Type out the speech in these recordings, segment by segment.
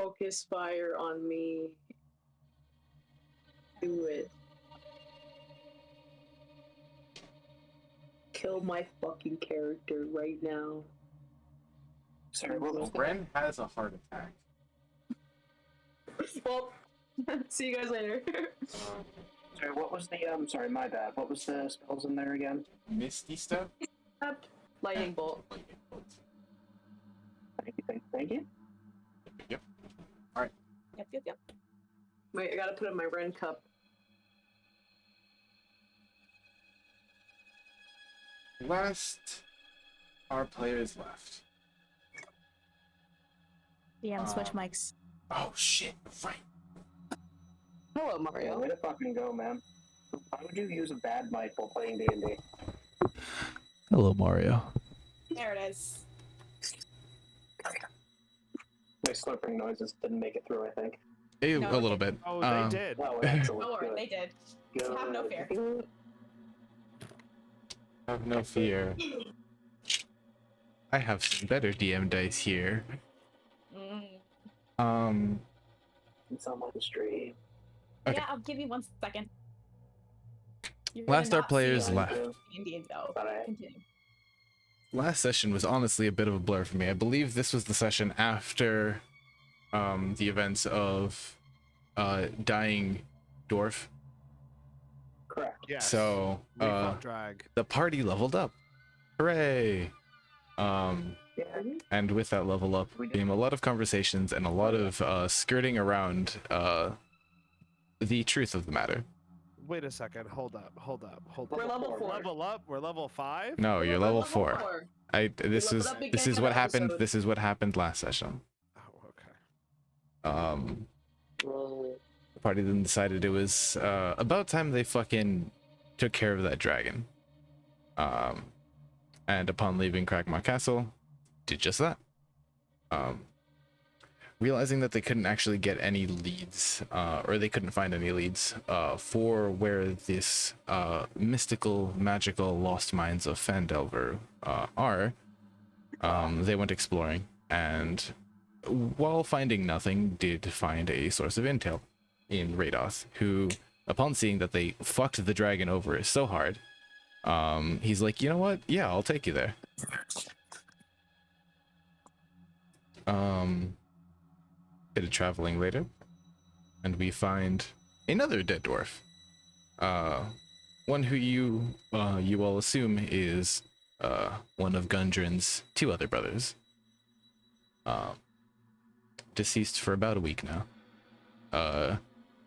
focus fire on me. Do it. Kill my fucking character right now. Sorry, what was Ren has a heart attack. Well, see you guys later. Sorry, what was the sorry, my bad. What was the spells in there again? Misty Step? Lightning bolt. Lightning bolt. Thank you. Yep. Alright. Yep. Wait, I gotta put in my Ren cup. Last, our players left. DM switch mics. Oh shit, right. Hello, Yeah, Mario. way to fucking go, man. Why would you use a bad mic while playing D&D? Hello, Mario. There it is. My slurping noises didn't make it through, I think. A No, little bit. Oh, they did. Oh, excellent. Don't worry, Good. they did. Good. Have no fear. Have no fear. I have some better DM dice here. It's on the stream. Okay. Yeah, I'll give you 1 second. You're Last gonna our not players see it on left. D&D though. Alright. Continue. Last session was honestly a bit of a blur for me. I believe this was the session after the events of dying dwarf. Correct. Yes. So We fought drag. the party leveled up. Hooray! Yeah. And with that level up came a lot of conversations and a lot of skirting around the truth of the matter. Wait a second. Hold up. We're level 4. Level up. We're level 5. No, you're level 4. 4. This leveled is up this beginning is of what the happened. episode. This is what happened last session. Oh, okay. The party then decided it was about time they fucking took care of that dragon. And upon leaving Cragmaw Castle, did just that. Realizing that they couldn't actually get any leads, or they couldn't find any leads for where this mystical, magical lost mines of Phandelver are, they went exploring, and while finding nothing, did find a source of intel in Radoth, who, upon seeing that they fucked the dragon over so hard, he's like, you know what? Yeah, I'll take you there. Bit of traveling later, and we find another dead dwarf. One who you all assume is one of Gundren's 2 other brothers. Deceased for about a week now.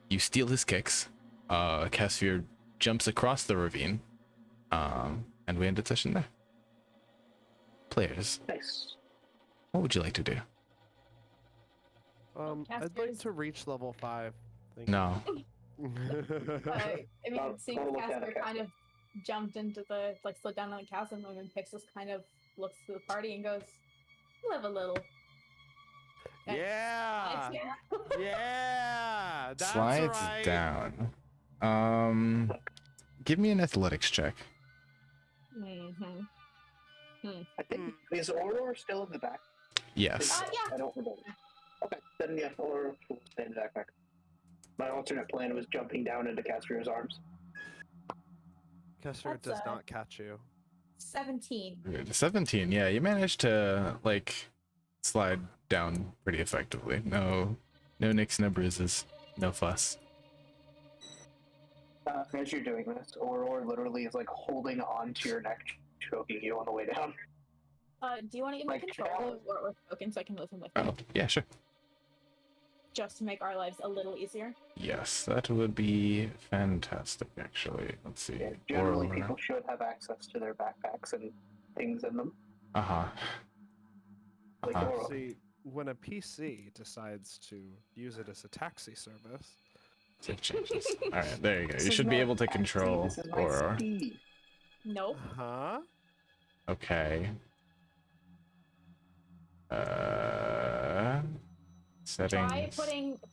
You steal his kicks. Casphere jumps across the ravine, and we ended session there. Players, Nice. what would you like to do? I'd like Casters. to reach level 5. Thank No. I mean, Oh, seeing go look at Casper it, kind of jumped into the, like, slid down on the chasm, and then Pixis kind of looks to the party and goes, live a little. And Yeah. slides Yeah. That's Slides right. down. Give me an athletics check. down. I think is Aurora still in the back? Yes. Yeah. I don't remember. Okay, then yeah, Aurora will stay in the backpack. My alternate plan was jumping down into Caspier's arms. Kessler That's, does not catch you. 17. 17. Yeah, you managed to like slide down pretty effectively. No nicks, no bruises, no fuss. As you're doing this, Aurora literally is like holding on to your neck, choking you on the way down. Do you want to give me Like, control of or spoken so I can listen with Oh, you? yeah, sure. Just to make our lives a little easier? Yes, that would be fantastic. Actually, let's see. Yeah, generally, Aurora. people should have access to their backpacks and things in them. Uh-huh. Like Uh-huh. Aurora. See, when a PC decides to use it as a taxi service, Save changes. All right, there you go. This You is should be my able to taxi, control this is my Aurora. speed. Nope. huh? Okay. Settings. Try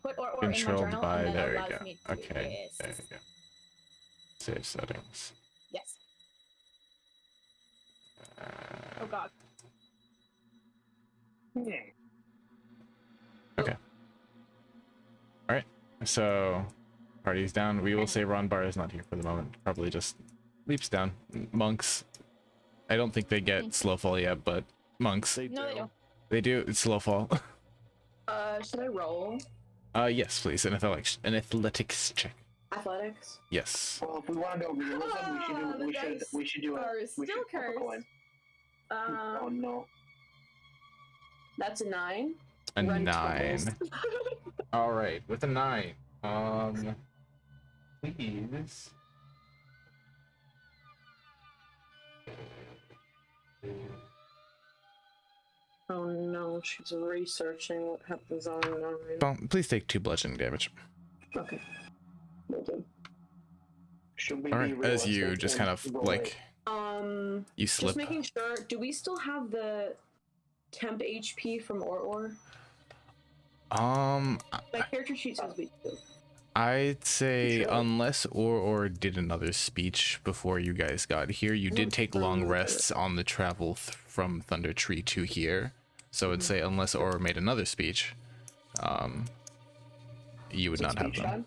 put or in my Controlled journal, by. and then There it we allows go. me to. Okay. Yes. There you go. Save settings. Yes. Oh god. Yeah. Okay. So, party's down. We will say Ronbar is not here for the moment. Probably just leaps down. Monks. I don't think they get slow fall yet, but monks. They No, they do. don't. They do. It's slow fall. Should I roll? Yes, please. An athletics check. Athletics? Yes. Well, if we want to go realism, we should do are we still should flip a cursed. coin. Oh no. That's a 9. A Ren 9. tumbles. All right, with a 9. Please. Oh no, she's researching what happens on 9. Well, please take 2 bludgeoning damage. Okay. Will do. Should we All be right, as you realistic just and kind of roll like you Just slip. making sure, do we still have the temp HP from Or? My character sheet says we do. I'd say Sure. unless or did another speech before you guys got here, you did take long rests on the travel from Thunder Tree to here. So I'd say unless or made another speech, you would Is it not have speech them. time?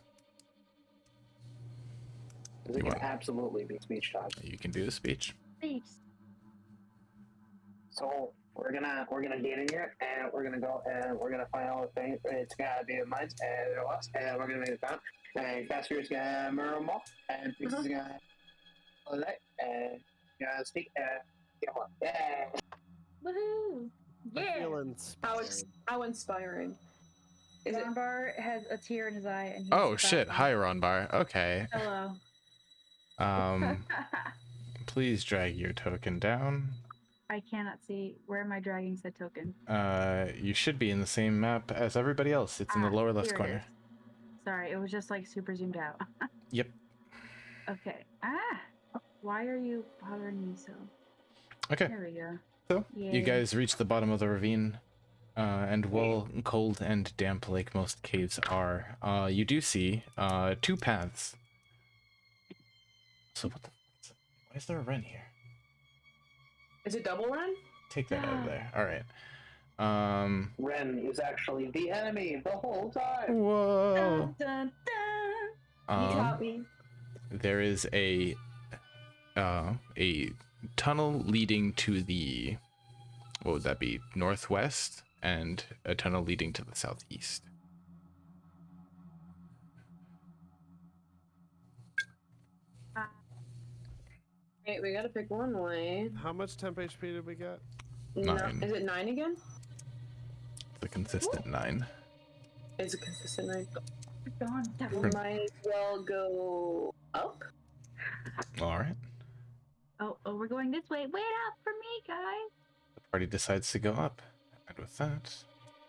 'Cause it You can want- absolutely be speech time. You can do the speech. So we're gonna get in here and we're gonna go and we're gonna find all the things. It's gotta be in mines and it was, and we're gonna make it down. And Casper's gonna murder them all, and Pix is gonna all that, and gonna speak and get one. Yeah. Woohoo! I Yeah. feel inspired. How inspiring. Is it? Ronbar has a tear in his eye, and he's Oh shit! crying. Hi, Ronbar. Okay. Hello. Please drag your token down. I cannot see. Where am I dragging said token? You should be in the same map as everybody else. It's in the lower left here it corner. is. Sorry, it was just like super zoomed out. Yep. Okay. Why are you bothering me so? Okay. There we go. So you Yay. guys reach the bottom of the ravine, and while cold and damp like most caves are, you do see 2 paths. So what the? Why is there a wren here? Is it double run? Take that out of there. All right. Ren is actually the enemy the whole time. Whoa. Dun, dun. You caught me. There is a tunnel leading to the, what would that be, northwest, and a tunnel leading to the southeast. Wait, we gotta pick one way. How much temp HP did we get? 9. Is it 9 again? The consistent 9. Is it consistent 9? Gone. We might as well go up. All right. Oh, we're going this way. Wait up for me, guys. The party decides to go up, and with that,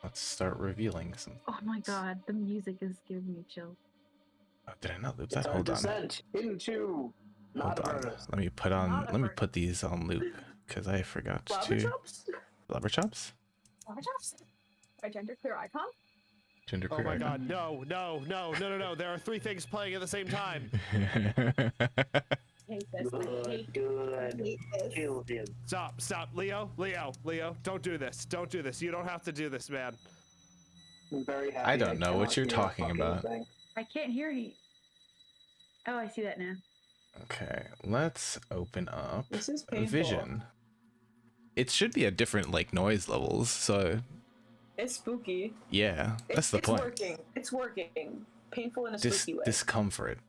let's start revealing some. Oh my god, the music is giving me chills. Oh, did I not loop It's that? our Hold on. descent into Hold on. Let me put on. Let me put these on loop because I forgot Lava to. chops? Blubber chops. Lava chops? By gender queer icon? Gender Oh queer my icon. god, no. There are 3 things playing at the same time. Hate this. I hate Good. this. Kill him. Stop. Leo, don't do this. Don't do this. You don't have to do this, man. I'm very happy. I don't know what cannot you're hear a talking fucking about. thing. I can't hear any. Oh, I see that now. Okay, let's open up This is painful. Vision. It should be at different like noise levels, so It's spooky. yeah, that's the it's point. Working. It's working. Painful in a spooky way. Discomfort.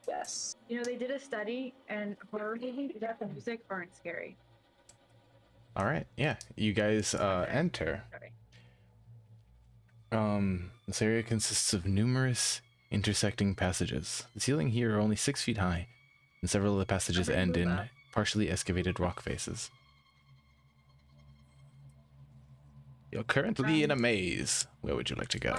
Yes. You know, they did a study, and horror movies without the music aren't scary. All right, yeah, you guys enter. Sorry. This area consists of numerous intersecting passages. The ceiling here are only 6 feet high, and several of the passages Okay, end move in up. partially excavated rock faces. You're currently in a maze. Where would you like to go?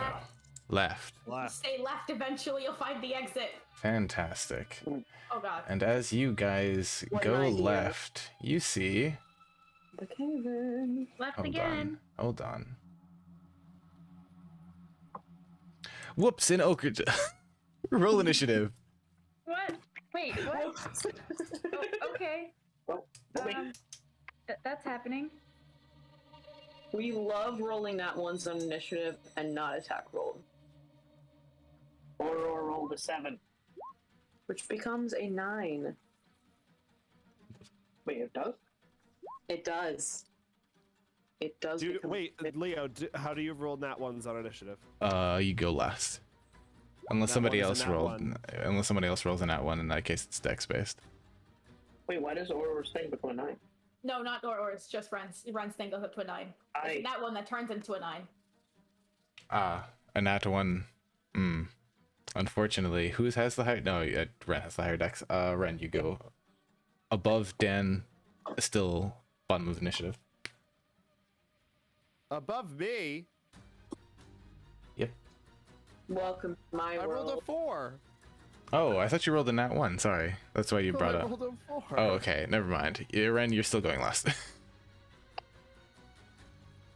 Left. Left. Stay left, eventually you'll find the exit. Fantastic. Oh god. And as you guys What go an idea. left, you see. The cave. Left Hold again. on. Hold on. Whoops! In Oak Ridge. Roll initiative. What? Wait, what? Oh, okay. Oh, wait. That's happening. We love rolling that ones on initiative and not attack roll. Or rolled a 7. which becomes a 9. Wait, it does? It does. It does. become Leo, how do you roll nat ones on initiative? You go last. Unless Nat somebody one is a else nat rolled. one. Unless somebody else rolls a nat one, in that case it's dex based. Wait, why does Auror's thing become a 9? No, not or it's just Ren's. Ren's thing goes up to a 9. I- It's that one that turns into a 9. A nat one. Unfortunately, who has the higher? No, Ren has the higher dex. Ren, you go above Dan. Still bottom of initiative. Above me, Yep. Welcome to my I world. rolled a 4. Oh, I thought you rolled a nat one. Sorry, that's why you brought I up. rolled a 4. Oh, okay. Never mind. Ren, you're still going last.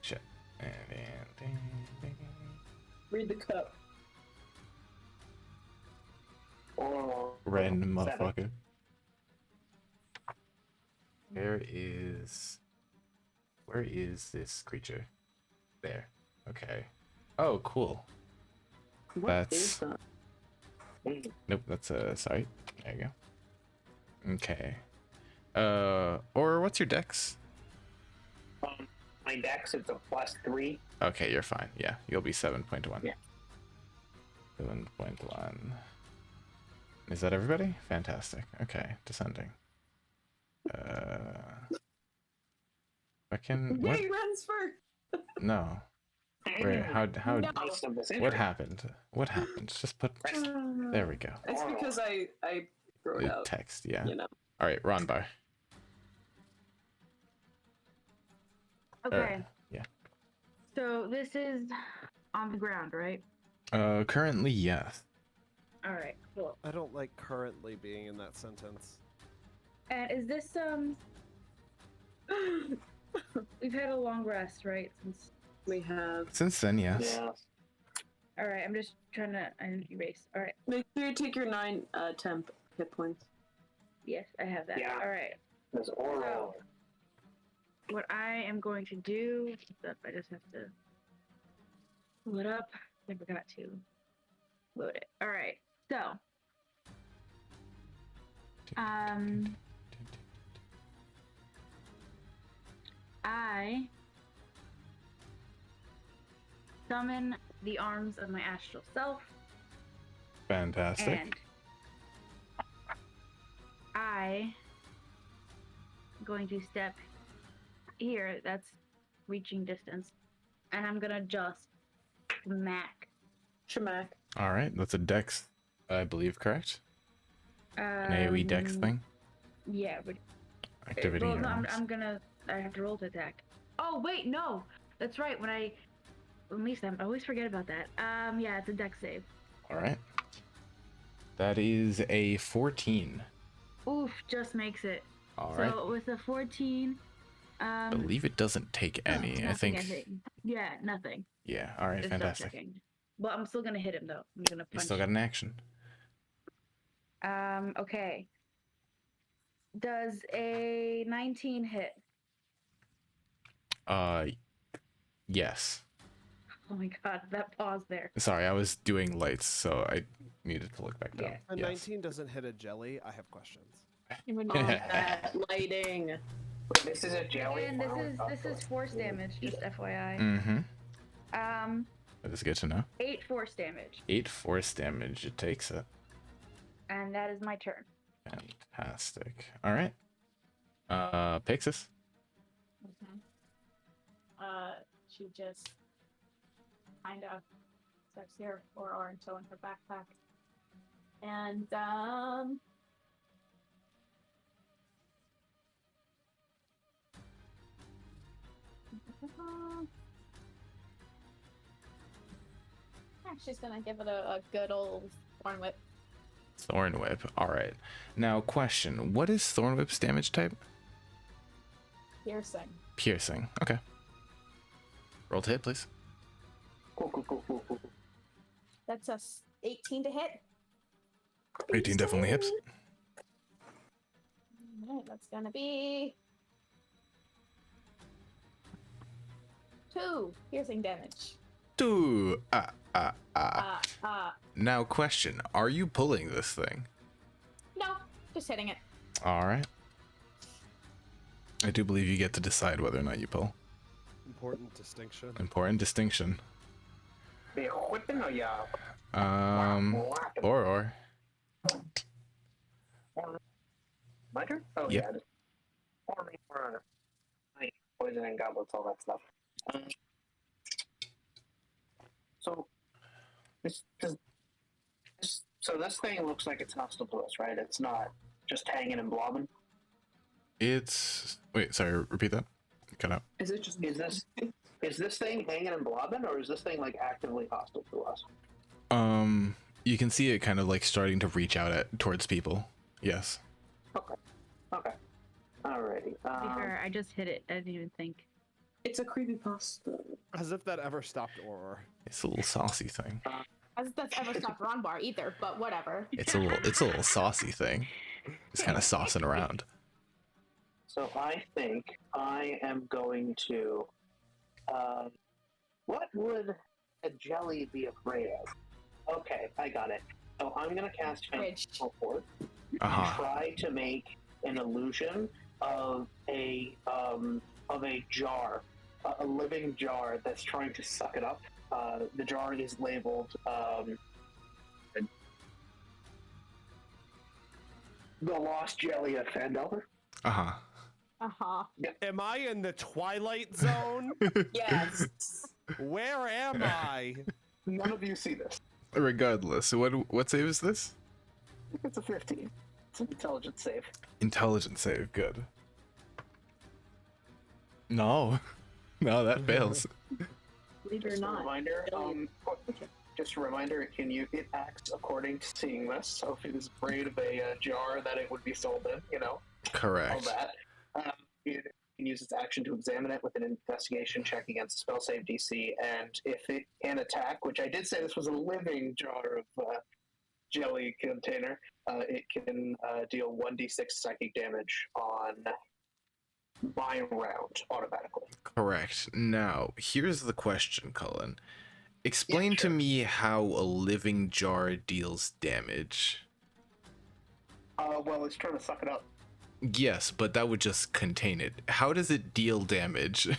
Shit. Read the cup. Auror. Ren, 7. motherfucker. Where is this creature? There. Okay. Oh, cool. What is that? Nope, that's sorry. There you go. Okay. Or what's your dex? My dex, it's a +3. Okay, you're fine. Yeah, you'll be 7.1. Yeah. 7.1. Is that everybody? Fantastic. Okay, descending. I can. What? Yay, Ren's fur! No. Where? How? No. Nice of this What entry. happened? What happened? Just put. There we go. It's because I wrote out, Text. Yeah. you know. All right, Ron bar. Okay. yeah. So this is on the ground, right? Currently, yes. All right. Cool. I don't like currently being in that sentence. And is this We've had a long rest, right? Since. We have. Since then, yes. Yeah. All right. I'm just trying to erase. All right. Make sure you take your 9 temp hit points. Yes, I have that. Yeah. All right. There's Auror. What I am going to do, I just have to pull it up. I forgot to load it. All right, so I summon the arms of my astral self, Fantastic. and I am going to step here. That's reaching distance, and I'm gonna just smack. Shamak. All right, that's a dex, I believe, correct? An AoE dex thing. Yeah, but Activity. well, no, arms. I have to roll to attack. Oh wait, no, that's right. When Lisa, I always forget about that. Yeah, it's a dex save. All right. That is a 14. Oof, just makes it. All so right. with a 14, I believe it doesn't take any. I nothing, think. Yeah, nothing. Yeah. All right. Just Fantastic. double-checking. Well, I'm still gonna hit him though. I'm gonna You punch. still got an action. Okay. Does a 19 hit? Yes. Oh my god, that pause there. Sorry, I was doing lights, so I needed to look back down. Yeah. A Yes. 19 doesn't hit a jelly. I have questions. That lighting. Wait, this is a jelly. And this is force damage, just FYI. Mm-hmm. Um, That is good to know. 8 force damage, 8 force damage. It takes it. and that is my turn. Fantastic. All right. Pixis. She just kind of steps here or and so in her backpack. And yeah, she's gonna give it a good old thorn whip. Thorn whip. All right. Now, question: what is Thorn whip's damage type? Piercing. Piercing. Okay. Roll to hit, please. Cool. That's a 18 to hit. 18 definitely hits. Alright, that's gonna be 2 piercing damage. Now, question: are you pulling this thing? No, just hitting it. All right. I do believe you get to decide whether or not you pull. Important distinction. Important distinction. Be whipping or ya? Or. My turn? Oh, Yep. yeah. Poison and goblets, all that stuff. So, this thing looks like it's hostile to us, right? It's not just hanging and blobbing. It's wait, sorry, repeat that. Cut out. Is it just Is this thing hanging and blobbing, or is this thing like actively hostile to us? You can see it kind of like starting to reach out towards people. Yes. Okay. Alrighty. To be fair, I just hit it. I didn't even think. It's a creepypasta. As if that ever stopped Auror. It's a little saucy thing. As if that's ever stopped Ronbar either, but whatever. It's a little saucy thing. It's kind of saucing around. So I think I am going to. What would a jelly be afraid of? Okay, I got it. So I'm gonna cast Bridge. Forward. Try to make an illusion of a jar, a living jar that's trying to suck it up. The jar is labeled the Lost Jelly of Phandelver. Am I in the Twilight Zone? Yes. Where am I? None of you see this. Regardless, what save is this? It's a 15. It's an intelligence save. Intelligence save, good. No, that fails. Believe it or Just a not. reminder, just a reminder, it acts according to seeing this. So if it is afraid of a jar that it would be sold in, all Correct. that, it can use its action to examine it with an investigation check against spell save DC, and if it can attack, which I did say this was a living jar of jelly container, it can deal 1d6 psychic damage on my round automatically. Correct. Now, here's the question, Cullen. Explain Yeah, sure. to me how a living jar deals damage. Well, it's trying to suck it up. Yes, but that would just contain it. How does it deal damage?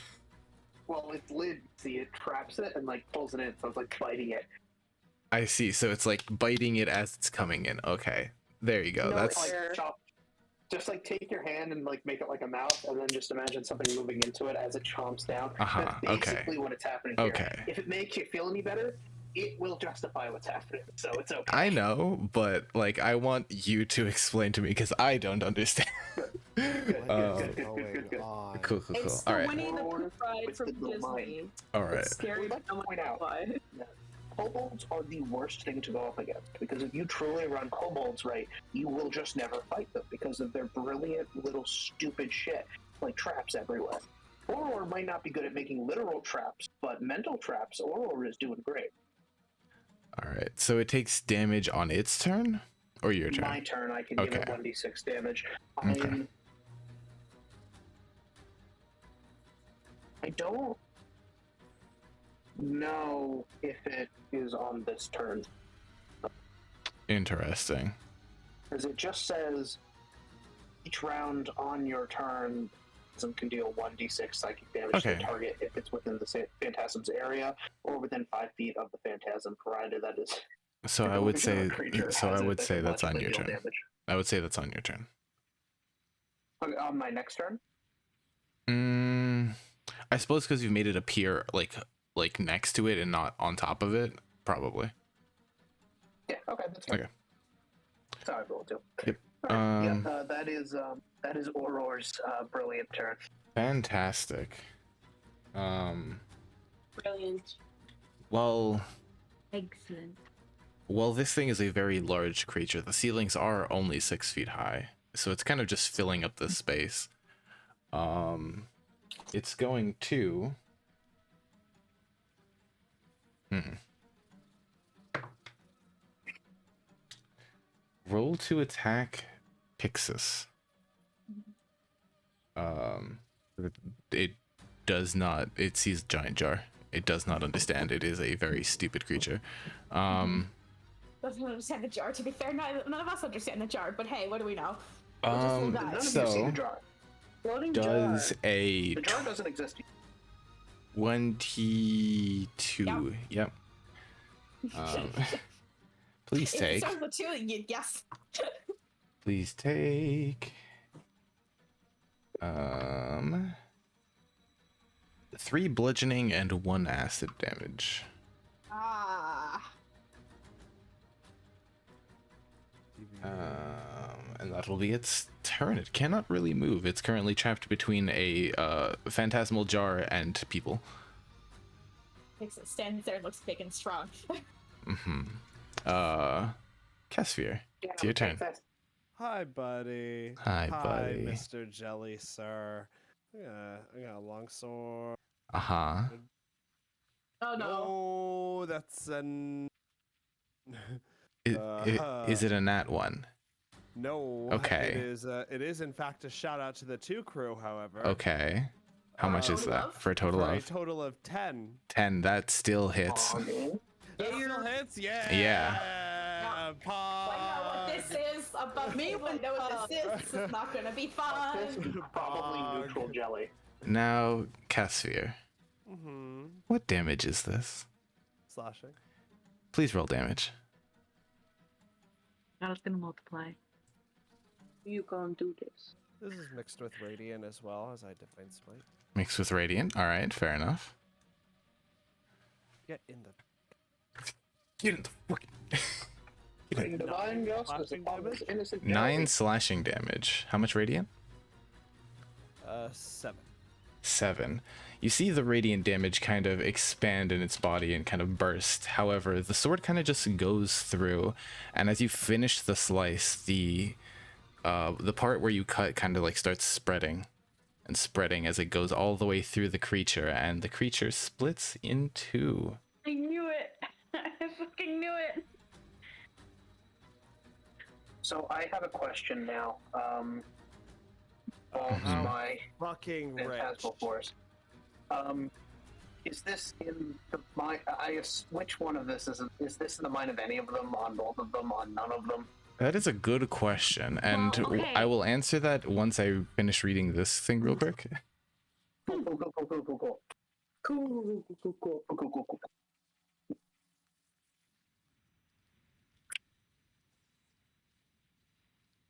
Well, its lid, see, it traps it and like pulls it in, so it's like biting it. I see. So it's like biting it as it's coming in. Okay. There you go. That's like just like take your hand and like make it like a mouth, and then just imagine something moving into it as it chomps down. That's basically what it's happening here. Okay. If it makes you feel any better, it will justify what's happening, so it's okay. I know, but like I want you to explain to me because I don't understand. Good. Cool. It's All the right. Winnie the Pooh ride With from the little mind. Disney. All right. It's scary, I'd like to but point out why. kobolds are the worst thing to go up against, because if you truly run kobolds right, you will just never fight them because of their brilliant little stupid shit, like traps everywhere. Auror might not be good at making literal traps, but mental traps, Auror is doing great. All right. So it takes damage on its turn or your turn? My turn, I can give it 1d6 damage. Okay. I don't know if it is on this turn, Interesting. because it just says each round on your turn can deal 1d6 psychic damage to the target if it's within the phantasm's area or within 5 feet of the phantasm, provided that is. So I would say. Creature So has I it would that say can that's on your logically deal turn. damage. I would say that's on your turn. Okay, on my next turn. I suppose because you've made it appear like next to it and not on top of it, probably. Yeah. Okay. That's fine. Okay. That's how I roll too. Yep. That is Auror's brilliant turn. Fantastic. Brilliant. Well, Excellent. this thing is a very large creature. The ceilings are only 6 feet high, so it's kind of just filling up this space. It's going to. Roll to attack Pixis. It does not. It sees giant jar it does not understand. It is a very stupid creature. Doesn't understand the jar. To be fair, none of us understand the jar. But hey, what do we know? We're just little Um, guys. None of you see So- the jar. Floating Does jar. a The jar doesn't exist. 22? Yep. Please If it take. starts with 2, yes. Please take. 3 bludgeoning and 1 acid damage. Ah. And that'll be its turn. It cannot really move. It's currently trapped between a phantasmal jar and people. Stands there, looks big and strong. Casphere, it's your turn. Hi, buddy. Hi, buddy. Mr. Jelly, sir. I got a long sword. Uh-huh. Oh no. Oh, that's an. Is it a nat one? No. Okay. It is in fact a shout out to the 2 crew, however. Okay. How much is Total that? of? For a total For a of total of 10. 10. That still hits. That still hits? Yeah. Yeah. I know what this is. Above me, I know what this is. This is not gonna be fun. This is probably neutral jelly. Now, Casphere, Mm-hmm. what damage is this? Slashing. Please roll damage. I was gonna multiply. You can't do this. This is mixed with Radiant as well, as I Divine Smite. Mixed with Radiant. All right, fair enough. Get in the. Get in the fucking... Divine Ghost is Slashing upon this damage? innocent 9 jelly. slashing damage. How much Radiant? 7. 7. You see the radiant damage kind of expand in its body and kind of burst. However, the sword kind of just goes through, and as you finish the slice, the part where you cut kind of like starts spreading and spreading as it goes all the way through the creature, and the creature splits in 2. I knew it. I fucking knew it. So I have a question now. Mhm. My Fucking rich. Phantasmal Force. Is this in the mind? Which one of this is this in the mind of any of them? On both of them? On none of them? That is a good question, and Well, okay. I will answer that once I finish reading this thing real quick. Cool. Cool.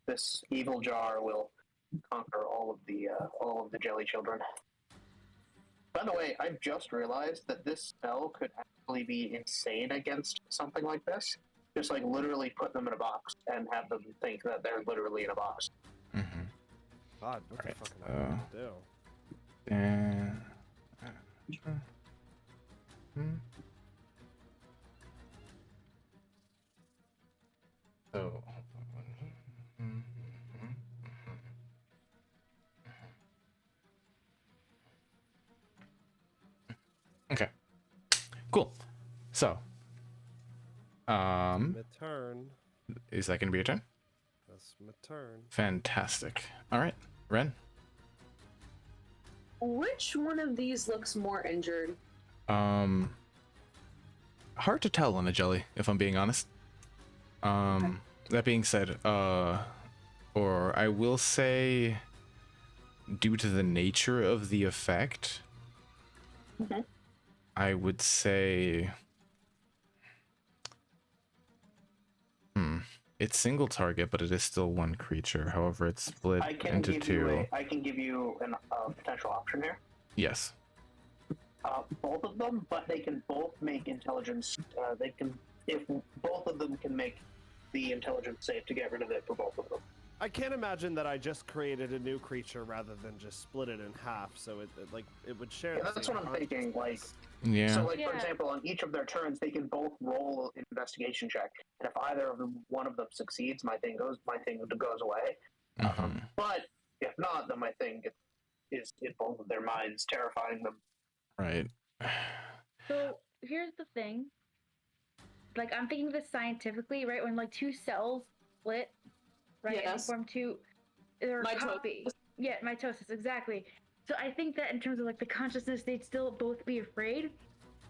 This evil jar will conquer all of the jelly children. By the way, I've just realized that this spell could actually be insane against something like this. Just like literally put them in a box and have them think that they're literally in a box. Mm-hmm. God, what Right, the fuck am I going to do? And... So... Okay. Cool. So... My turn. is that going to be your turn? That's my turn. Fantastic. All right, Ren. Which one of these looks more injured? Hard to tell on a jelly, if I'm being honest. That being said, or I will say, due to the nature of the effect, I would say, it's single target, but it is still one creature. However, it's split I can into give 2. you I can give you a potential option here. Yes. Both of them, but they can both make intelligence. If both of them can make the intelligence save to get rid of it for both of them. I can't imagine that I just created a new creature rather than just split it in half, so it would share. Yeah, the that's same what I'm thinking. Like, Yeah. so, for Yeah. example, on each of their turns, they can both roll an investigation check, and if either of them, one of them succeeds, my thing goes away. Mhm. But if not, then my thing is in both of their minds, terrifying them. Right. So here's the thing. Like I'm thinking this scientifically, right? When like 2 cells split, right, and Yes. form 2, they're a Mitosis. copy. Yeah, mitosis, exactly. So I think that in terms of like the consciousness, they'd still both be afraid,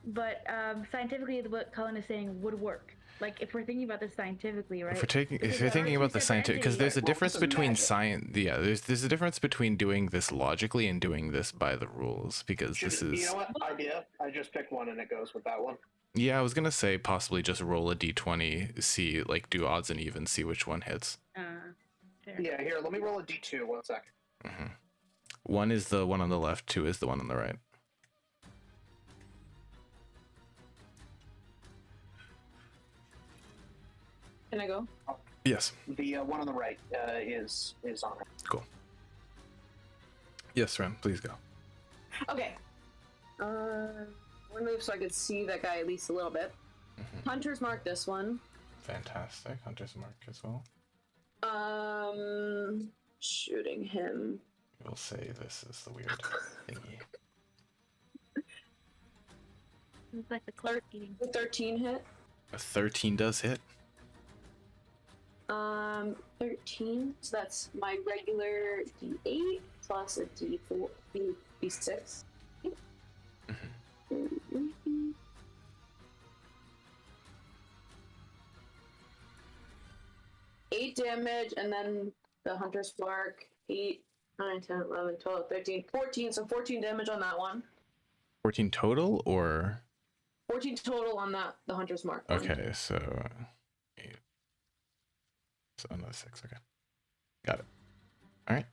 but scientifically, what Cullen is saying would work. Like, if we're thinking about this scientifically, right? If you're thinking about the scientific, because there's a Well, difference this is between magic. science. Yeah, there's a difference between doing this logically and doing this by the rules. Because this You is. know what? Idea. I just picked one and it goes with that one. Yeah, I was gonna say possibly just roll a d20, see like do odds and evens, see which one hits. Fair. Yeah, here, let me roll a d2. 1 sec. Mm-hmm. 1 is the one on the left, 2 is the one on the right. Can I go? Yes. The one on the right is on it. Cool. Yes, Ren, please go. Okay. One move so I could see that guy at least a little bit. Mm-hmm. Hunter's mark this one. Fantastic. Hunter's mark as well. Shooting him. We'll say this is the weird thingy. It's like the clerk eating. The 13 hit. A 13 does hit. 13. So that's my regular D8 plus a D4, D6. Mm-hmm. 8 damage, and then the Hunter's Mark. 8, 9, 10, 11, 12, 13, 14. So 14 damage on that one. 14 total, or 14 total on that, the Hunter's Mark one. okay, so 8. So another 6. Okay, got it. All right.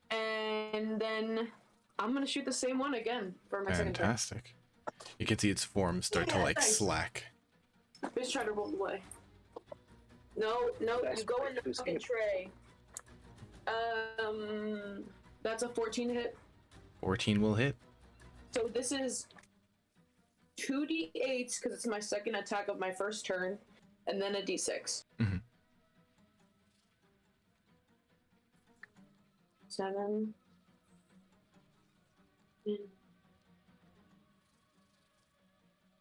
And then I'm gonna shoot the same one again for my second turn. Fantastic. You can see its form start to Yeah, like nice. slack. Just try to roll away. No, Nice. you go in the Who's fucking good? tray. That's a 14 hit. 14 will hit. So this is 2d8s because it's my second attack of my first turn, and then a d6. Mhm. 7.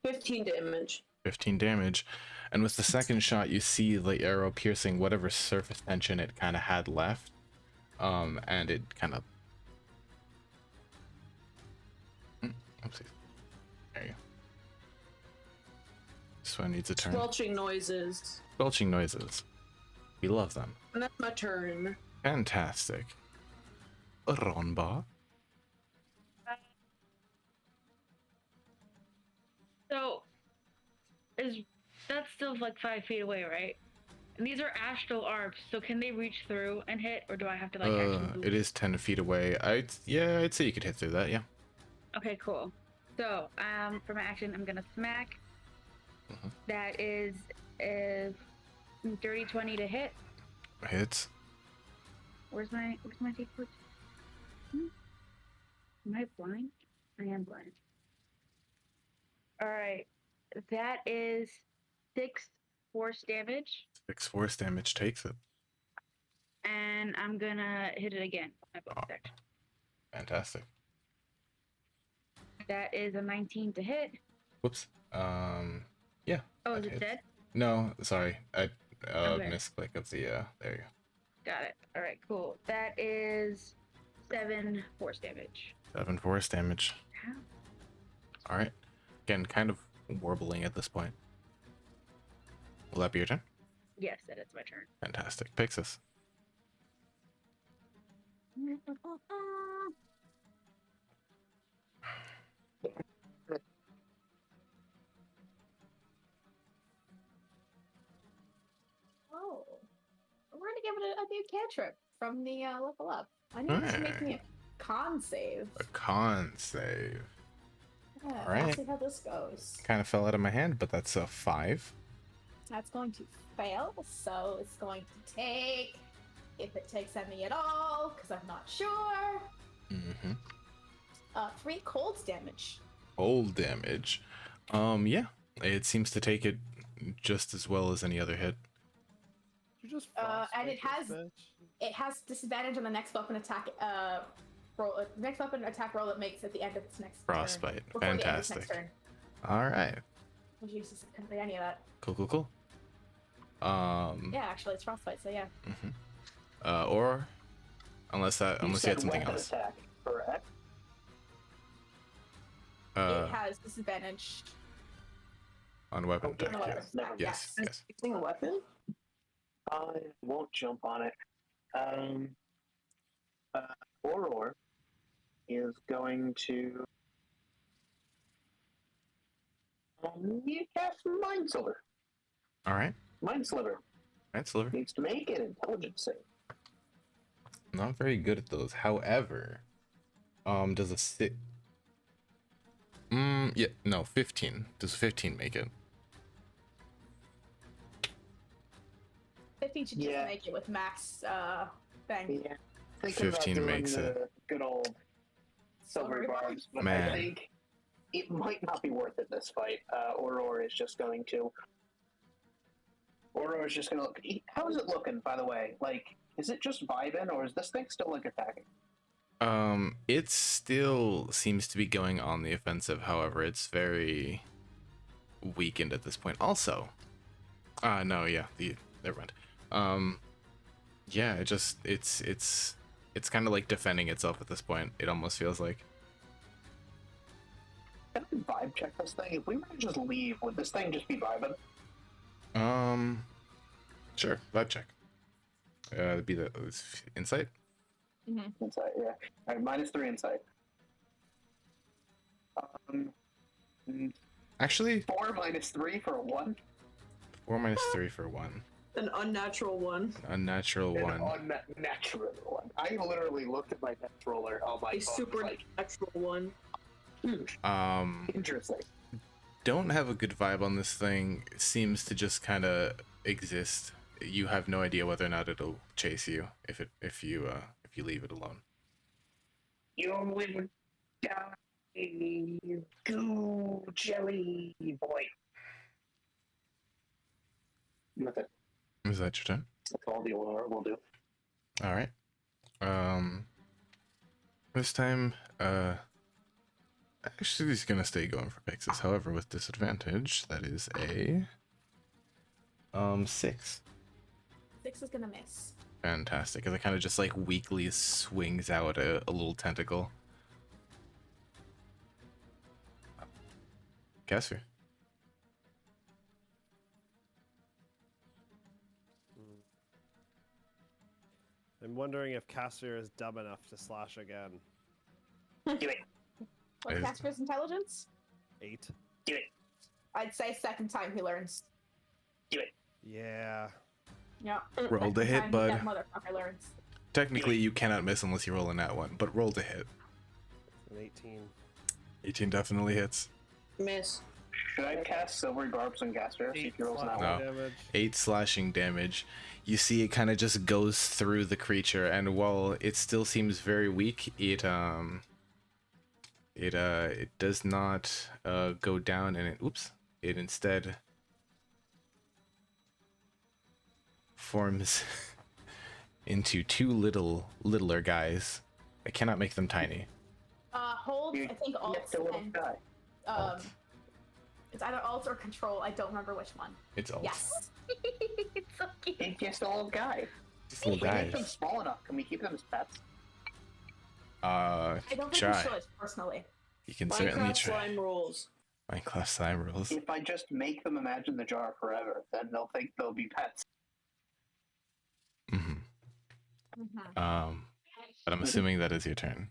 15 damage. 15 damage. And with the second shot, you see the arrow piercing whatever surface tension it kind of had left. And it kind of. Oopsie. There you go. This one needs a turn. Squelching noises. Belching noises. We love them. And that's my turn. Fantastic. Ronba. So, that's still like 5 feet away, right? And these are astral orbs, so can they reach through and hit, or do I have to like actually move? It is 10 feet away. I'd say you could hit through that. Yeah. Okay, cool. So, for my action, I'm gonna smack. Mhm. That is dirty 20 to hit. Hits. Where's my D4? Am I blind? I am blind. All right, that is 6 force damage, 6 force damage takes it. and I'm gonna hit it again. My bonus action. Fantastic. That is a 19 to hit. Whoops. Yeah. Oh, that is it hits. dead? No, sorry. I Okay. misclick of the there you go. Got it. All right, cool. That is 7 force damage. 7 force damage. Ow. All right. Again, kind of warbling at this point. Will that be your turn? Yes, that is my turn. Fantastic. Pixis. Oh, we're gonna give it a new cantrip from the level up. I need to make me a con save. A con save. Yeah, Alright. let's see how this goes. Kind of fell out of my hand, but that's a 5. That's going to fail, so it's going to take, if it takes any at all, because I'm not sure, Mm-hmm. 3 cold damage. Cold damage. Yeah. It seems to take it just as well as any other hit. You just And it frostbite has- this bitch? It has disadvantage on the next weapon attack roll. Next weapon attack roll it makes at the end of its next Frostbite. turn. Before the end of its Fantastic. next turn. All right. Oh, Jesus, I couldn't say any of that. Cool. Yeah, actually, it's frostbite, so yeah. Or unless you said had something weapon else. attack, correct? It has disadvantage. On weapon Oh, attack. yeah, Yes. never mind. Yes. Yes. Using a weapon? I won't jump on it. Aurora is going to cast Mind Sliver. All right. Mind Sliver Right, Sliver. needs to make an intelligence save. Not very good at those. However, does a sit? Yeah, no, 15. Does 15 make it? 15 should just make it with max thing. Yeah. Thinking 15 about doing makes the it. Good old silvery barbs, but Man. I think it might not be worth it this fight. Aurora is just going to. Aurora is just going to look. How is it looking, by the way? Like, is it just vibing, or is this thing still like attacking? It still seems to be going on the offensive. However, it's very weakened at this point. Also, no, yeah, never mind. Yeah, it's kind of like defending itself at this point. It almost feels like. Can I vibe check this thing? If we were to just leave, would this thing just be vibing? Sure, vibe check. It'd be the insight. Insight, yeah. All right, -3 insight. Actually, 4 -3 for a 1. 4 minus 3 for 1. An unnatural one. Unnatural 1. An unnatural 1. I literally looked at my dice roller on my A phone. supernatural one. Interesting. Don't have a good vibe on this thing. It seems to just kind of exist. You have no idea whether or not it'll chase you if you leave it alone. You will die, goo jelly boy. That's it. Is that your turn? That's all the Aurora will do. All right. This time, actually, he's gonna stay going for Pixis. However, with disadvantage, that is a 6. 6 is gonna miss. Fantastic. As it kind of just like weakly swings out a little tentacle. Casper. I'm wondering if Cassier is dumb enough to slash again. Do it. What's Is- Casper's intelligence? 8. Do it. I'd say second time he learns. Do it. Yeah. Yeah. Roll the Second hit, time bud. That motherfucker learns. Technically, you cannot miss unless you roll in that one, but roll to hit. An 18. 18 definitely hits. Miss. Should I cast Silvery Barbs on Gaster? See if he rolls an slashing out. No. damage. 8 slashing damage. You see it kind of just goes through the creature, and while it still seems very weak, it does not go down, and it instead forms into 2 littler guys. I cannot make them tiny. Hold, I think alt Get the little and guy. Alt. it's either alt or control. I don't remember which one. It's alt. Yes. It's so cute. He's just a little guy. Just little Can we make them guys. small enough? Can we keep them as pets? I don't think Try. we should personally. You can certainly Minecraft try. slime rules. Minecraft slime rules. If I just make them imagine the jar forever, then they'll think they'll be pets. hmm Mm-hmm. But I'm assuming that is your turn.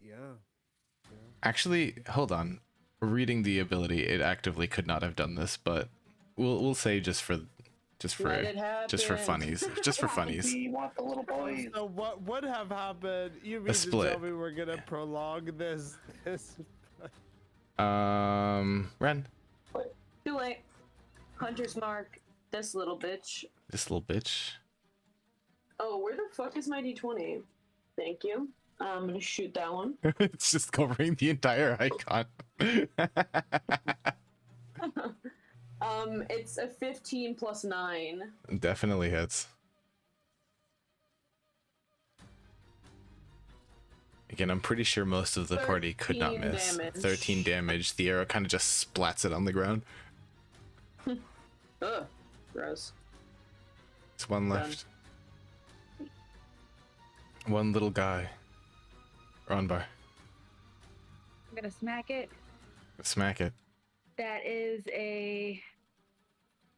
Yeah. Actually, hold on. Reading the ability, it actively could not have done this, but we'll say just for Let it happen. funnies, just for funnies. We want the little boys. So what would have happened? You mean to split. tell me we're gonna prolong this? Ren, Too late. Hunter's mark. This little bitch. this little bitch. Oh, where the fuck is my d20? Thank you. I'm gonna shoot that one. It's just covering the entire icon. It's a 15 plus 9. Definitely hits. Again, I'm pretty sure most of the party could not 13 miss. damage. 13 damage. The arrow kind of just splats it on the ground. Ugh. Gross. It's one Done. left. One little guy. Ronbar. I'm gonna smack it. Smack it. That is a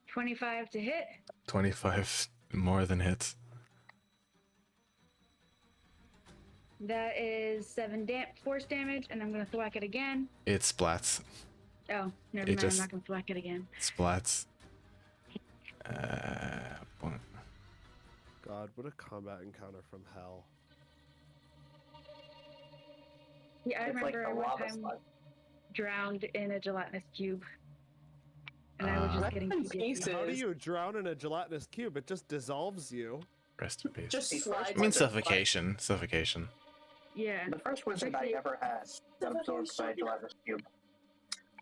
25 to hit. 25 more than hits. That is 7 force damage, and I'm gonna thwack it again. It splats. Oh, never It mind. just- I'm not gonna thwack it again. Splats. One. God, what a combat encounter from hell. Yeah, I It's like remember the one lava time slide. drowned in a gelatinous cube, and I was just getting Rest in PTSD. peace. How do you drown in a gelatinous cube? It just dissolves you. Rest in peace. Just These slide. first I mean ones are suffocation. Suffocation. Yeah. The first wizard I ever had absorbed by a gelatinous cube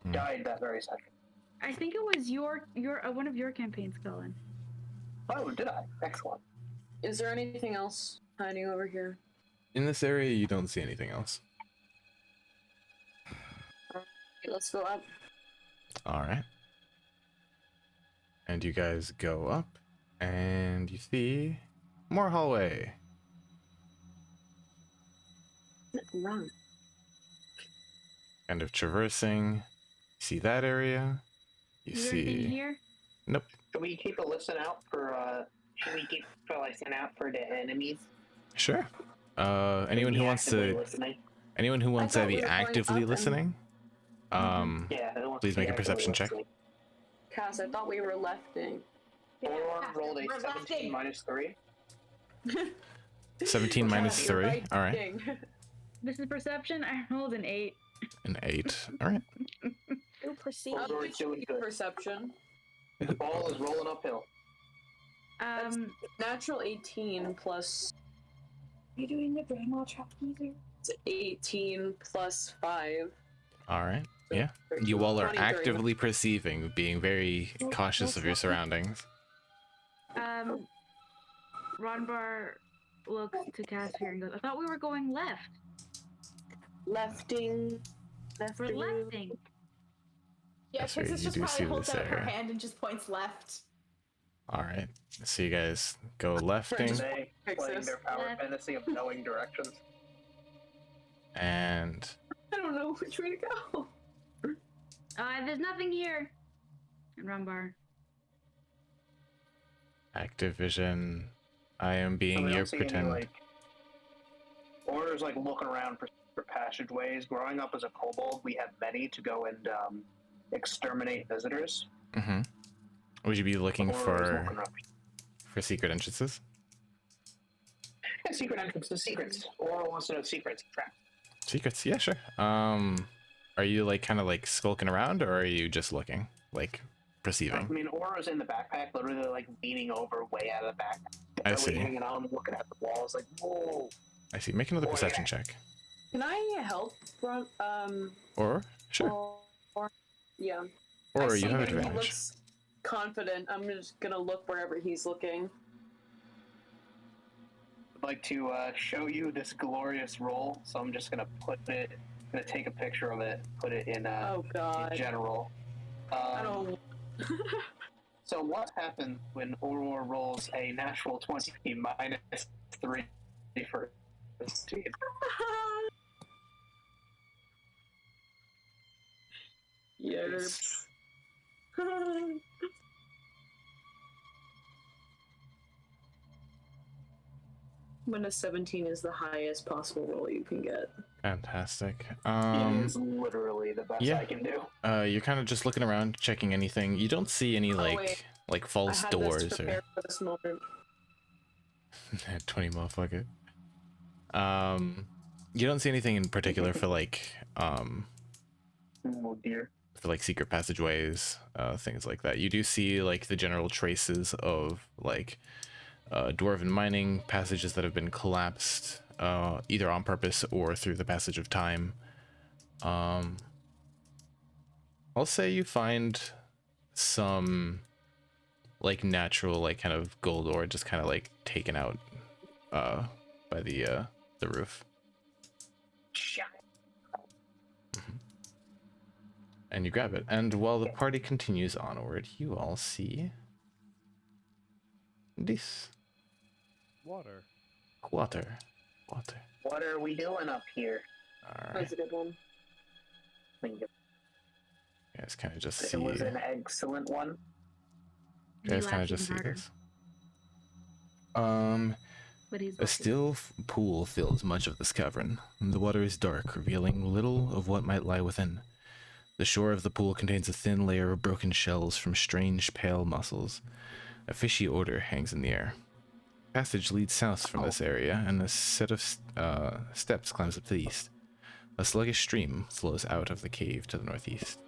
Hmm. died that very second. I think it was your one of your campaigns, Colin. Oh, did I? Excellent. Is there anything else hiding over here? In this area, you don't see anything else. Okay, let's go up. All right. And you guys go up, and you see more hallway. Run. Kind of traversing. You see that area. You Is there anything see. here? Nope. Should we keep a listen out for the enemies? Sure. Anyone who Be wants actively to. listening? Anyone who wants to thought we be were going actively up and- listening. Yeah, who wants Please to be make a perception check. actively Cass, I thought we were lefting. listening? Or rolled a We're 17 lefting. minus 3. 17 minus Cass, 3. you're All right. lefting. This is perception. I rolled an 8. An 8. All right. You'll proceed. Oh, we're doing good. Perception. The ball is rolling uphill. Natural 18 plus. Are you doing the grandma trap either? It's 18 plus 5. All right. So Yeah. 13, You all are 23. actively perceiving, being very cautious of your surroundings. Ronbar looks to Caspian and goes, I thought we were going left. Lefting. We're lefting. Yeah, That's right, Pixis you just do see probably holds this out her area. hand and just points left. All right. So you guys go lefting, They Fix playing this. their power Left. fantasy of knowing directions. and I don't know which way to go. There's nothing here. And Ronbar. Activision. I am being we your don't see any, pretend. like, Order's like looking around for passageways. Growing up as a kobold, we had many to go and exterminate visitors. Mm-hmm. Would you be looking Order is for looking around. secret entrances? Yeah, secret entrances, secrets. Or wants to know secrets. Traps. Secrets? Yeah, sure. Are you like kind of like skulking around, or are you just looking, like I perceiving? mean, Aura's in the backpack, literally like leaning over way out of the backpack. I Barely see. hanging on, looking at the walls, like, whoa. I see. Make another Oh, perception yeah. check. Can I help? Or sure. Or yeah. Or I you see have that He advantage. looks confident. I'm just gonna look wherever he's looking. I'd like to show you this glorious roll, so I'm just gonna take a picture of it, put it in Oh God. general. I don't. So what happens when Aurora rolls a natural 20 minus 3 for this team? Yes. When a 17 is the highest possible roll you can get. Fantastic. It is literally the best yeah. I can do. You're kind of just looking around, checking anything. You don't see any wait. like I false had doors this or prepared for this moment. 20 motherfucker. You don't see anything in particular for like Oh dear. for like secret passageways, things like that. You do see like the general traces of like dwarven mining passages that have been collapsed, either on purpose or through the passage of time. I'll say you find some like natural, like kind of gold ore just kind of like taken out by the roof. Shit. And you grab it. And while the party continues onward, you all see this Water. water. What are we doing up here? All right. That's a good one. Thank you. You guys kind of just It see. was an excellent one. You guys kind of laughing just see harder, this. But he's A laughing. still pool fills much of this cavern. The water is dark, revealing little of what might lie within. The shore of the pool contains a thin layer of broken shells from strange pale mussels. A fishy odor hangs in the air. Passage leads south from this area, and a set of steps climbs up to the east. A sluggish stream flows out of the cave to the northeast.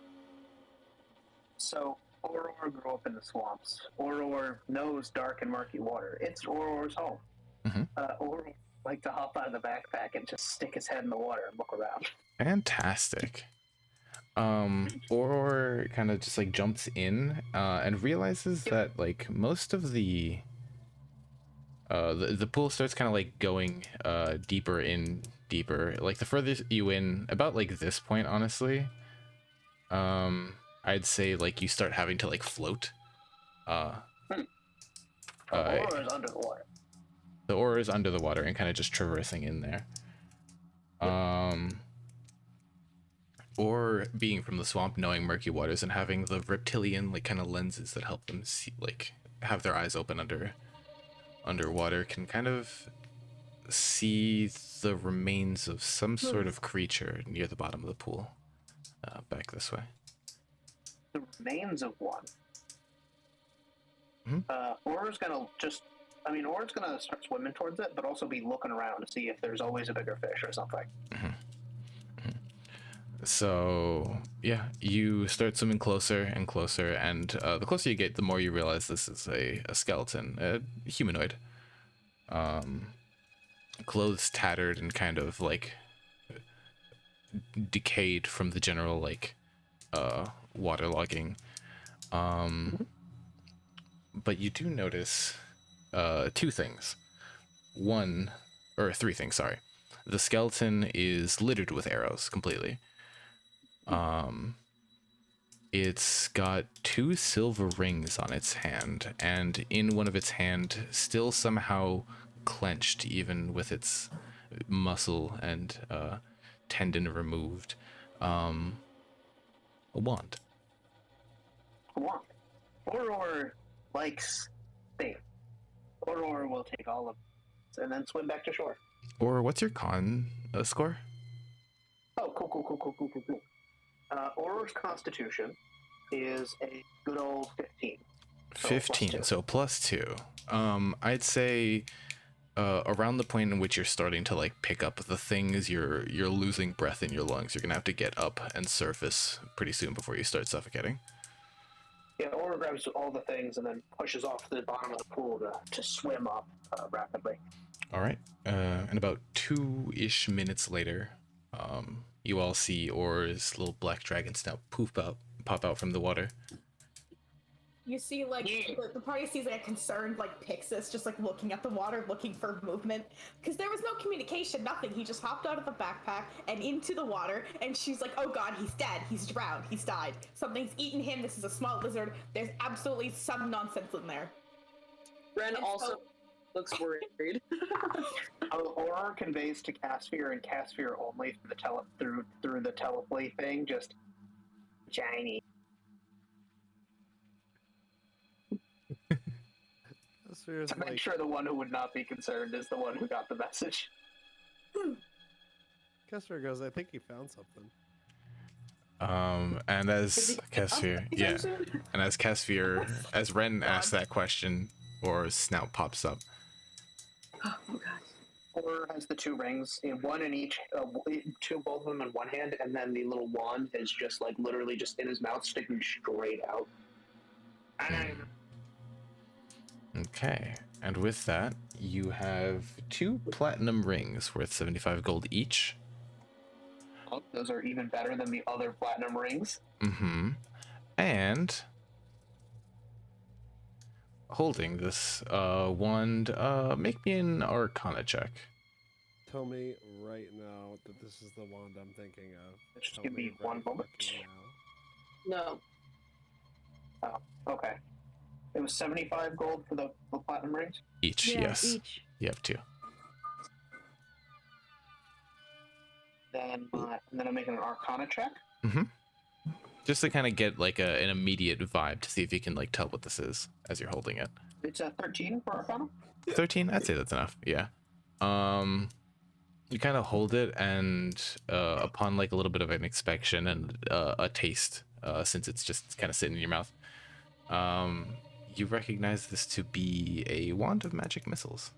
So, Aurora grew up in the swamps. Aurora knows dark and murky water. It's Aurora's home. Mhm. Aurora liked to hop out of the backpack and just stick his head in the water and look around. Fantastic. Aurora kind of just like jumps in and realizes that like most of the pool starts kind of like going deeper. Like the further you in, about like this point, honestly, I'd say like you start having to like float. Aurora's under the water. The aura is under the water and kind of just traversing in there. Or being from the swamp, knowing murky waters and having the reptilian like kind of lenses that help them see, like have their eyes open underwater, can kind of see the remains of some sort of creature near the bottom of the pool. Back this way. The remains of one. Mhm. Aurora's gonna start swimming towards it, but also be looking around to see if there's always a bigger fish or something. So yeah, you start swimming closer and closer, and the closer you get, the more you realize this is a skeleton, a humanoid. Clothes tattered and kind of like decayed from the general like waterlogging. But you do notice three things, sorry. The skeleton is littered with arrows completely. It's got 2 silver rings on its hand, and in one of its hand, still somehow clenched, even with its muscle and tendon removed, a wand. Come on. Aurora likes safe. Aurora will take all of it and then swim back to shore. Or what's your con score? Oh, cool. Aurora's constitution is a good old 15. So 15, so +2. I'd say around the point in which you're starting to like pick up the things, you're losing breath in your lungs. You're gonna have to get up and surface pretty soon before you start suffocating. Yeah, Aurora grabs all the things and then pushes off to the bottom of the pool to swim up rapidly. All right. And about 2-ish minutes later, you all see Or's little black dragon snout pop out from the water. You see, like, the party sees, like, a concerned, like, Pixis just, like, looking at the water, looking for movement. Because there was no communication, nothing. He just hopped out of the backpack and into the water, and she's like, oh god, he's dead. He's drowned. He's died. Something's eaten him. This is a small lizard. There's absolutely some nonsense in there. Ren also looks worried. Aurora conveys to Casphere and Casphere only through the teleplay thing, just shiny. To make sure the one who would not be concerned is the one who got the message. Kessler goes, I think he found something. And as Casphere, as Ren asks that question, Or's snout pops up. Oh god. Aurora has the 2 rings, one in each, both of them in one hand, and then the little wand is just like literally just in his mouth, sticking straight out. Okay, and with that, you have 2 platinum rings worth 75 gold each. Oh, those are even better than the other platinum rings. Mm-hmm. And holding this wand, make me an Arcana check. Tell me right now that this is the wand I'm thinking of. Just Tell give me one right moment. fucking now. No. Oh, okay. It was 75 gold for the platinum rings? Each, Yeah, yes. each. You have 2. Then I'm making an Arcana check. Just to kind of get like an immediate vibe to see if you can like tell what this is as you're holding it. It's a 13 for Arcana. 13? I'd say that's enough. Yeah. You kind of hold it, and upon like a little bit of an inspection and a taste, since it's just kind of sitting in your mouth, you recognize this to be a wand of magic missiles.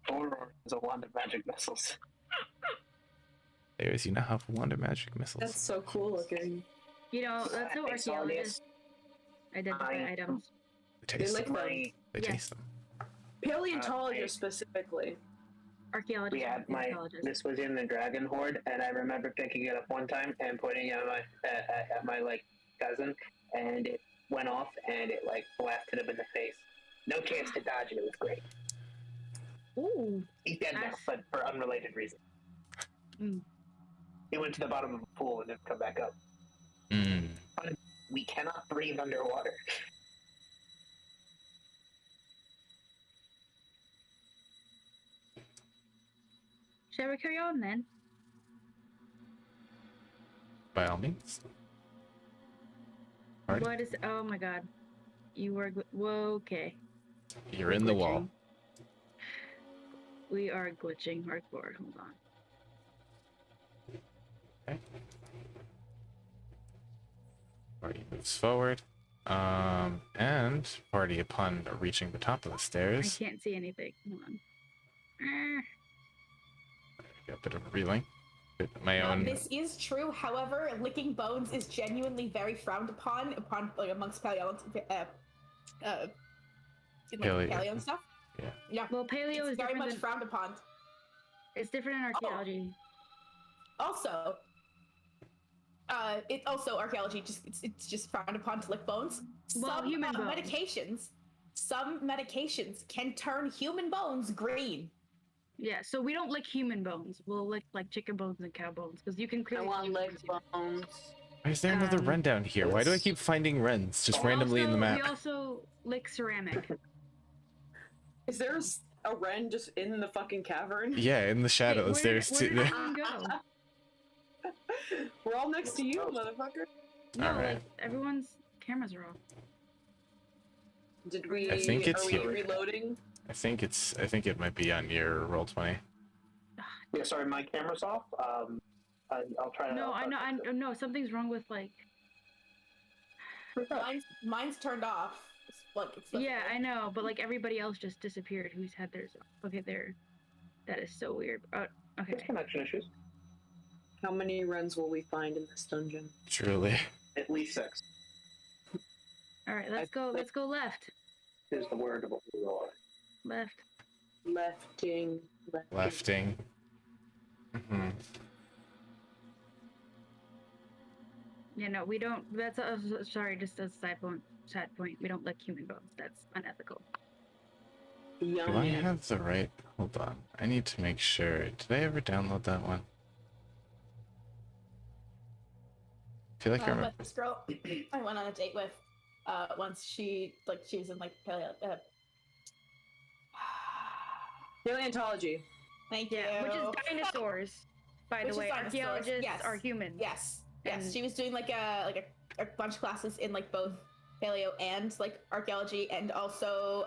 Or is a wand of magic missiles. There's, you now have a wand of magic missiles. That's so cool looking. You know, that's how archaeologists identify items. They They taste lick them. them. They Yes. taste them. Paleontologists specifically. Archaeologists. We had and my. anthropologists. This was in the Dragon Horde, and I remember picking it up one time and putting it at my like cousin, and it went off and it like blasted him in the face. No chance to dodge it. It was great. Ooh. He's dead now, Nice. but for unrelated reasons. Mm. He went to the bottom of a pool and didn't come back up. Mm. We cannot breathe underwater. Shall we carry on then? By all means. Alright. What is? Oh my God. You were. Whoa. Okay. You're in the wall. We are glitching hardcore. Hold on. Okay. Party moves forward. And party, upon reaching the top of the I stairs, can't see anything. Hold on. got a bit of a reeling. Bit my own. This is true. However, licking bones is genuinely very frowned upon like amongst paleo and stuff. Yeah. Yeah. Well, paleo It's is very different. much Than, frowned upon. it's different in archaeology. Also, archaeology it's just frowned upon to lick bones. Well, Some human bones. some medications can turn human bones green. Yeah. So we don't lick human bones. We'll lick like chicken bones and cow bones because you can I clearly. want see leg bones. bones. Why is there another Um, wren down here? Why do I keep finding wrens just We randomly in the also- map? We also lick ceramic. Is there a wren just in the fucking cavern? Yeah, in the shadows. Wait, There's where two. did everyone go? We're all next to you, motherfucker. No, Alright. like, everyone's cameras are off. Did we? I think it's Are we here. reloading? I think it might be on your roll 20. Yeah, sorry, my camera's off. I'll try to. No, I know something's wrong with like. Mine's turned off. Like explicitly. Yeah, I know, but like everybody else just disappeared. Who's had theirs? Okay, there. That is so weird. Oh, okay. There's connection issues. How many wrens will we find in this dungeon? Truly. At least 6 All right, let's go. Let's go left. is the word of what we roll. Left. Lefting. Lefting. Mm-hmm. Yeah, no, we don't. That's sorry. Just as a side point. We don't lick human bones. That's unethical. Do I Yummy. have the right? Hold on. I need to make sure. Did I ever download that one? I feel like I remember. But this girl I went on a date with, once she was in like Paleontology. thank you. Yeah, which is dinosaurs. By Which the is way, dinosaurs, archaeologists yes. are humans. Yes. And- She was doing like a bunch of classes in like both paleo and like archaeology and also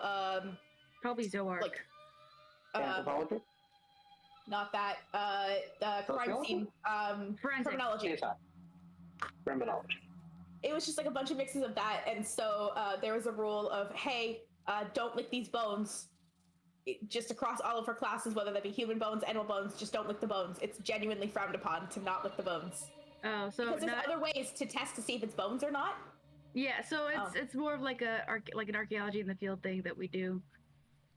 Probably Zoark. like Anthropology? not that crime Sociology? scene Forensics. criminology. CSI. Criminology. It was just like a bunch of mixes of that, and so there was a rule of hey, don't lick these bones. Just across all of her classes, whether that be human bones, animal bones, just don't lick the bones. It's genuinely frowned upon to not lick the bones. Oh, so Because there's not, other ways to test to see if it's bones or not. yeah, so Oh. it's more of like an archaeology in the field thing that we do.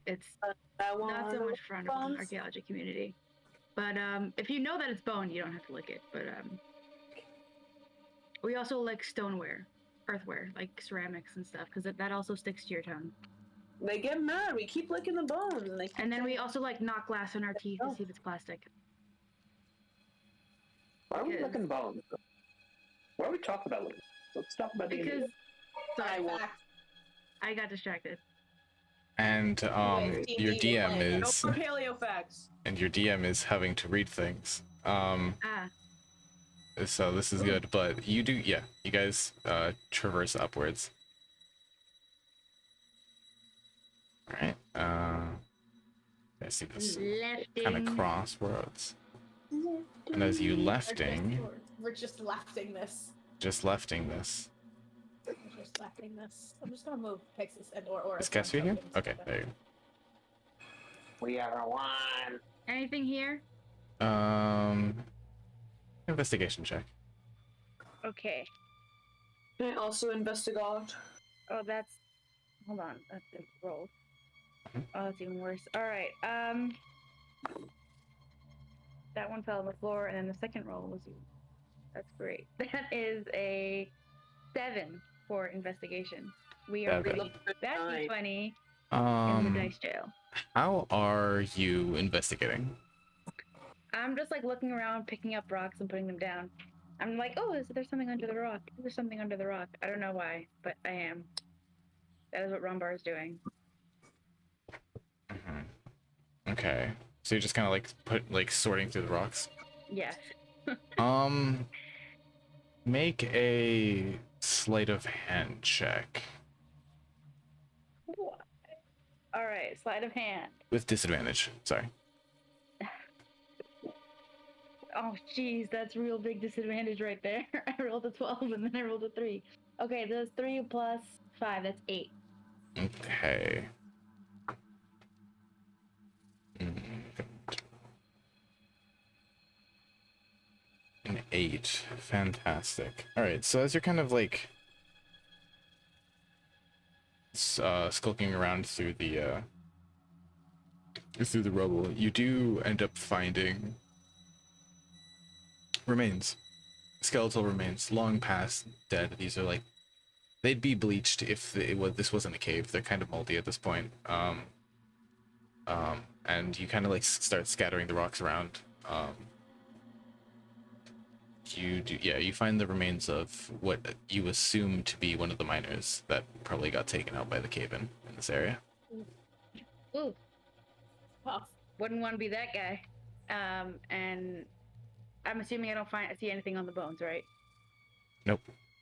It's I not so want much frowned upon in the bones. archaeology community. But if you know that it's bone, you don't have to lick it. But we also lick stoneware, earthware, like ceramics and stuff, because that also sticks to your tongue. They get mad. We keep licking the bones, and they. Keep And then we saying- also like knock glass on our teeth Oh. to see if it's plastic. Why are we Because- looking bones? Why are we talking about looking? Let's talk about the Because I want. I got distracted. And Anyways, your D&D DM play. No is more paleo facts. having to read things. Ah, So this is good, but you do, yeah, you guys traverse upwards. All right. I see this kind of lefting. crossroads. And as you lefting, We're just lefting this. just lefting this. We're just lefting this. I'm just gonna move Pixis and or Is Casper here? Okay, there you We are one. Anything here? go. Investigation check. Okay. Can I also investigate? Oh, that's. Hold on. That's the roll. Mhm. Oh, that's even worse. All right. That one fell on the floor, and then the second roll was. That's great. That is a 7 for investigation. We are Okay. ready. That's a 20 in the dice jail. How are you investigating? I'm just like looking around, picking up rocks and putting them down. I'm like, oh, there's something under the rock. There's something under the rock. I don't know why, but I am. That is what Rumbar is doing. Okay, so you're just kind of like sorting through the rocks. Yes. Make a sleight of hand check All right, sleight of hand. with disadvantage. Sorry. Oh, jeez, that's real big disadvantage right there. I rolled a 12 and then I rolled a 3. Okay, that's 3 plus 5. That's 8. Okay. An 8. Fantastic. All right, so as you're kind of like skulking around through the rubble, you do end up finding remains, skeletal remains, long past dead. These are like, they'd be bleached if this wasn't a cave. They're kind of moldy at this point. And you kind of like start scattering the rocks around. You find the remains of what you assume to be one of the miners that probably got taken out by the cave-in in this area. Ooh, Tough. wouldn't want to be that guy. And I'm assuming I don't see anything on the bones, right? Nope.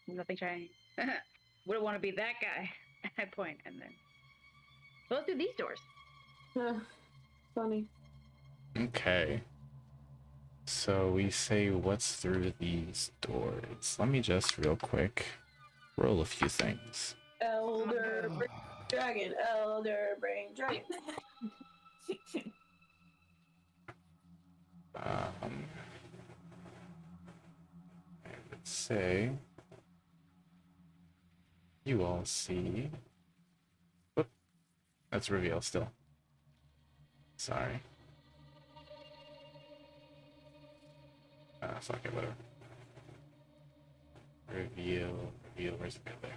Nothing shiny. Wouldn't want to be that guy. I point and then go through these doors. Funny. Okay. So we say what's through these doors. Let me just real quick roll a few things. Elder brain dragon. Elder brain dragon. Let's say you all see. Whoop. That's reveal still. Sorry. Fuck it, whatever. Reveal, where's it go there?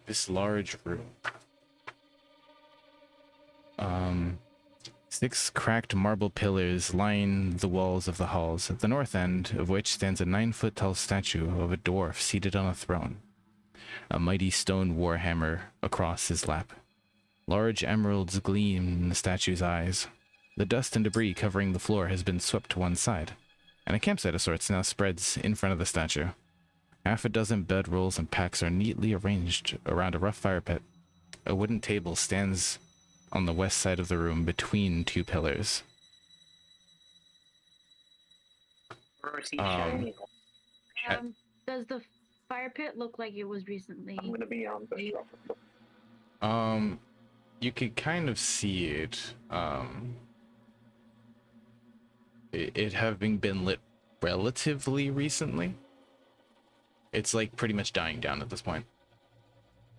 This large room. 6 cracked marble pillars line the walls of the halls, at the north end of which stands a 9-foot-tall statue of a dwarf seated on a throne, a mighty stone warhammer across his lap. Large emeralds gleam in the statue's eyes. The dust and debris covering the floor has been swept to one side, and a campsite of sorts now spreads in front of the statue. Half a dozen bedrolls and packs are neatly arranged around a rough fire pit. A wooden table stands on the west side of the room between 2 pillars. Does the fire pit look like it was recently? I'm gonna be on the show. You could kind of see it. It having been lit relatively recently. It's like pretty much dying down at this point.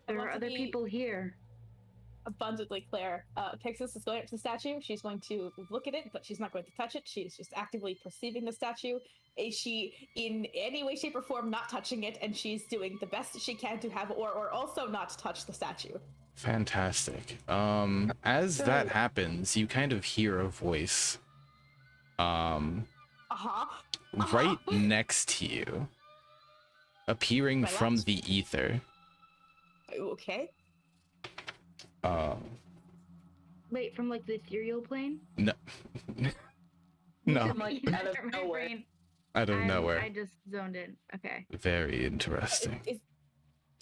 There are other people here. Abundantly clear. Pixis is going up to the statue. She's going to look at it, but she's not going to touch it. She's just actively perceiving the statue. Is she in any way, shape, or form not touching it? And she's doing the best she can to have or also not touch the statue. Fantastic. As that happens, you kind of hear a voice. Right next to you, appearing from the ether. Okay. Wait, from like the ethereal plane? No. No. Like, You out of hurt my nowhere. brain. Out of nowhere. I just zoned in. Okay. Very interesting.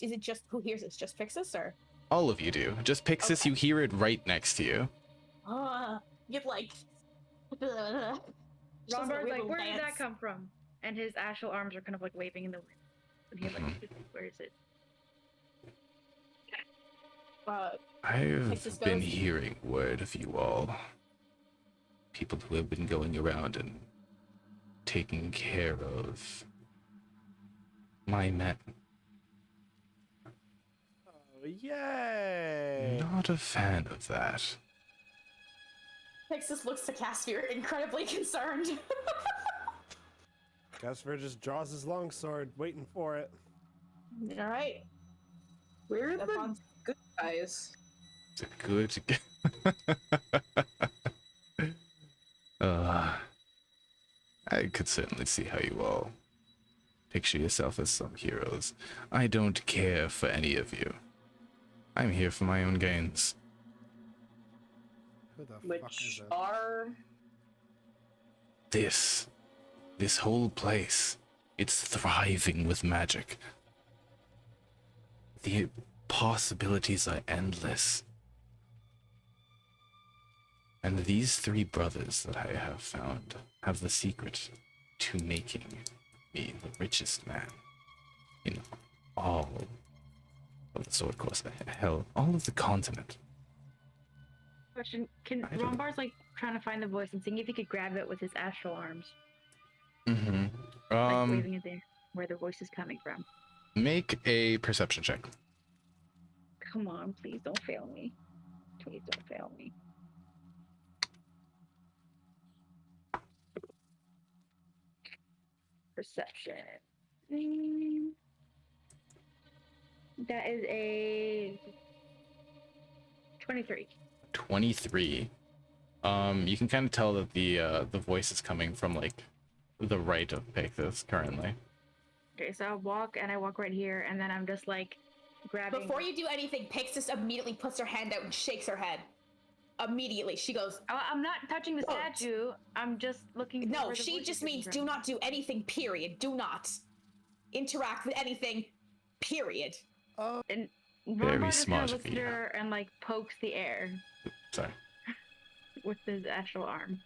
Is it just who hears this? Just Pixis or? All of you do. Just Pixis, Okay. you hear it right next to you. Get like. Rombar's like, where did that come from? And his astral arms are kind of like waving in the wind. And he's like, where is it? I've Pixis been goes- hearing word of you all. People who have been going around and taking care of my men. Oh, yay! Not a fan of that. Pixis looks to Caspier, incredibly concerned. Casper just draws his longsword, waiting for it. All right. We're That the sounds- good guys. It's a good. I could certainly see how you all picture yourself as some heroes. I don't care for any of you. I'm here for my own gains. Who the fuck is Which it? are This whole place, it's thriving with magic. The possibilities are endless. And these three brothers that I have found have the secret to making me the richest man in all of the Sword Course. Hell, all of the continent. Question: Can I don't- Rombar's like trying to find the voice and seeing if he could grab it with his astral arms, Mm-hmm. like waving it there, where the voice is coming from? Make a perception check. Come on, please don't fail me. Please don't fail me. Perception. That is a 23. 23. You can kind of tell that the voice is coming from like the right of Picthus currently. Okay, so I walk right here, and then I'm just like grabbing. Before you do anything, Pixis immediately puts her hand out and shakes her head. Immediately, she goes, I'm not touching the Don't. statue. I'm just looking. for no, where the she voice just is coming means from. do not do anything, period. Do not interact with anything, period. And Very Rombar just smart kind of of looks at you. her and like pokes the air Sorry. with his astral arm.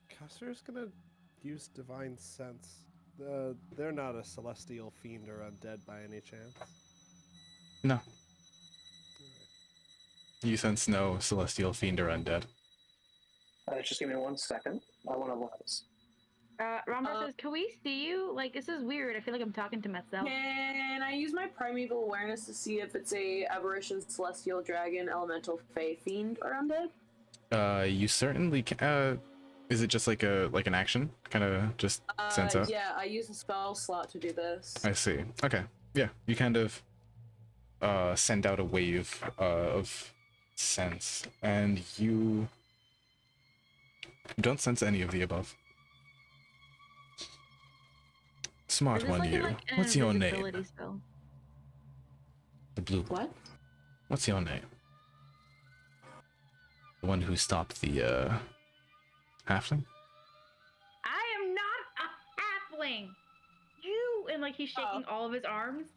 Casper's gonna use Divine Sense. They're not a celestial fiend or undead by any chance. No. You sense no celestial fiend or undead. Just give me 1 second. I want to look this. Rombar says, "Can we see you? Like, this is weird. I feel like I'm talking to myself." Can I use my primeval awareness to see if it's a aberration, celestial, dragon, elemental, fey, fiend, or undead? You certainly can. Is it just like an action? Kind of just sense out? Yeah, I use a spell slot to do this. I see. Okay. Yeah, you kind of send out a wave of sense, and you don't sense any of the above. Smart Is this one, like you. an What's your invisibility name? spell? The blue. What? What's your name? The one who stopped the halfling? I am not a halfling. You and like he's shaking all of his arms.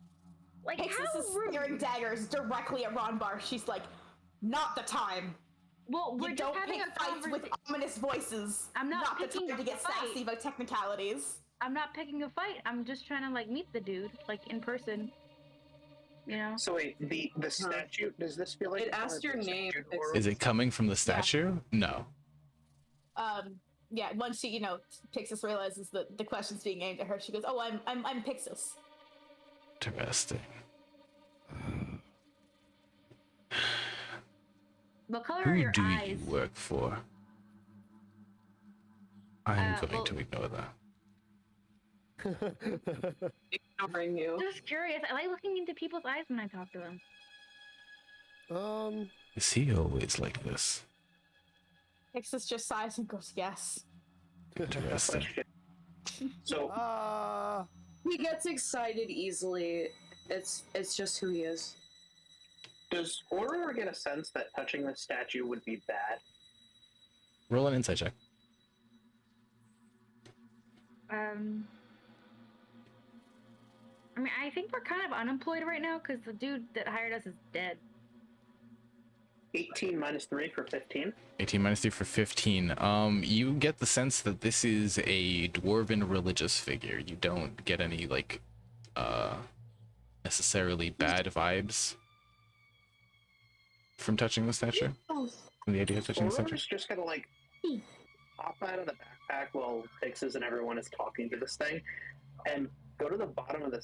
Like Pixis how is rude. staring daggers directly at Ronbar. She's like, not the time. Well, we're You just don't having pick a fights with conversation. ominous voices. I'm not the picking time to a get fight. sassy about technicalities. I'm not picking a fight. I'm just trying to like meet the dude like in person. You know? So wait, the statue, does this feel like It it's asked coming your from the name, statue, or- Is it coming from the statue? No. Yeah, once she, Pixis realizes that the question's being aimed at her, she goes, "Oh, I'm Pixis." Interesting. What color are Who your do eyes? you work for? I'm going well- to ignore that. Ignoring you. Just curious. I like looking into people's eyes when I talk to them. Is he always like this? Pixis just sighs and goes, "Yes." Interesting. So, He gets excited easily. It's just who he is. Does Aurora get a sense that touching the statue would be bad? Roll an insight check. I mean, I think we're kind of unemployed right now because the dude that hired us is dead. 18 minus 3 for 15. 18 minus 3 for 15. You get the sense that this is a dwarven religious figure. You don't get any, like, necessarily bad vibes from touching the statue. From the idea of touching the statue. Aurora's just gonna, like, hop out of the backpack while Fixes and everyone is talking to this thing, and go to the bottom of the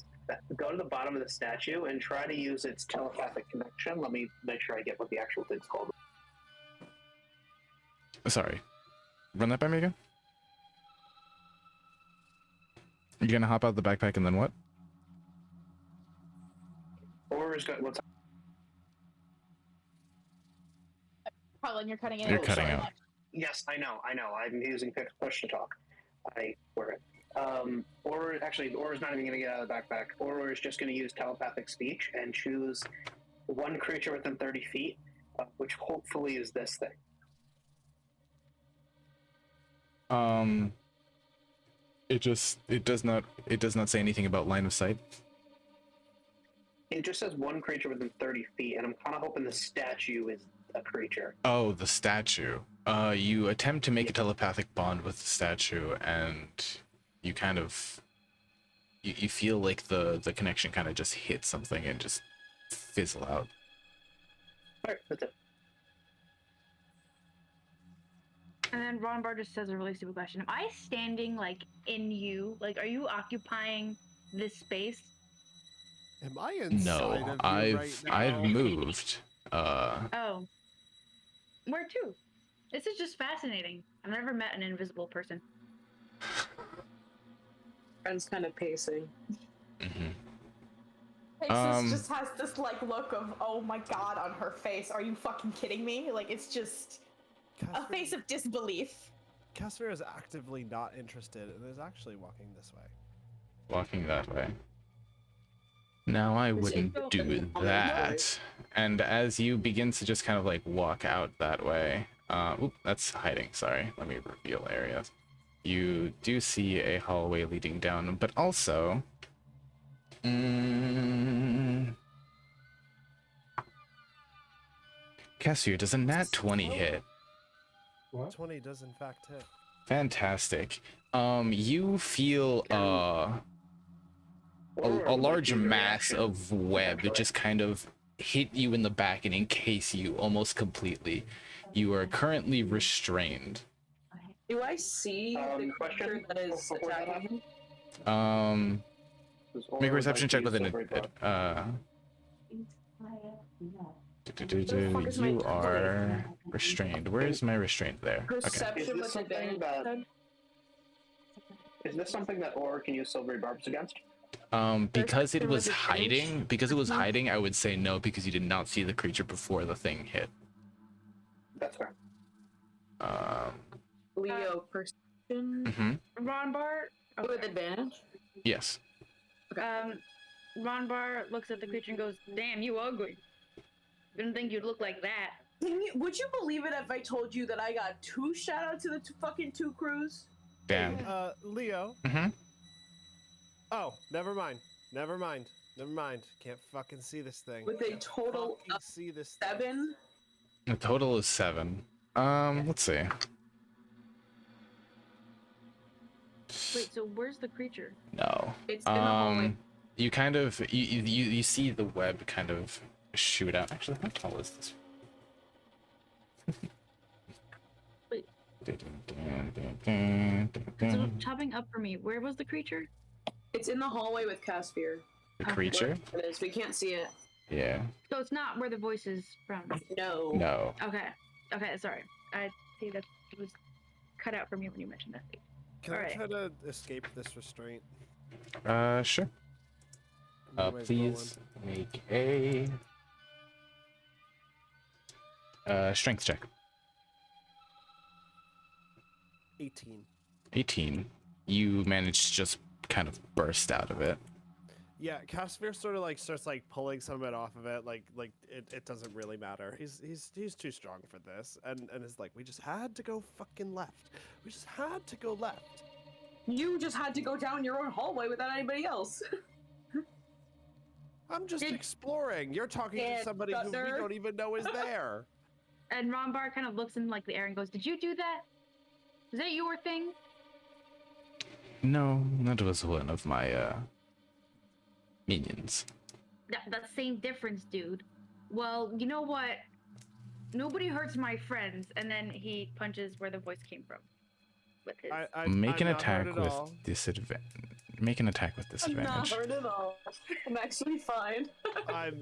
statue and try to use its telepathic connection. Let me make sure I get what the actual thing's called. Sorry. Run that by me again. You're gonna hop out the backpack and then what? Aurora's got what's Colin, you're cutting it. You're cutting out. Yes, I know. I'm using push to talk. I wear it. Aura's not even going to get out of the backpack. Aurora is just going to use telepathic speech and choose one creature within 30 feet, which hopefully is this thing. It does not say anything about line of sight. It just says one creature within 30 feet, and I'm kind of hoping the statue is a creature. Oh, the statue. You attempt to make a telepathic bond with the statue, and you kind of you feel like the connection kind of just hit something and just fizzle out. Alright, that's it. And then Ron Bar just says a really stupid question. Am I standing, like, in you? Like, are you occupying this space? Am I inside No, of you I've right now? moved. Oh. Where to? This is just fascinating. I've never met an invisible person. Friend's kind of pacing. Mhm. Pixis just has this like look of oh my god on her face. Are you fucking kidding me? Like it's just a face of disbelief. Casper is actively not interested and is actually walking this way. Walking that way. Now I wouldn't do that. And as you begin to just kind of like walk out that way, oop, that's hiding, sorry. Let me reveal areas. You do see a hallway leading down, but also... Cassier, does a nat 20 hit? What? 20 does in fact hit. Fantastic. You feel a large mass of web that just kind of hit you in the back and encase you almost completely. You are currently restrained. Do I see the creature that is attacking him? Make a reception check with an You are restrained. Where is my restraint there? Perception with advantage. Is this something that Aura can use silvery barbs against? Because it was hiding, I would say no, because you did not see the creature before the thing hit. That's fair. Leo, perception. Ron Bar With advantage? Yes. Ron Bar looks at the creature and goes, "Damn, you ugly. Didn't think you'd look like that." Would you believe it if I told you that I got 2 shout-outs to the fucking 2 crews? Damn. Leo. Mm-hmm. Oh, never mind. Can't fucking see this thing. With a total of see this 7? The total is 7. Let's see. Wait, so where's the creature? No. It's in the hallway. You kind of you see the web kind of shoot out. Actually, how tall is this? Wait. So chopping up for me. Where was the creature? It's in the hallway with Caspier. The creature? It is. We can't see it. Yeah. So it's not where the voice is from. No. No. Okay, sorry. I see that it was cut out for me when you mentioned that. Can I try to escape this restraint? Sure. Please make a strength check. 18. 18. You managed to just kind of burst out of it. Yeah, Casimir sort of like starts like pulling some of it off of it, like it doesn't really matter. He's too strong for this, and it's like we just had to go fucking left. We just had to go left. You just had to go down your own hallway without anybody else. I'm just exploring. You're talking to And somebody who we Thunder. don't even know is there. And Rombar kind of looks in like the air and goes, "Did you do that? Was that your thing?" No, that was one of my minions. That same difference, dude. Well, you know what? Nobody hurts my friends. And then he punches where the voice came from. With his. Make an I'm not hurt attack at with all. disadvantage. Make an attack with I'm not disadvantage. hurt at all. I'm actually fine.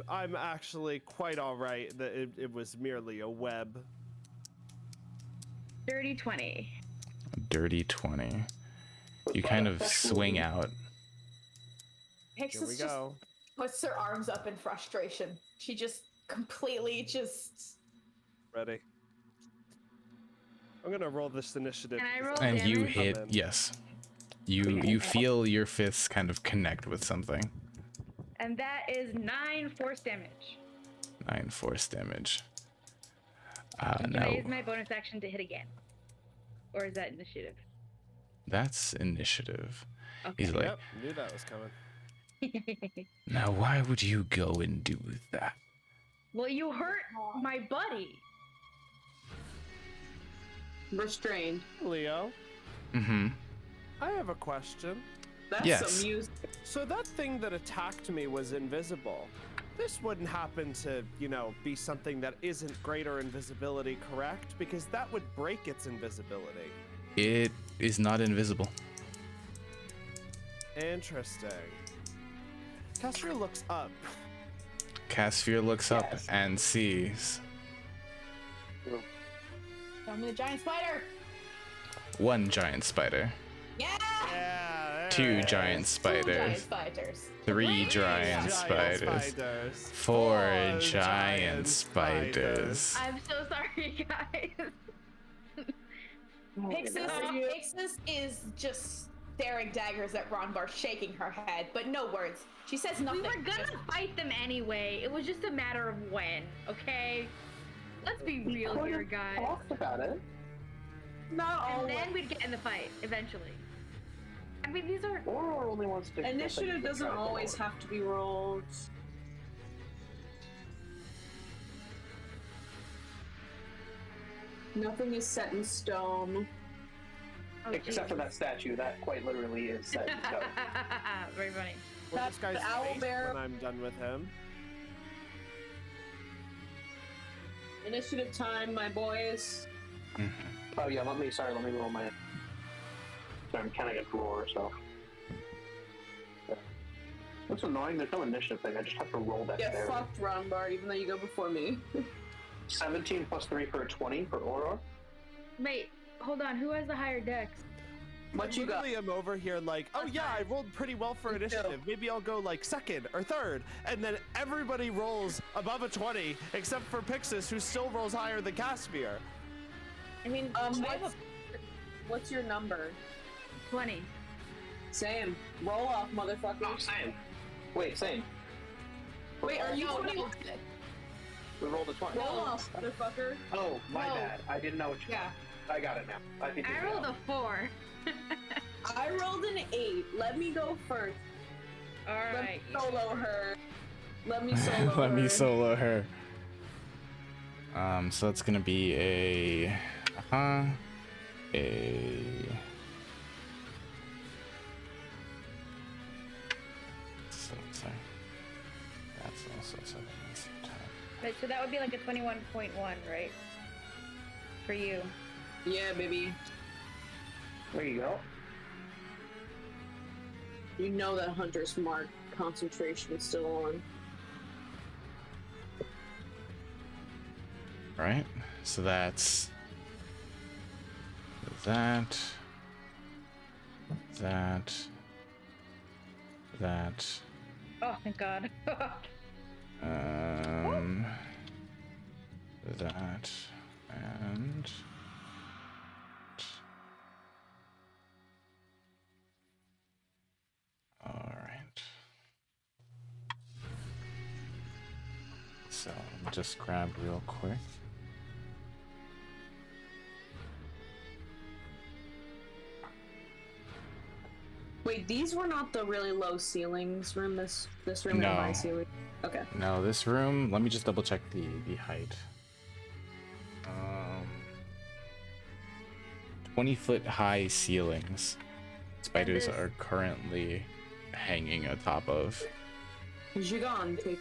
I'm actually quite all right. That it was merely a web. Dirty 20. Dirty 20. You kind of swing out. Here Pixis we just go. puts her arms up in frustration. She just completely just. Ready. I'm gonna roll this initiative. Can I because roll And you damage? hit, yes. You feel your fists kind of connect with something. And that is 9 force damage. 9 force damage. Can Now, I use my bonus action to hit again? Or is that initiative? that's initiative. Okay. He's like, Yep, knew that was coming. now why would you go and do that? Well, you hurt my buddy. Restrained. Leo, Mm-hmm. I have a question. That's Yes. some music. So that thing that attacked me was invisible. This wouldn't happen to, be something that isn't greater invisibility, correct? Because that would break its invisibility. It is not invisible. Interesting. Cassier looks up. Casphere looks up Yes. and sees Show me the giant spider! one giant spider, Yeah! Yeah. two giant Two spiders, giant spiders. three giant spiders, four giant spiders. I'm so sorry, guys. Pixis is just staring daggers at Ronbar, shaking her head, but no words. She says We nothing. were gonna just- fight them anyway. It was just a matter of when, okay? Let's be real here, guys. Talked about it. Not all. And then we'd get in the fight, eventually. I mean, these are... Or only wants to. Initiative doesn't always have to be rolled. Nothing is set in stone. Oh, Except for that statue, that quite literally is set in stone. Very funny. Or this guy's The owl face bear- when I'm done with him. Initiative time, my boys. Oh yeah, let me roll my. Sorry, I'm counting a drawer, so. What's annoying? There's no initiative thing. I just have to roll that. Get there. fucked, Ronbard, even though you go before me. 17 plus 3 for a 20 for Aurora. Wait, hold on. Who has the higher dex? What you got? Literally, I'm over here like, oh yeah, I rolled pretty well for Me too. initiative. Maybe I'll go like second or third, and then everybody rolls above a 20, except for Pixis, who still rolls higher than Casimir. I mean, What's your number? 20. Same. Roll off, motherfucker. Oh, same. Wait, same. Wait, are you no, 20? no. We rolled a 20. Roll off, motherfucker. Oh, my No. bad. I didn't know what you. Yeah. I got it now. I think I rolled a 4. I rolled an 8. Let me go first. Let me Alright. solo her. Let me solo her. Let me solo her. So that's gonna be a sorry. That's also 7 time. Wait, so that would be like a 21.1, right? For you. Yeah, baby. There you go. You know that Hunter's Mark concentration is still on. Right? So that's that. Oh, thank God. That and all right. So let me just grab real quick. Wait, these were not the really low ceilings room. This room No. had high ceiling. Okay. No, this room. Let me just double check the height. 20-foot high ceilings. Spiders are currently hanging atop of. Jigan, take.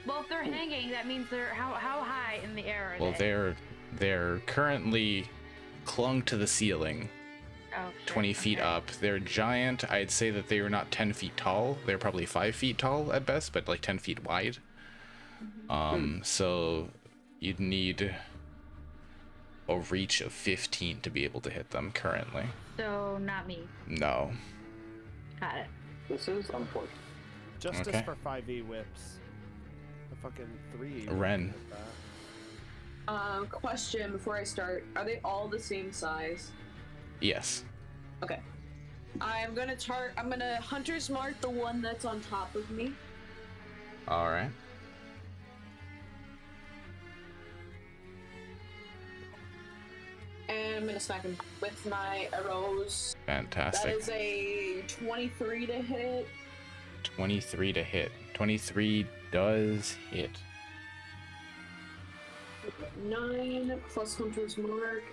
Well, if they're hanging, that means they're how high in the air are Well, they? they're currently clung to the ceiling, Oh, shit, 20 feet okay. up. They're giant. I'd say that they are not 10 feet tall. They're probably 5 feet tall at best, but like 10 feet wide. So you'd need a reach of 15 to be able to hit them currently. So not me. No. Got it. This is unfortunate. Justice Okay. for 5e whips. The fucking 3. Ren. Question before I start: are they all the same size? Yes. Okay. I'm gonna hunter's mark the one that's on top of me. All right. And I'm gonna smack him with my arrows. Fantastic. That is a 23 to hit. 23 to hit. 23 does hit. 9 plus hunter's mark.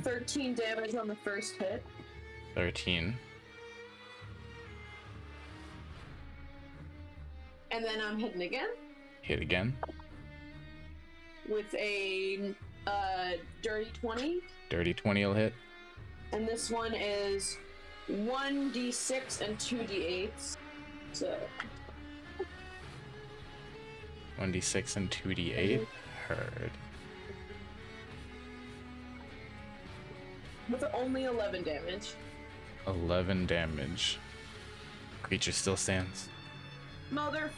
13 damage on the first hit. 13. And then I'm hitting again Hit again. with a dirty 20. Dirty 20 will hit. And this one is 1d6 and 2d8s. So 1d6 and 2d8. Heard. with only 11 damage. 11 damage. Creature still stands. Motherfucker!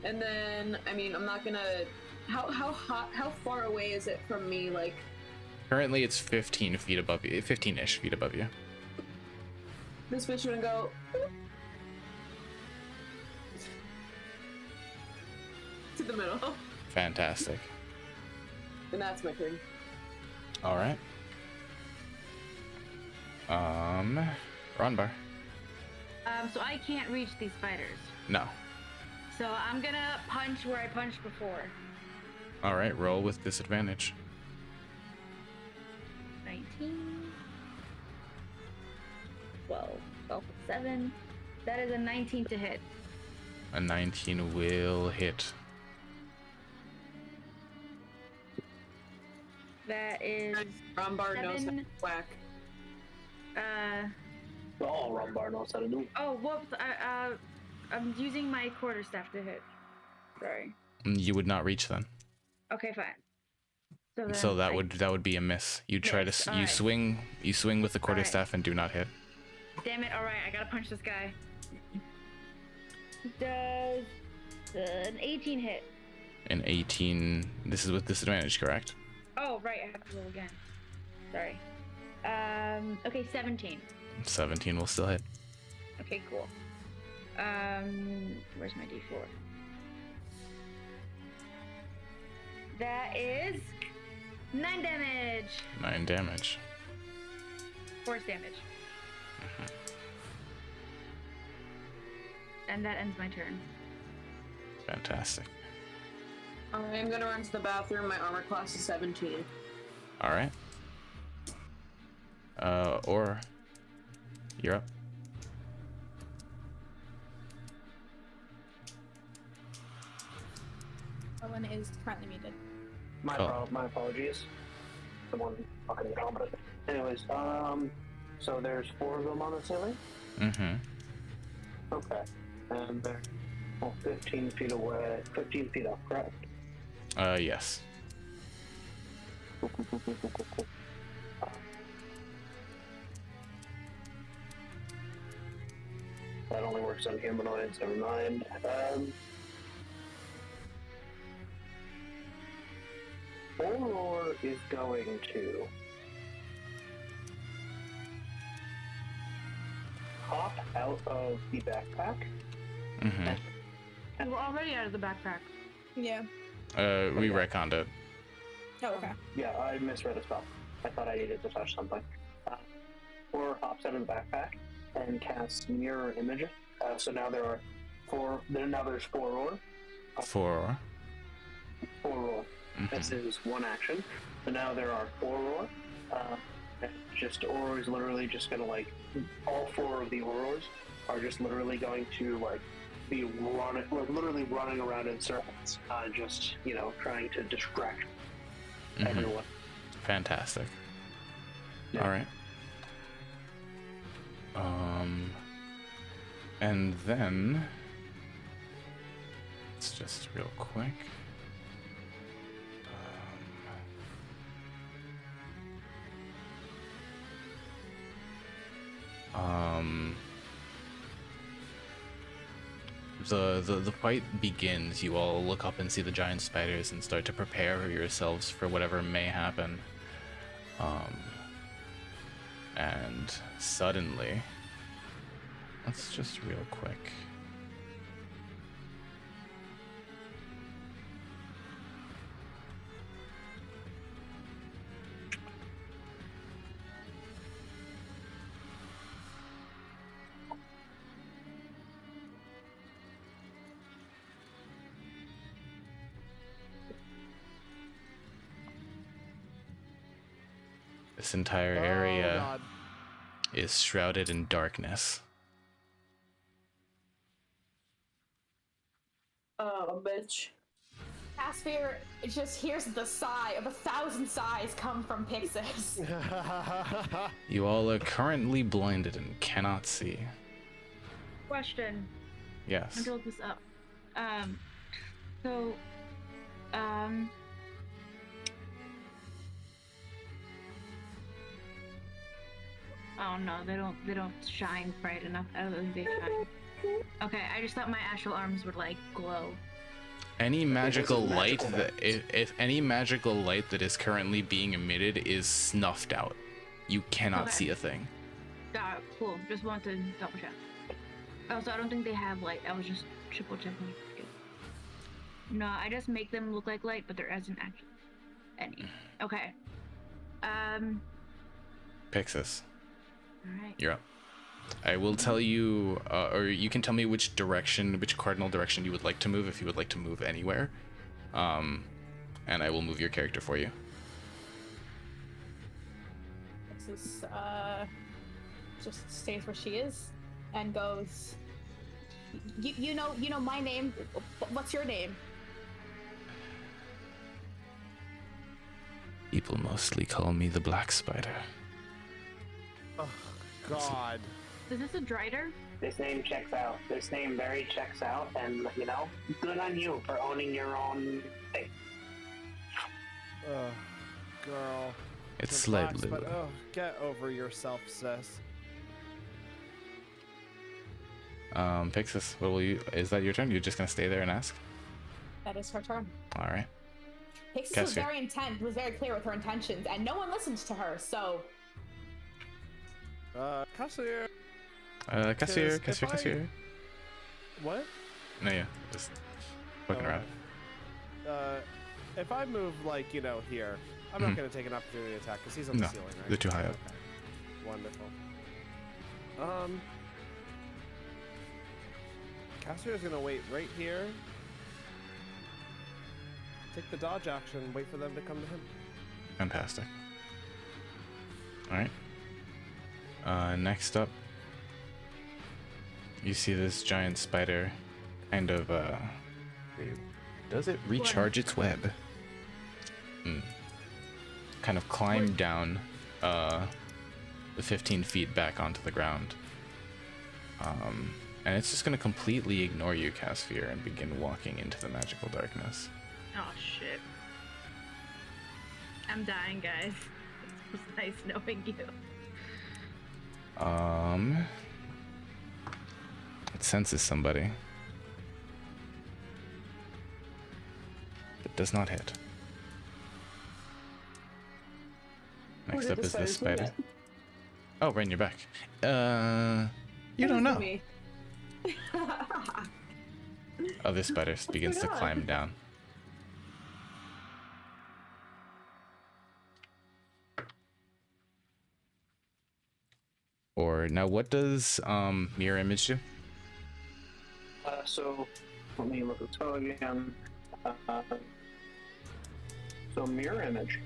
And then, I mean, I'm not gonna. How far away is it from me? Like, Currently, it's 15 feet above you. 15-ish feet above you. this bitch gonna go. To the middle. Fantastic. And that's my turn. All right. Ronbar. So I can't reach these spiders. No. So I'm gonna punch where I punched before. All right. Roll with disadvantage. 19. 12. 12 plus 7. That is a 19 to hit. A 19 will hit. That is Rombar knows how to 7. whack. All Rumbar knows how to do. Oh, whoops. I'm using my quarterstaff to hit. Sorry. You would not reach then. Okay, fine. So then that would be a miss. You try to Miss, you alright. swing with the Alright. quarterstaff and do not hit. Damn it! All right, I gotta punch this guy. Does an 18 hit? An 18. This is with disadvantage, correct? Oh, right. I have to roll again. Sorry. Okay, 17. 17 will still hit. Okay, cool. Where's my D4? That is 9 damage. 9 damage. Force damage. And that ends my turn. Fantastic. I'm gonna run to the bathroom. My armor class is 17. All right. Or you're up. Owen is currently muted. My Oh. my apologies. Someone fucking incompetent. Anyways, so there's 4 of them on the ceiling. Mm-hmm. Okay, and they're 15 feet away, 15 feet up, correct? Yes. Cool, cool, cool, cool, cool, cool, cool. That only works on humanoids. Never mind. Auror is going to hop out of the backpack Mm-hmm. We're already out of the backpack. Yeah. We retconned it. Oh, okay. Yeah, I misread a spell. I thought I needed to touch something. Four hops out of the backpack and casts mirror images. So now there are four. Now there's four roar. For Four roar. This is one action. So now there are four roar. And just Auror is literally just gonna like all four of the Aurors are just literally going to like be running, like literally running around in circles, just trying to distract everyone. Fantastic. Yeah. All right. And then it's just real quick. The fight begins. You all look up and see the giant spiders and start to prepare yourselves for whatever may happen. And suddenly, let's just real quick. This entire area God. is shrouded in darkness. Oh, bitch. Casphere just hears the sigh of 1,000 sighs come from Pixis. You all are currently blinded and cannot see. Question. Yes. I'm gonna look this up. So, oh no, they don't shine bright enough. I don't think they shine. Okay, I just thought my astral arms would like glow. Any magical This is light magical that if any magical light that is currently being emitted is snuffed out, you cannot Okay. see a thing. Got it. Cool. Just want to double check. Also, I don't think they have light. I was just triple checking. No, I just make them look like light, but there isn't actually any. Okay. Pixis, All right. you're up. I will tell you, or you can tell me which cardinal direction you would like to move if you would like to move anywhere. And I will move your character for you. Pixis just stays where she is and goes. You know my name. What's your name? People mostly call me the Black Spider. Oh, God. Is this a Drider? This name checks out. This name very checks out, and good on you for owning your own thing. Girl. It's The slightly. blacks, but get over yourself, sis. Pixis, what will you? Is that your turn? You're just gonna stay there and ask? That is her turn. All right. Pixis was Casphere. very intent, was very clear with her intentions, and no one listened to her. So Cassier. Cassier. Because if What? No, yeah, just fucking around. If I move, here, I'm not going to take an opportunity attack because he's on the No, ceiling, right? they're too high up. Okay. Wonderful. Cassier's going to wait right here. Take the dodge action, wait for them to come to him. Fantastic. All right. Next up, you see this giant spider kind of, does it recharge its web? Kind of climb down, the 15 feet back onto the ground. And it's just gonna completely ignore you, Casphere, and begin walking into the magical darkness. Oh shit. I'm dying, guys. It was nice knowing you. It senses somebody. It does not hit. Next did up the is this spider spider. Oh, Rain, you're back. You don't know. Me. Other spider begins to going on? climb down. Or now, what does mirror image do? So let me look at the spell again. So mirror image.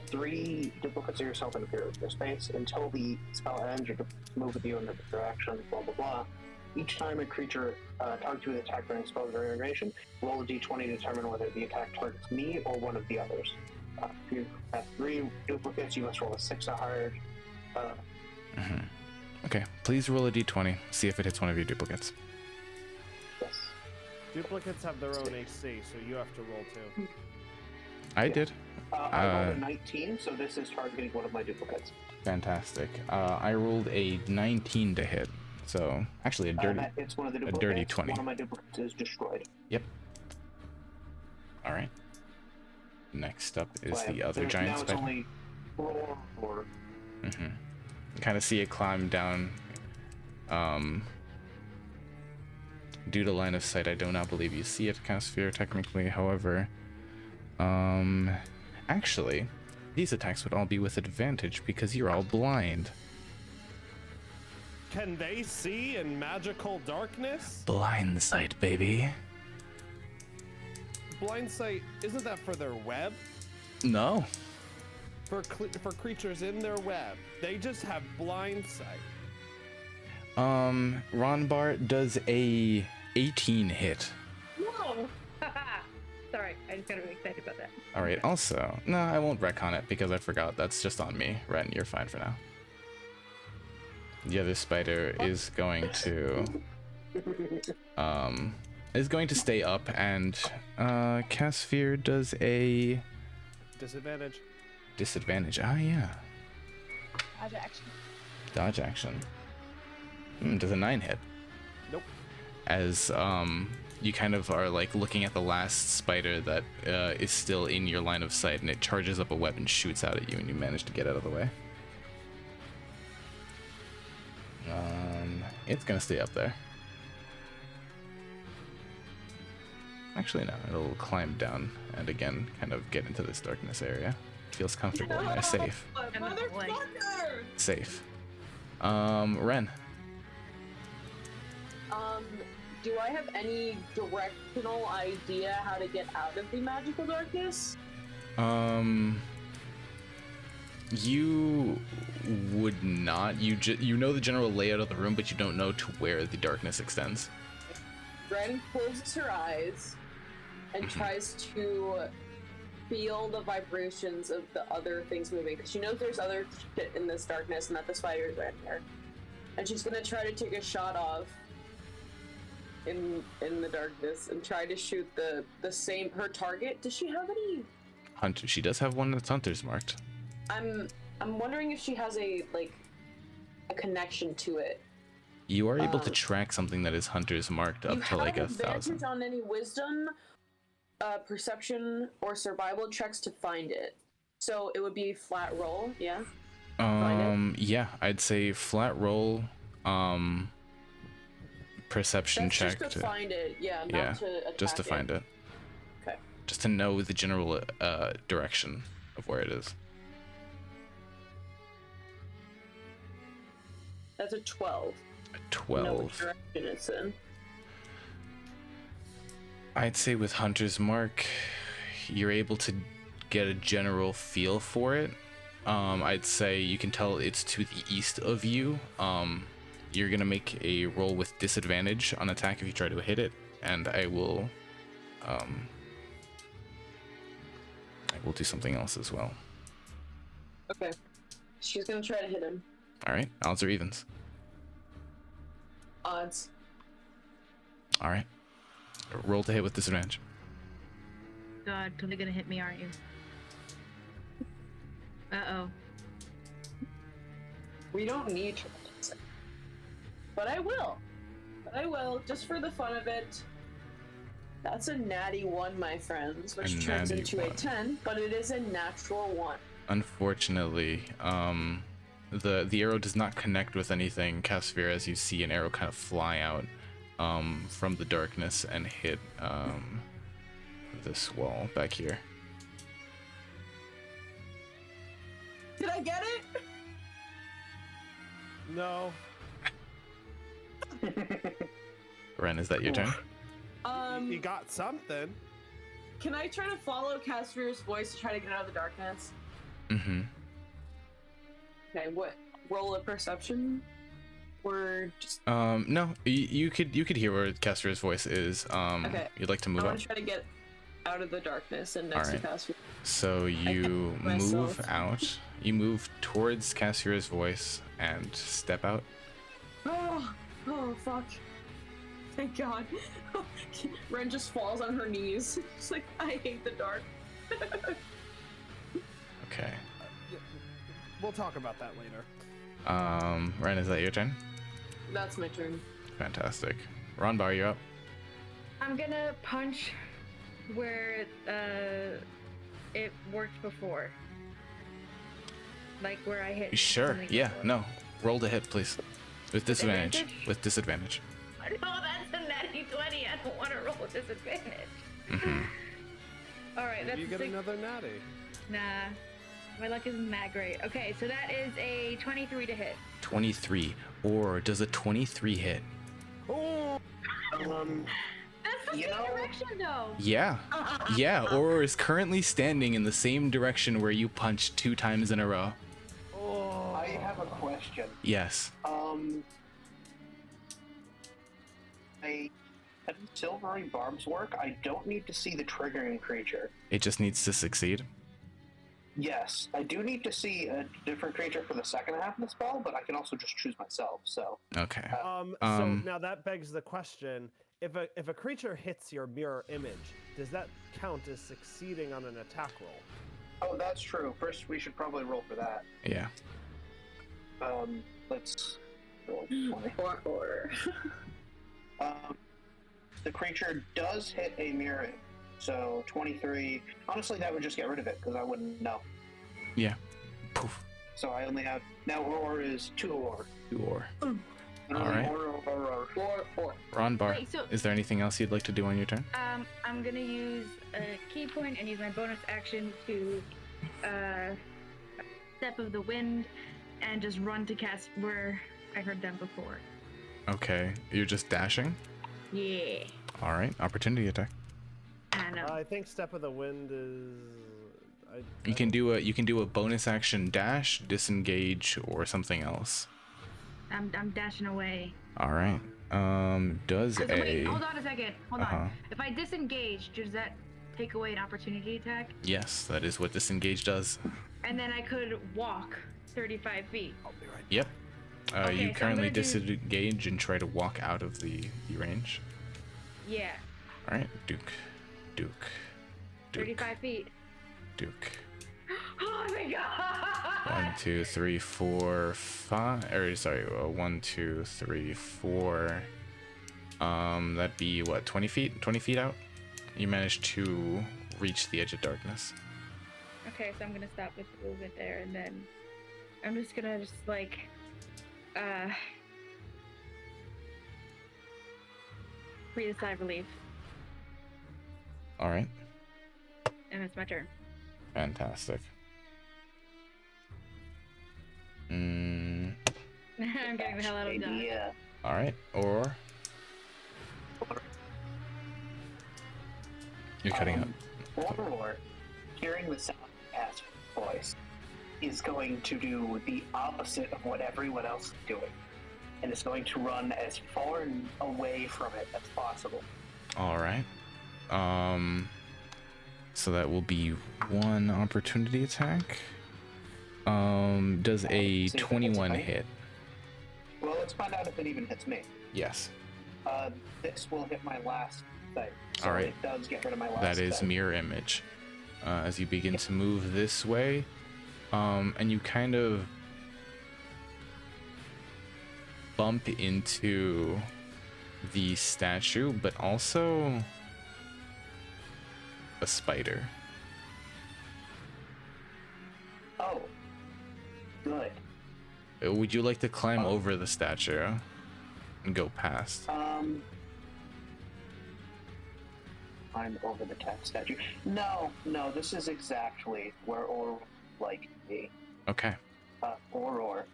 3 duplicates of yourself appear in your space until the spell ends. You move with you in the direction. Blah blah blah. Each time a creature targets with attack during spell duration, roll a d20 to determine whether the attack targets me or one of the others. If you have 3 duplicates, you must roll a 6 or higher. Okay, please roll a d20. See if it hits one of your duplicates. Yes. Duplicates have their own AC, so you have to roll too. I did. I rolled a 19, so this is targeting one of my duplicates. Fantastic. I rolled a 19 to hit. So actually a dirty. It's one of the duplicates. dirty 20. One of my duplicates is destroyed. Yep. All right. Next up is So the other giant now spider. it's only roll or Kind of see it climb down. Due to line of sight, I do not believe you see it, Casphere, technically. However, actually, these attacks would all be with advantage because you're all blind. Can they see in magical darkness? Blind sight, baby. Blind sight, isn't that for their web? No. For creatures in their web, they just have blind sight. Ronbar does a 18 hit. Whoa! Sorry, I just got really excited about that. All right. Also, no, I won't retcon it because I forgot. That's just on me. Ren, you're fine for now. The other spider is going to stay up, and Casphere does a Disadvantage. Ah, yeah. Dodge action. Dodge action. Does a 9 hit? Nope. As you kind of are like looking at the last spider that is still in your line of sight, and it charges up a web and shoots out at you, and you manage to get out of the way. It's gonna stay up there. Actually, no, it'll climb down and again kind of get into this darkness area. Feels comfortable and safe. Motherfucker! Safe. Ren. Do I have any directional idea how to get out of the magical darkness? You would not. You know the general layout of the room, but you don't know to where the darkness extends. Ren closes her eyes and tries to feel the vibrations of the other things moving, because she knows there's other shit in this darkness and that the spiders are in here. And she's gonna try to take a shot off in the darkness and try to shoot the same her target. Does she have any? Hunter. She does have one that's hunter's marked. I'm wondering if she has a connection to it. You are able to track something that is hunter's marked up to like 1,000. You have advantage on any wisdom, perception, or survival checks to find it. So it would be a flat roll, yeah? Yeah, I'd say flat roll, perception That's check just to find it, yeah, not to attack just to find it. Okay. Just to know the general direction of where it is. That's a 12. A Know what 12. direction it's in. I'd say with hunter's mark, you're able to get a general feel for it. I'd say you can tell it's to the east of you. You're gonna make a roll with disadvantage on attack if you try to hit it, and I will do something else as well. Okay. She's gonna try to hit him. All right, odds or evens. Odds. All right, roll to hit with disadvantage. God, totally gonna hit me, aren't you? Uh-oh. We don't need to. But I will. Just for the fun of it. That's a natty 1, my friends, which turns natty into 1. a 10, but it is a natural 1. Unfortunately, the arrow does not connect with anything, Casphere, as you see an arrow kind of fly out from the darkness and hit this wall back here. Did I get it? No. Ren, is that your turn? You got something. Can I try to follow Casper's voice to try to get out of the darkness? Mm-hmm. Okay, what? Roll a perception? Or just... No, you could hear where Casper's voice is. Okay. You'd like to I move want up? to try to get out of the darkness and next Alright. to Casper. So you can move myself. out. You move towards Cassier's voice and step out. Oh, fuck. Thank God. Ren just falls on her knees. She's like, I hate the dark. Okay. We'll talk about that later. Ren, is that your turn? That's my turn. Fantastic. Ronbar, you're up. I'm gonna punch where it worked before. Like where I hit. Sure. something Yeah. before. No. Roll to hit, please. With disadvantage. Advantage? With disadvantage. No, that's a natty 20. I don't want to roll with disadvantage. Mm-hmm. All right, that's You a get six. another natty. Nah, my luck isn't that great. Okay, so that is a 23 to hit. 23. Or does a 23 hit? Oh. That's the You same know- direction, though. Yeah. Yeah. Aurora is currently standing in the same direction where you punched 2 times in a row. Oh. I have a question. Yes. How do silvery barbs work? I don't need to see the triggering creature. It just needs to succeed. Yes, I do need to see a different creature for the second half of the spell, but I can also just choose myself. So Okay. So now that begs the question: if a creature hits your mirror image, does that count as succeeding on an attack roll? oh, that's true. First, we should probably roll for that. Yeah. Let's roll 20. Or. The creature does hit a mirror, so 23. Honestly, that would just get rid of it because I wouldn't know. Yeah. Poof. So I only have now. Aurora is 2 Aurora. 2 or. Alright. Or. Ronbar, Wait, so- is there anything else you'd like to do on your turn? I'm gonna use a key point and use my bonus action to step of the wind and just run to cast where I heard them before. Okay. You're just dashing? Yeah. All right. Opportunity attack. I know. I think Step of the Wind is. You can do a bonus action dash, disengage, or something else. I'm dashing away. All right. Does So a wait, hold on a second. Hold Uh-huh. on. If I disengage, does that take away an opportunity attack? yes, that is what disengage does. And then I could walk 35 feet. Yep. Okay, You so I'm currently gonna do- disengage and try to walk out of the range. Yeah. All right. Duke. 35 feet. Duke. Oh my god! 1, 2, 3, 4, 5. Or sorry, 1, 2, 3, 4. That'd be what? 20 feet? 20 feet out. You managed to reach the edge of darkness. Okay, so I'm gonna stop with the movement there, and then I'm just gonna breathe a sigh of relief, All right. and it's my turn. Fantastic. I'm getting the hell out of Dodge. Yeah. All right. Or you're cutting up. Aurora, hearing the sound of Cat's voice, is going to do the opposite of what everyone else is doing, and is going to run as far and away from it as possible. All right. So that will be 1 opportunity attack. Does a See if that hits 21 me. hit? Well, let's find out if it even hits me. Yes. This will hit my last thing. So All right. it does get rid of my last That is thing. mirror image. As you begin to move this way, and you kind of bump into the statue, but also a spider. Oh. Good. Would you like to climb over the statue and go past? climb over the cat statue. No, this is exactly where Aurora would like to be. Okay. Aurora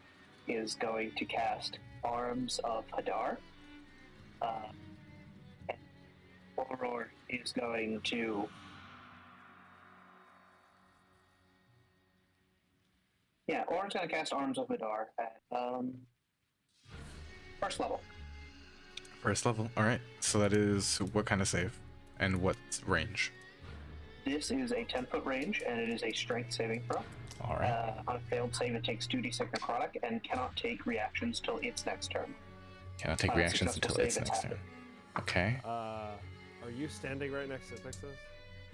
is going to cast Arms of Hadar. And Aurora is going to... Yeah, Aurora's going to cast Arms of Hadar at first level. First level. All right. So that is what kind of save and what range? This is a 10-foot range, and it is a strength saving throw. All right. On a failed save, it takes 2d6 necrotic and cannot take reactions till its next turn. Cannot take reactions until successful its save, next turn. Okay. Are you standing right next to Pixis?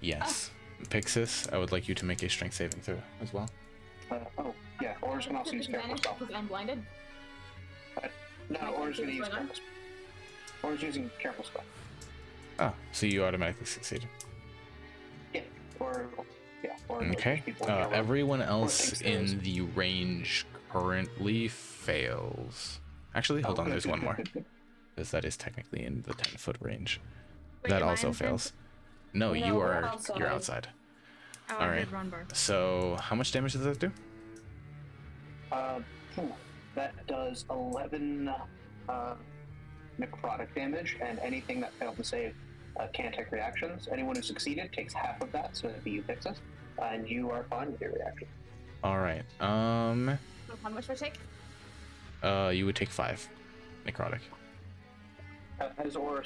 Yes. Pixis, I would like you to make a strength saving throw as well. Yeah, Aura's going to also use Careful Spell. Because I'm blinded. No, Aura's going to use Careful Spell. Aura's using Careful Spell. Oh, so you automatically succeed. Yeah, or Okay. Everyone else in the range currently fails. Actually, hold on, there's one more. Because that is technically in the 10-foot range. Wait, That am I also in the fails. No, No, you we're are. outside. You're outside. Oh, All I right. heard Ron Bar. So, how much damage does that do? That does 11 necrotic damage, and anything that failed to save can't take reactions. Anyone who succeeded takes half of that, so that'd be you, Pixis, and you are fine with your reaction. All right. So how much do I take? You would take 5 necrotic. As Aura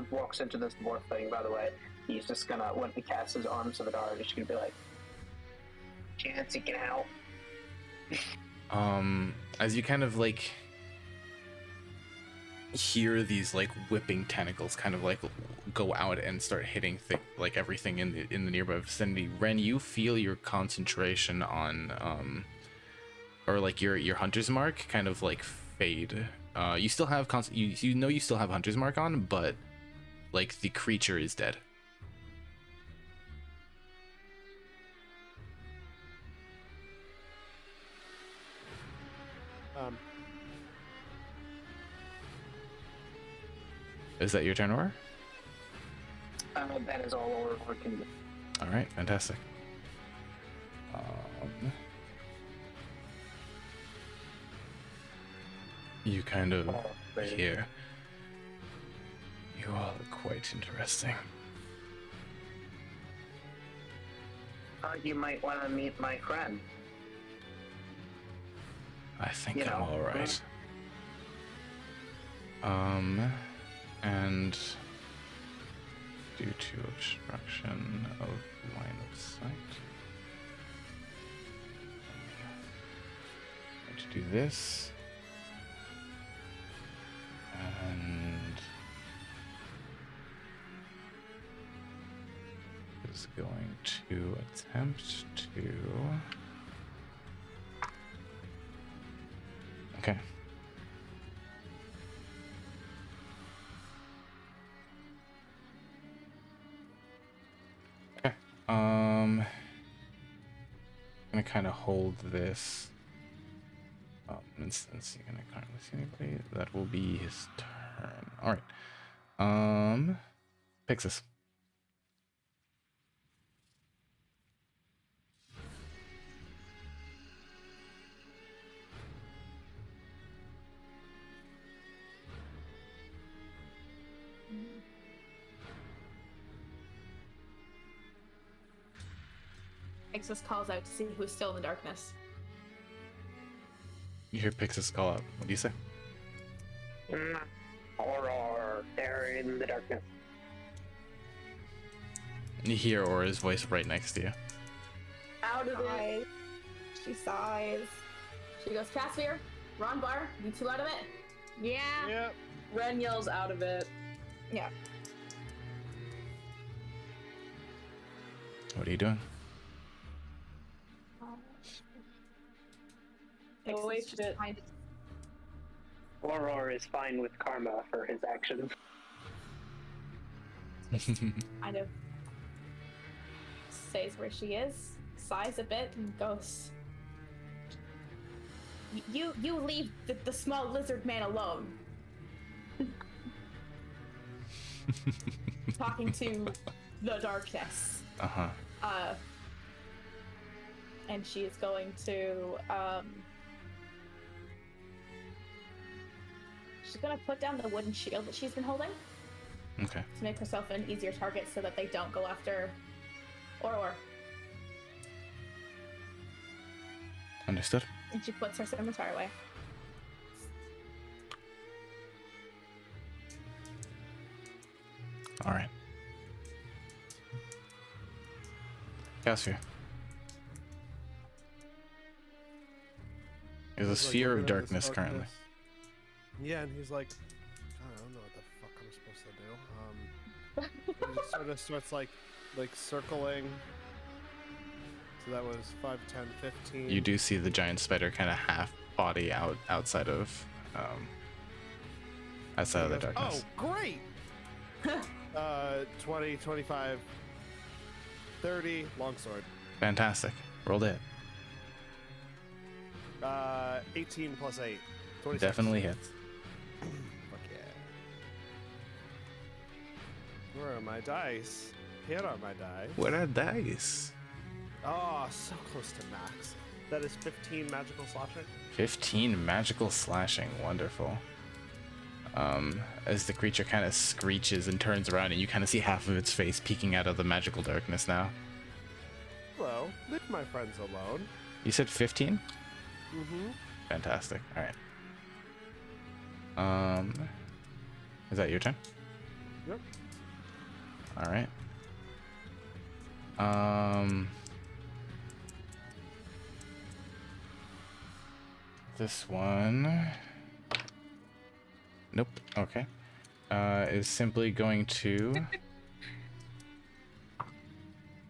walks into this dwarf thing, by the way, he's just gonna, when he casts his Arms of Hadar, he's just gonna be like, Chance, he can help. As you kind of like hear these like whipping tentacles kind of like go out and start hitting like everything in the nearby vicinity, Ren, you feel your concentration on or like your hunter's mark kind of like fade. You still have you know you still have hunter's mark on, but like the creature is dead. Is that your turn, Aura? That is all Aura can do. All right, fantastic. You kind of hear. You all are quite interesting. You might want to meet my friend. I think You I'm know, all right. And due to obstruction of line of sight, I'm going to do this, and is going to attempt to. Okay. Okay. I'm gonna kind of hold this. Since you're gonna currently see anybody, that will be his turn. All right. Pixis. Exus calls out to see who's still in the darkness. You hear Pixis call out. What do you say? Aurora, they're in the darkness. You hear Aura's voice right next to you. Out of it. Sighs. She sighs. She goes, Casimir, Ron Bar, you two out of it? Yeah. Yep. Ren yells out of it. Yeah. What are you doing? Oh, wait, Exus just shit. kind of Aurora is fine with karma for his actions. kind of stays where she is, sighs a bit, and goes, You leave the small lizard man alone. talking to the darkness. Uh-huh. And she is going to she's gonna put down the wooden shield that she's been holding Okay. to make herself an easier target so that they don't go after Or. Understood. And she puts her scimitar away. All right. Cassier. There's a He's, like, sphere of looking at this darkness currently. Yeah, and he's like, I don't know what the fuck I'm supposed to do. He just sort of starts like circling. So that was 5, 10, 15. You do see the giant spider kind of half body outside of the darkness. Oh, great! 20, 25, 30, longsword. Fantastic. Rolled it. 18 plus 8. 26. Definitely hits. Fuck yeah. Where are my dice? Here are my dice. What are dice? Oh, so close to max. That is 15 magical slashing. 15 magical slashing. Wonderful. As the creature kind of screeches and turns around, and you kind of see half of its face peeking out of the magical darkness now. Hello, leave my friends alone. You said 15? Mm-hmm. Fantastic. All right. Is that your turn? Yep. All right. This one. Nope. Okay. Is simply going to.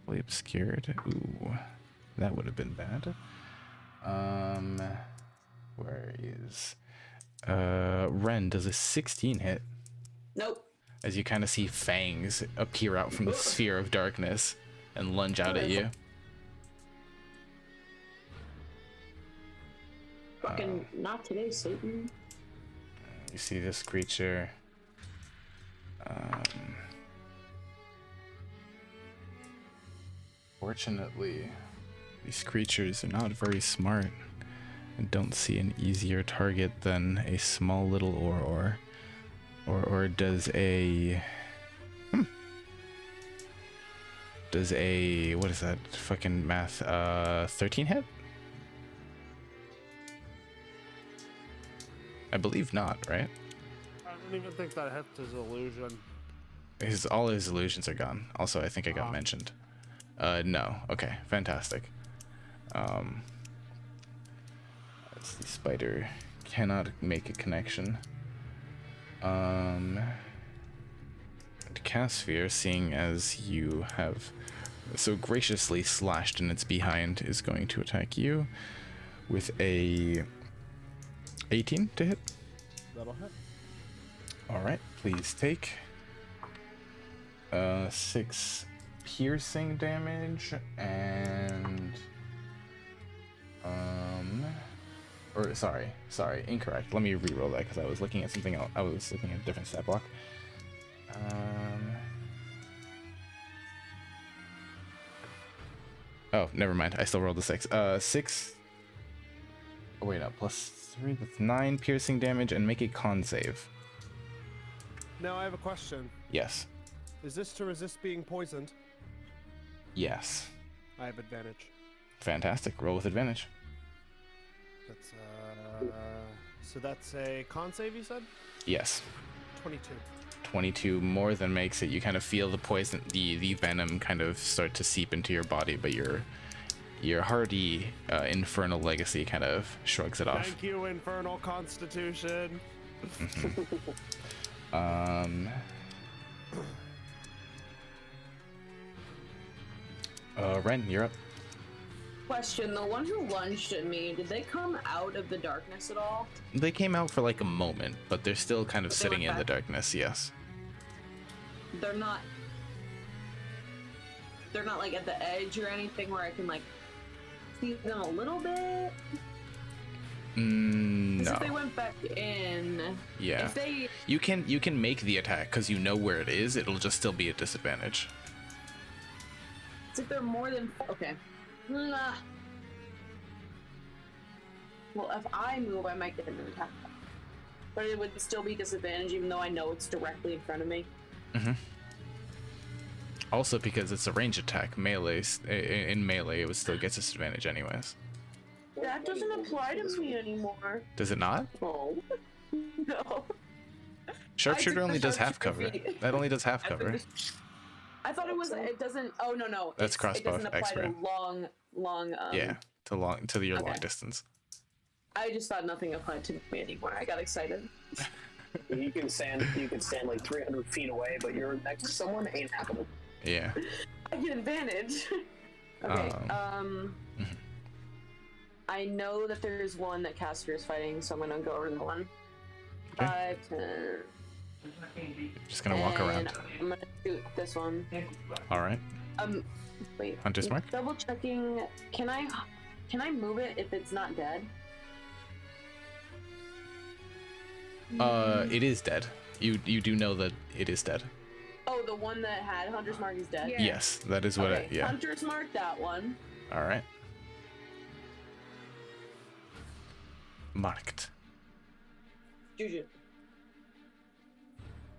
Fully obscured. Ooh, that would have been bad. Where is Ren? Does a 16 hit? Nope. As you kind of see fangs appear out from the sphere of darkness and lunge out at you. Fucking not today, Satan. You see this creature. Fortunately, these creatures are not very smart and don't see an easier target than a small little or does a what is that fucking math 13 hit? I believe not, right? I don't even think that hits his illusion. All his illusions are gone. Also, I think I got mentioned. No. Okay, fantastic. The spider cannot make a connection. Casphere, seeing as you have so graciously slashed in its behind, is going to attack you with a 18 to hit. That'll hit. All right, please take 6 piercing damage and sorry, incorrect. Let me re-roll that because I was looking at something else. I was looking at a different stat block. Oh, never mind. I still rolled the 6. 6. Oh wait, no, plus 3. That's 9 piercing damage, and make a con save. Now I have a question. Yes. Is this to resist being poisoned? Yes. I have advantage. Fantastic. Roll with advantage. That's so that's a con save, you said? Yes. 22. 22 more than makes it. You kind of feel the poison, the venom kind of start to seep into your body, but your hardy infernal legacy kind of shrugs it off. Thank you, infernal constitution. Ren, you're up. Question: the one who lunged at me, did they come out of the darkness at all? They came out for like a moment, but they're still kind of But they sitting went in the back. darkness. Yes. They're not like at the edge or anything where I can like see them a little bit. 'Cause No. if they went back in, Yeah. If they You can make the attack because you know where it is. It'll just still be a disadvantage. It's if they're more than okay. Nah. Well, if I move, I might get an attack, but it would still be disadvantage, even though I know it's directly in front of me. Also, because it's a range attack, in melee, it would still get disadvantage anyways. That doesn't apply to me anymore. Does it not? Oh no. Sharpshooter only does half sharpshooter cover. feat. That only does half I took cover. this- I thought it was. It doesn't. Oh no. That's It crossbow doesn't apply expert. to long. Yeah, to your long okay. distance. I just thought nothing applied to me anymore. I got excited. You can stand like 300 feet away, but you're next to someone, ain't happening. Yeah. I get advantage. Okay. I know that there's one that Caster is fighting, so I'm gonna go over to the one. Okay. 5, 10. Just gonna walk around. I'm gonna shoot this one. All right. Wait. Hunter's mark? Double checking. Can I move it if it's not dead? It is dead. You do know that it is dead. Oh, the one that had Hunter's Mark is dead? Yeah. Yes, that is what Okay, yeah. Hunter's Mark, that one. All right. Marked. Juju.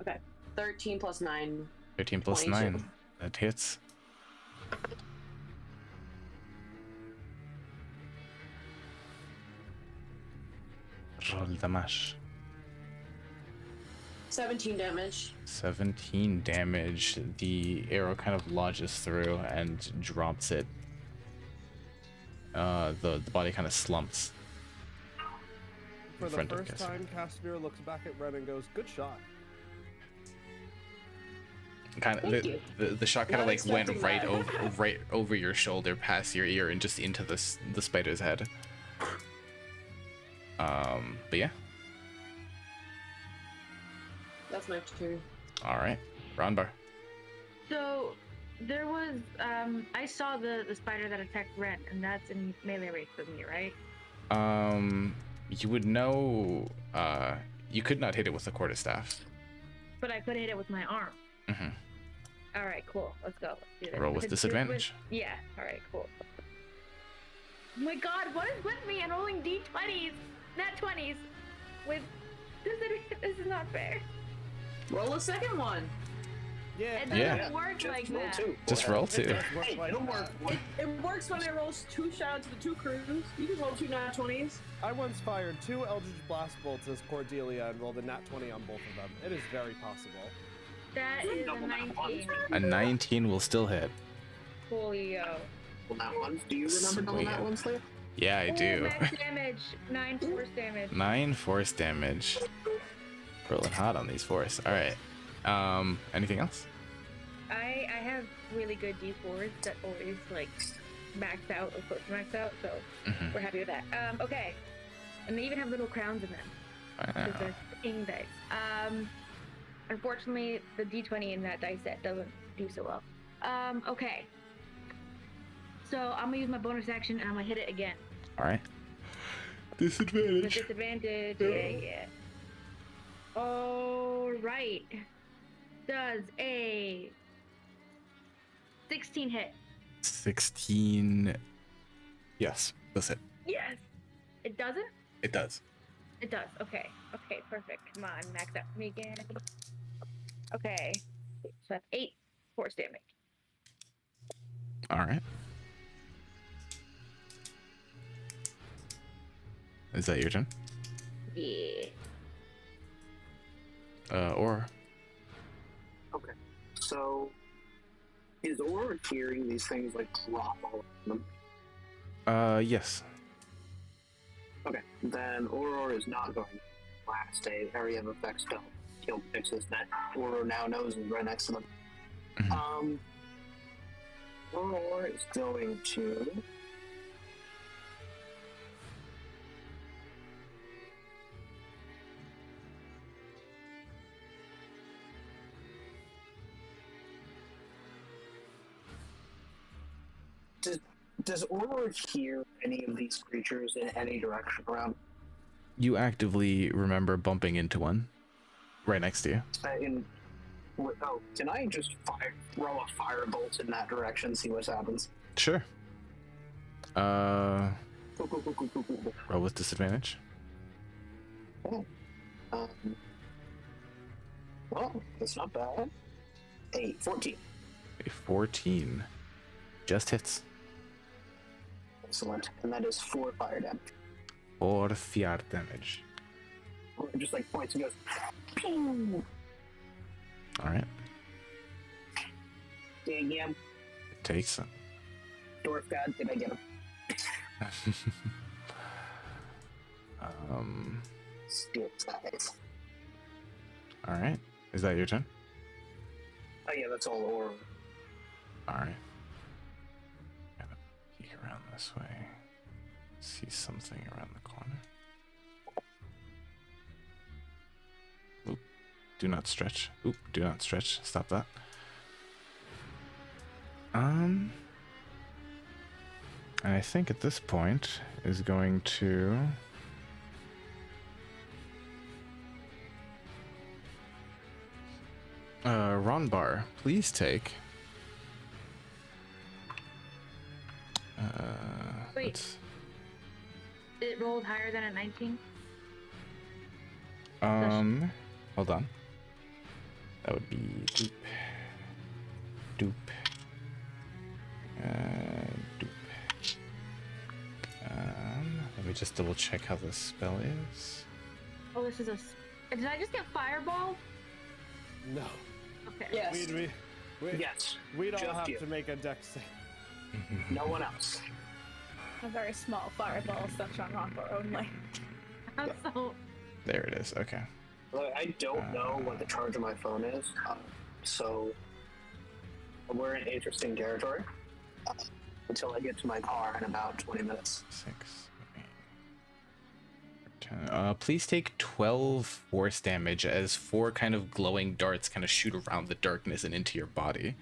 Okay. 13 plus 9. 13 plus 22. 9. That hits. Roll damage. 17 damage. 17 damage. The arrow kind of lodges through and drops it. The body kind of slumps. For the front of first Casimir. time, Casimir looks back at Ren and goes, "Good shot." Kind of Thank you. the shot kind of Not like went expecting that. right over your shoulder, past your ear, and just into the spider's head. But yeah. That's my turn. All right, Ronbar. So there was I saw the spider that attacked Ren, and that's in melee range with me, right? You would know. You could not hit it with a quarterstaff. But I could hit it with my arm. Mm-hmm. All right, cool. Let's go. Let's do this. Roll with Because disadvantage. yeah. All right, cool. Oh my God, what is with me and rolling d20s, nat 20s, with this is not fair. Roll a second one. Yeah. It doesn't Yeah. work Just like roll that. two. Just roll two. Hey, it'll work. It works when I roll 2 shout out to the 2 crews. You can roll 2 nat 20s. I once fired 2 Eldritch Blast bolts as Cordelia and rolled a nat 20 on both of them. It is very possible. That is a 19. A 19 will still hit. Coolio. Well, that one. Do you remember knowing that one, Slayer? Yeah, I do. Max damage, 9 force damage. 9 force damage. Rolling hot on these force. All right. Anything else? I have really good d4s that always like max out or close to max out, so Mhm. we're happy with that. Okay. And they even have little crowns in them. Because Wow. they're king dice. Unfortunately, the d20 in that dice set doesn't do so well. Okay. So I'm gonna use my bonus action and I'm gonna hit it again. All right. With Disadvantage. disadvantage. Yeah. All right. Does a 16 hit? 16. Yes, that's it. Yes. It doesn't? It does. It does. Okay. Okay, perfect. Come on, max out for me again. Okay. So that's 8 force damage. All right. Is that your turn? Yeah. Or Okay. So, is Aurora hearing these things like drop all over them? yes. Okay. Then Aurora is not going to blast a area of effect spell. He'll fix this that Aurora now knows is right next to them. Mhm. Aurora is going to. Does Aurora hear any of these creatures in any direction around? You actively remember bumping into one right next to you. Can I just throw a firebolt in that direction, see what happens? Sure. Roll with disadvantage. Well, that's not bad. 14. A 14. Just hits. Excellent. And that is 4 fire damage. 4 fire damage. It just like points and goes. Pew! Alright. Dang him. Takes it. Dwarf god, did I get him? Steel size. Alright. Is that your turn? Oh yeah, that's all or. Alright. Gotta peek around this way. See something around the corner. Oop. Do not stretch. Oop. Do not stretch. Stop that. And I think at this point is going to Ronbar, please take Wait. let's- It rolled higher than a 19. hold on. That would be doop. Doop. Doop. Let me just double check how this spell is. Oh, this is a. Did I just get fireball? No. Okay. Yes. Yes. We'd all Just have you. to make a dex save. No one else. A very small fireball such on Rockbar only. I'm so. There it is. Okay. Look, I don't know what the charge of my phone is, so we're in interesting territory until I get to my car in about 20 minutes. 6, 8, 10. Please take 12 force damage as 4 kind of glowing darts kind of shoot around the darkness and into your body.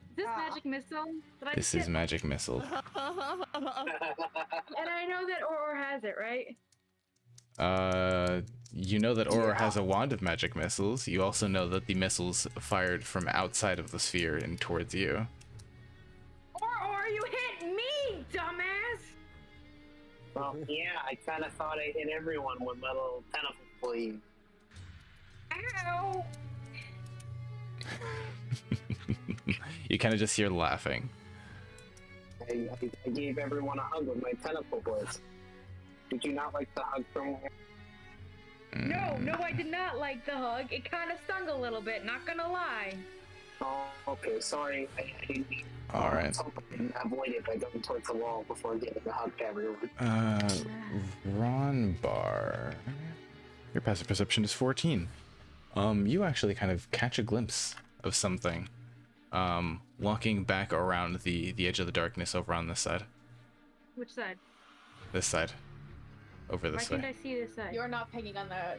Is this magic missile? Did I This just is magic missile. And I know that Or has it, right? You know that Auror has a wand of magic missiles. You also know that the missiles fired from outside of the sphere and towards you. Or you hit me, dumbass! Well, yeah, I kind of thought I hit everyone with my little tentacle bleed. Ow! You kind of just hear laughing. I gave everyone a hug with my tentacle blades. Did you not like the hug from? No, I did not like the hug. It kind of stung a little bit, not gonna lie. Oh, okay, sorry. I didn't mean. All right. Avoid it by going towards the wall before giving a hug to everyone. Ronbar. Your passive perception is 14. You actually kind of catch a glimpse of something. Walking back around the edge of the darkness over on this side. Which side? This side. Over Why this can't way. I see this side? You're not pinging on the.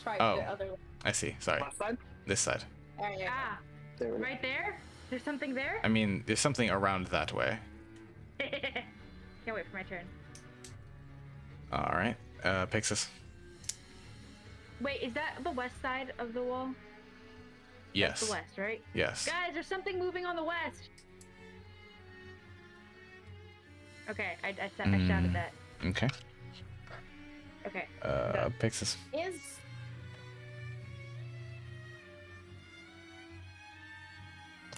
Try Oh. the other. I see. Sorry. Left side? This side. There you go. Ah, There we go. right there? There's something there? I mean, there's something around that way. Can't wait for my turn. All right. Pixis. Wait, is that the west side of the wall? Yes. The west, right? Yes. Guys, there's something moving on the west. Okay, I shouted that. Okay. Okay. Pixis.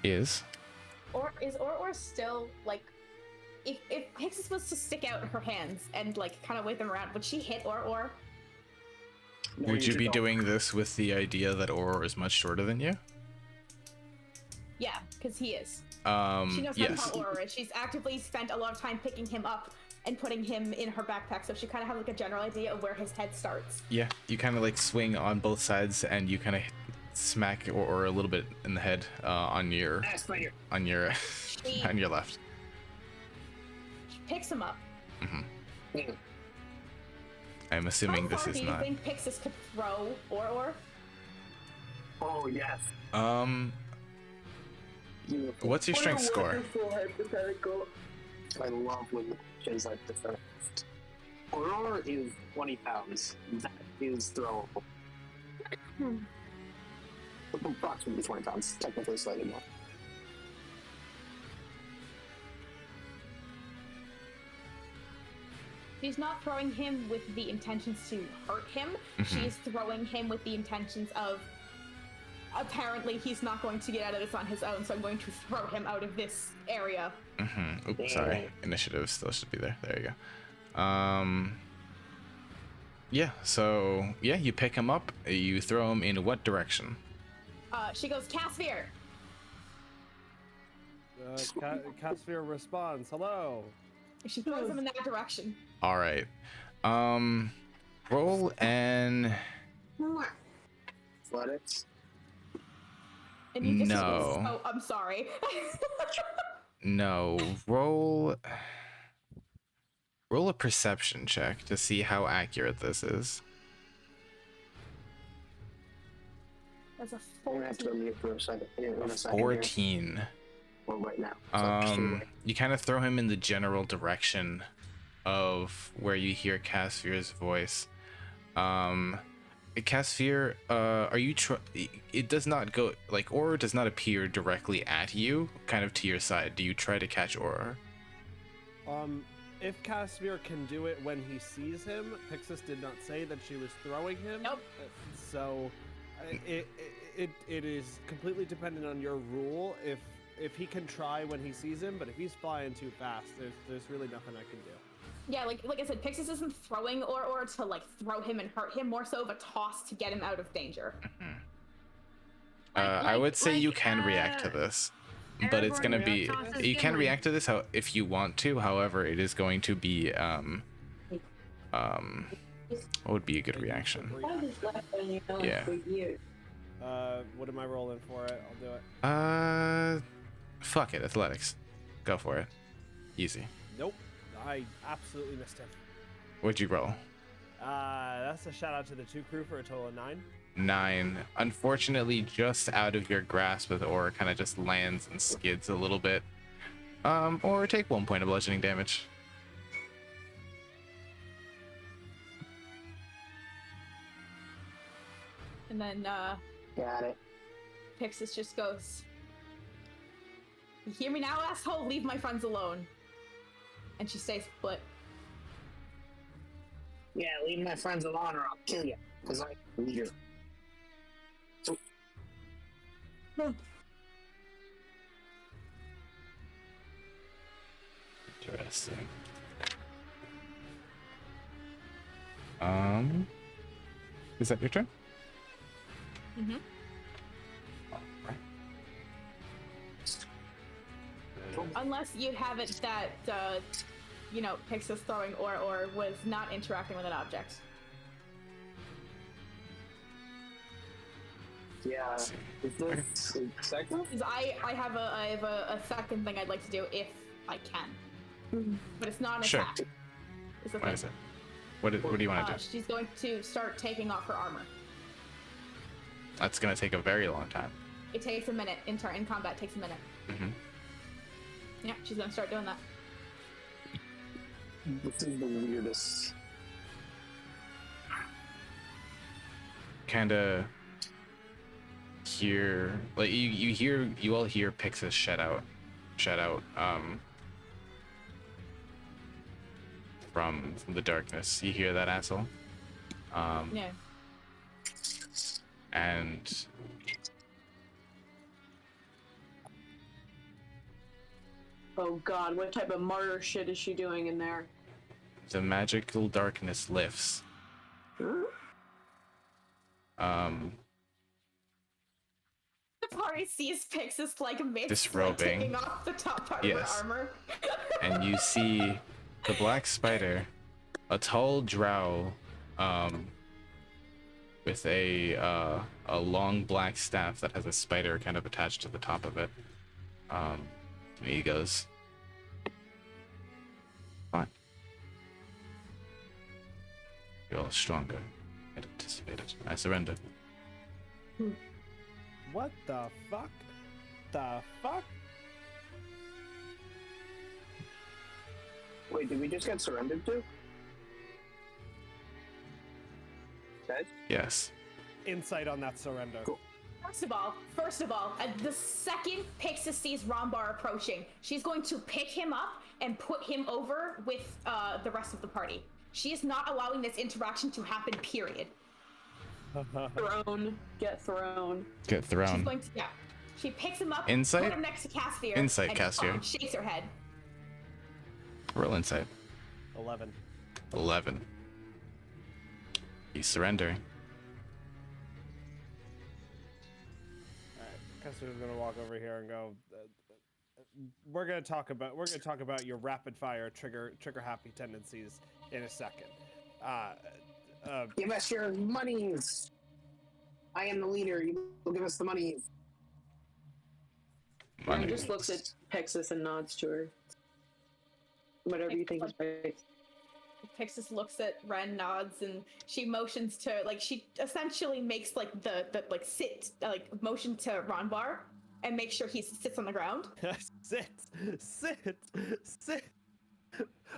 Is. Or still like, if Pixis was to stick out her hands and like kind of wave them around, would she hit Or? No, Would you should be go. doing this with the idea that Auror is much shorter than you? Yeah, because he is. She knows how Yes. tall Aurora is. She's actively spent a lot of time picking him up and putting him in her backpack, so she kind of has like a general idea of where his head starts. Yeah. You kind of like swing on both sides, and you kind of smack Auror a little bit in the head on your Spider. on your She on your left. picks him up. I'm assuming How this far is do you not. think Pixis could throw Or? Oh yes. What's your What a strength score? wonderful hypothetical. I love when kids like this. Aurora is 20 pounds. That is throwable. Approximately 20 pounds, technically slightly more. She's not throwing him with the intentions to hurt him. She's throwing him with the intentions of, apparently he's not going to get out of this on his own, so I'm going to throw him out of this area. Oops, sorry. Initiative still should be there. There you go. Yeah, so, yeah, you pick him up. You throw him in what direction? She goes, Casphere! Catsphere responds, hello. She throws him in that direction. All right. Roll and Athletics. And you just No. Oh, I'm sorry. no. Roll a perception check to see how accurate this is. That's a I'm gonna have to 14. unmute for a second. Yeah, in a second. 14. Well, right now. So, You kind of throw him in the general direction of where you hear Casphere's voice. Casphere, are you it does not go, like, Aura does not appear directly at you, kind of to your side. Do you try to catch Aura? If Casphere can do it when he sees him, Pixis did not say that she was throwing him. Nope. So it is completely dependent on your rule. If he can try when he sees him, but if he's flying too fast, there's really nothing I can do. Yeah, like I said, Pixis isn't throwing or to like throw him and hurt him, more so of a toss to get him out of danger. I would say you can react to this, but it's gonna be, you can react to this if you want to. However, it is going to be what would be a good reaction? Yeah. What am I rolling for it? I'll do it. Fuck it, athletics. Go for it. Easy. Nope. I absolutely missed him. What'd you roll? That's a shout out to the 2 crew for a total of 9. 9. Unfortunately, just out of your grasp with Aura, kind of just lands and skids a little bit. Or take 1 point of bludgeoning damage. And then got it. Pixis just goes, "You hear me now, asshole? Leave my friends alone." And she stays put. Yeah, leave my friends alone or I'll kill you. Because I'm a leader. Interesting. Is that your turn? Mm-hmm. Alright. Unless you have it that, Pixis throwing or was not interacting with an object. Yeah. Is this second? Because I have a second thing I'd like to do if I can. But it's not an Sure. attack. It's the What thing. is it? What do you want to do? She's going to start taking off her armor. That's gonna take a very long time. It takes a minute. In combat, it takes a minute. Mm-hmm. Yeah, she's going to start doing that. This is the weirdest. Kind of hear, like, you all hear Pixis shout out from the darkness. You hear that, asshole? Yeah. And Oh god, what type of martyr shit is she doing in there? the magical darkness lifts. The party sees Pixis like Disrobing. taking off the top part Yes. of her armor. And you see the black spider, a tall drow, with a long black staff that has a spider kind of attached to the top of it. And he goes, "Fine. You're all stronger than anticipated. I surrender." What the fuck? The fuck? Wait, did we just get surrendered to? Okay. Yes. Insight on that surrender. Cool. First of all, the second Pixis sees Rombar approaching, she's going to pick him up and put him over with the rest of the party. She is not allowing this interaction to happen, period. Thrown. Get thrown. Get She's thrown. going to, yeah. She picks him up, Insight? put him next to Casphere, Insight, and Casphere. shakes her head. Roll insight. 11. 11. He's surrendering. Custer's gonna walk over here and go. We're gonna talk about your rapid fire trigger happy tendencies in a second. Give us your monies. I am the leader. You will give us the monies. Ren just looks at Pixis and nods to her. Whatever you think is right. Pixis looks at Ren, nods, and she motions to, like, she essentially makes like the sit motion to Ronbar and make sure he sits on the ground. Sit.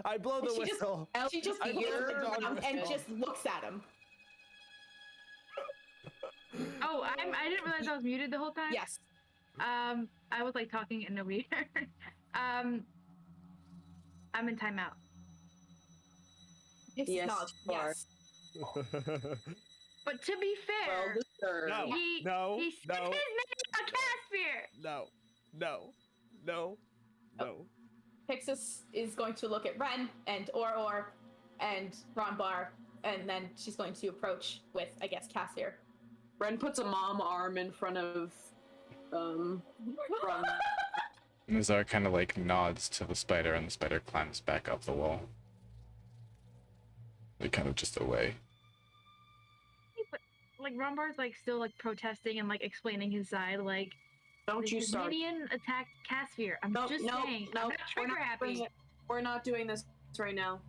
I blow the whistle. She just I kneels blow on the the dog ground and whistle. just looks at him. Oh, I didn't realize I was muted the whole time. Yes. I was like talking and nobody heard. I'm in timeout. Pixis Yes, nods. you are. Yes. But to be fair, Well deserved. No. he No, he said no. his name on Casphere. No. Pixis is going to look at Ren and Or and Ronbar, and then she's going to approach with, I guess, Casphere. Ren puts a mom arm in front of Ron. Nazar kind of like nods to the spider, and the spider climbs back up the wall. Like kind of just away. But like Rombar's like still like protesting and like explaining his side. Like, Don't you the start. Minion attacked Casphere. I'm just saying. I'm not trigger happy. We're not doing this right now.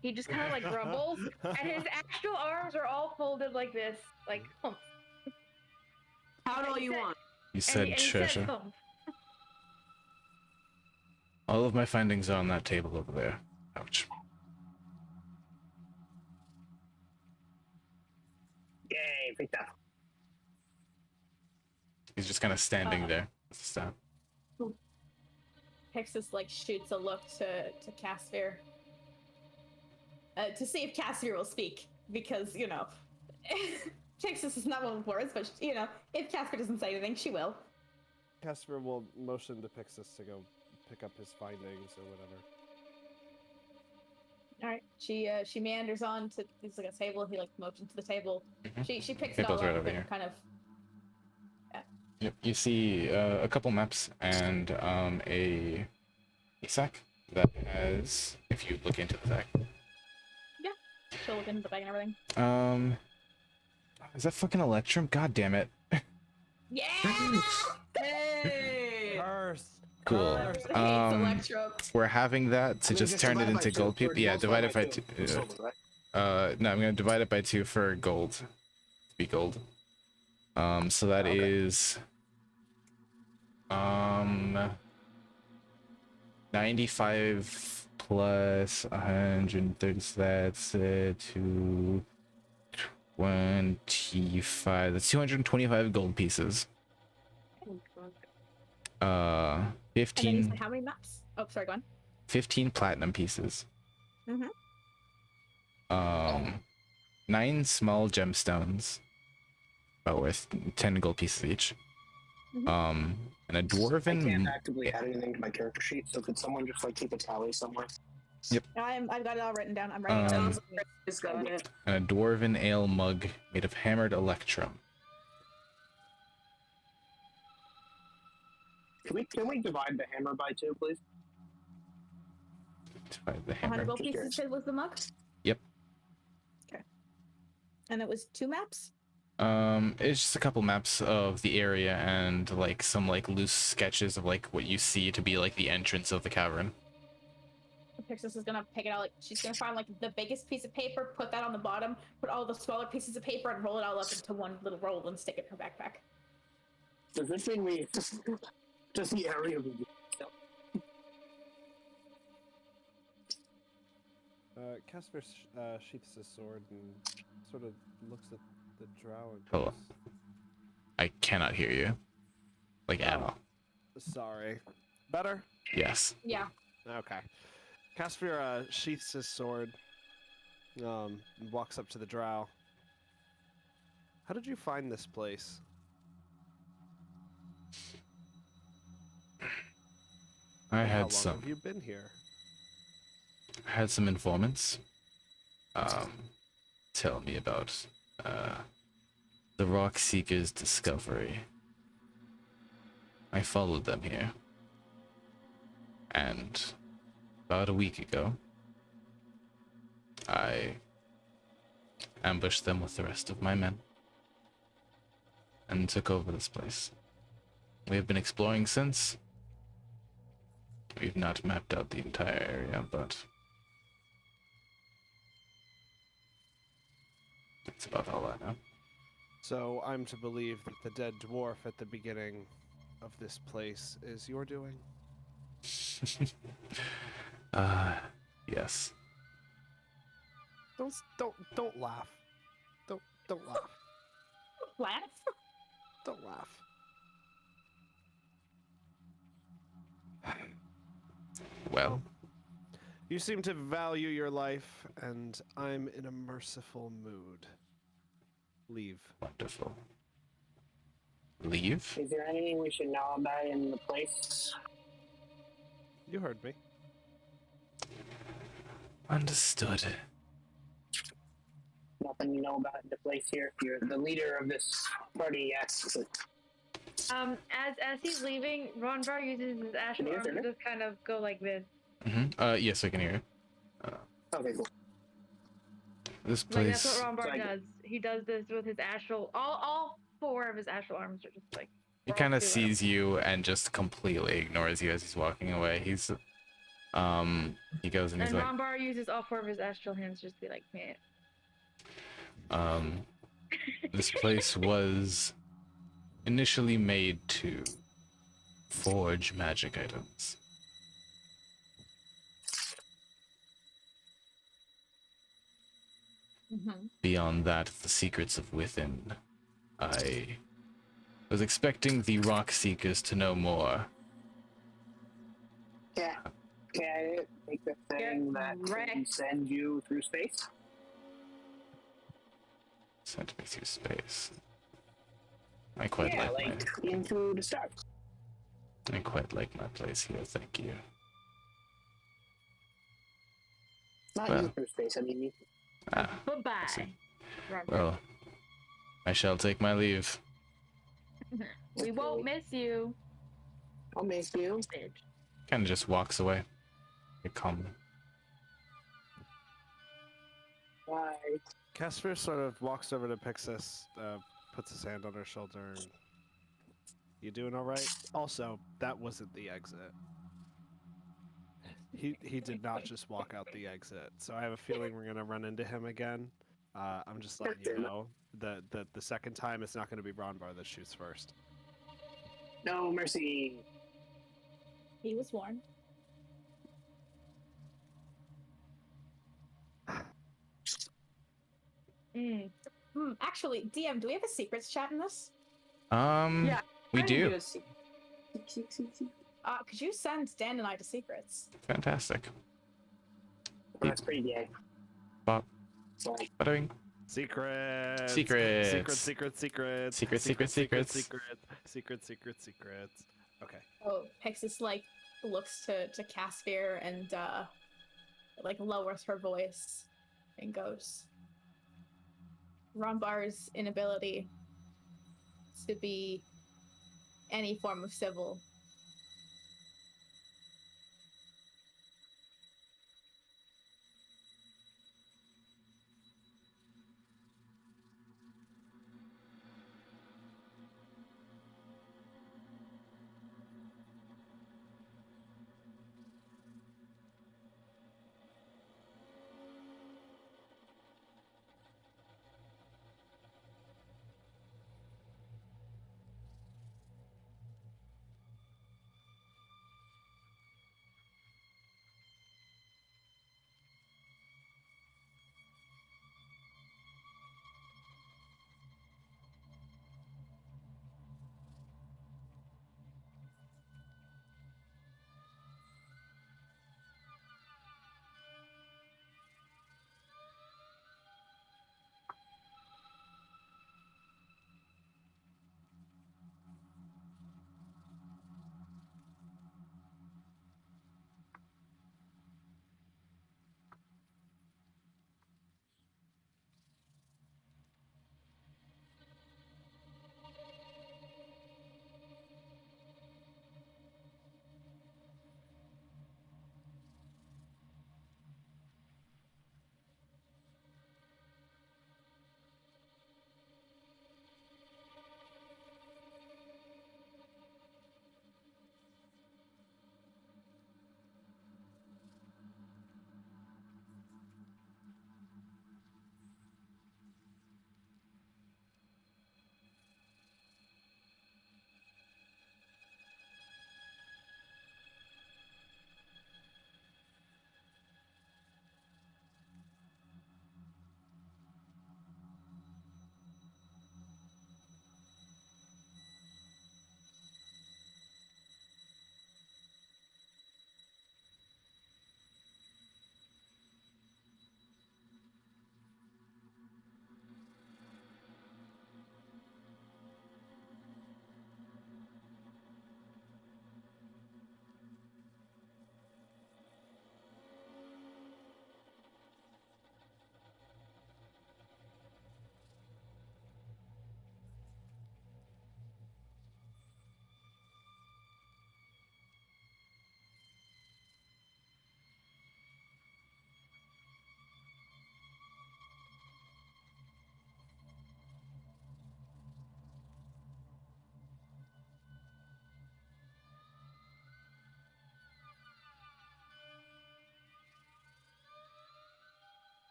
He just kind of like grumbles, and his actual arms are all folded like this, like. Humph. Pout all you want. You said and he says Trisha. humph. All of my findings are on that table over there. Ouch. Yay, picked up. He's just kind of standing there with the staff. Pixis like shoots a look to Casphere to see if Casphere will speak, because Pixis is not one with words, but if Casphere doesn't say anything, she will. Casper will motion to Pixis to go pick up his findings or whatever. All right, she meanders on to there's like a table. He like motions to the table. Mhm. She picks Table's it all right up over and here. kind of. Yep. You see a couple maps and a sack that has, if you look into the sack. She'll look into the bag and everything. Is that fucking Electrum? God damn it. Yeah. Hey! Curse. Cool. Curse. Electro. We're having that to I'm gonna just turn it divide into by gold two. people. Yeah, divide it by two. No, I'm gonna divide it by 2 for gold. To be gold. So that Okay. is 95 plus 130, so that's 225. That's 225 gold pieces. And then you 15 said how many maps? Oh, sorry, go on. 15 platinum pieces. Mhm. 9 small gemstones, about worth 10 gold pieces each. Mhm. And a I can't dwarven, actively add anything to my character sheet, so could someone just like keep a tally somewhere? I've got it all written down. I'm writing it down. Just got it. and a dwarven ale mug made of hammered electrum. Can we divide the hammer by 2, please? Divide the 100 hammer. gold Just pieces curious. said was the mug. Yep. Okay. And it was 2 maps. It's just a couple maps of the area and like some like loose sketches of like what you see to be like the entrance of the cavern. Pixis is gonna pick it out. Like she's gonna find like the biggest piece of paper, put that on the bottom, put all the smaller pieces of paper, and roll it all up into one little roll and stick it in her backpack. Does this mean we just the area we Casper sheaths his sword and sort of looks at the drow and Hello. goes, I cannot hear you. Like at Oh. all. sorry. Better? Yes. Yeah. Okay. Casper sheaths his sword, and walks up to the drow. How did you find this place? I And how had long have you been here? some informants tell me about the Rock Seeker's discovery. I followed them here. And about a week ago, I ambushed them with the rest of my men and took over this place. We have been exploring since. We've not mapped out the entire area, but that's about all I know. So I'm to believe that the dead dwarf at the beginning of this place is your doing? Yes. Don't laugh. Don't laugh. Laugh? Don't laugh. Well, You seem to value your life, and I'm in a merciful mood. Leave. wonderful. Leave? Is there anything we should know about in the place? You heard me. Understood. Nothing you know about the place here. You're the leader of this party, yes. As he's leaving, Ronvar uses his astral arm to just kind of go like this. Yes, I can hear you. Okay, cool. This Like that's place, what Ronvar So I- does. He does this with his astral. All four of his astral arms are just like. he rolled kind of through sees you and just completely ignores you as he's walking away. He goes and he's And like, Ronvar uses all four of his astral hands just to be like, man. this place was initially made to forge magic items. Mm-hmm. Beyond that, the secrets of within. I was expecting the Rock Seekers to know more. Yeah. Can I take the thing that wrecked. can send you through space? Sent me through space. I quite Yeah, like into the stars. I quite like my place here, thank you. Not Well. you through space, I mean you. Ah, Bye-bye. see. Ronvar. well, I shall take my leave. We won't miss you. I'll miss you. Bitch. Kind of just walks away. You calm. Bye. Casper sort of walks over to Pixis, puts his hand on her shoulder. And, you doing all right? Also, that wasn't the exit. He did not just walk out the exit. So I have a feeling we're gonna run into him again. I'm just letting you know that the second time it's not gonna be Ronvar that shoots first. No mercy. He was warned. Actually, DM, do we have a secrets chat in this? Yeah. We Trying to do. a seek. Could you send Dan and I to secrets? Fantastic. That's pretty gay. Bob. Sorry. Buttering. Secrets. Secrets. Secrets. Secrets. Okay. Oh, Pixis looks to Caspir and lowers her voice and goes. Ronbar's inability to be any form of civil.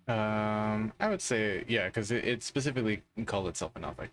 I would say, yeah, because it specifically called itself an Elfic.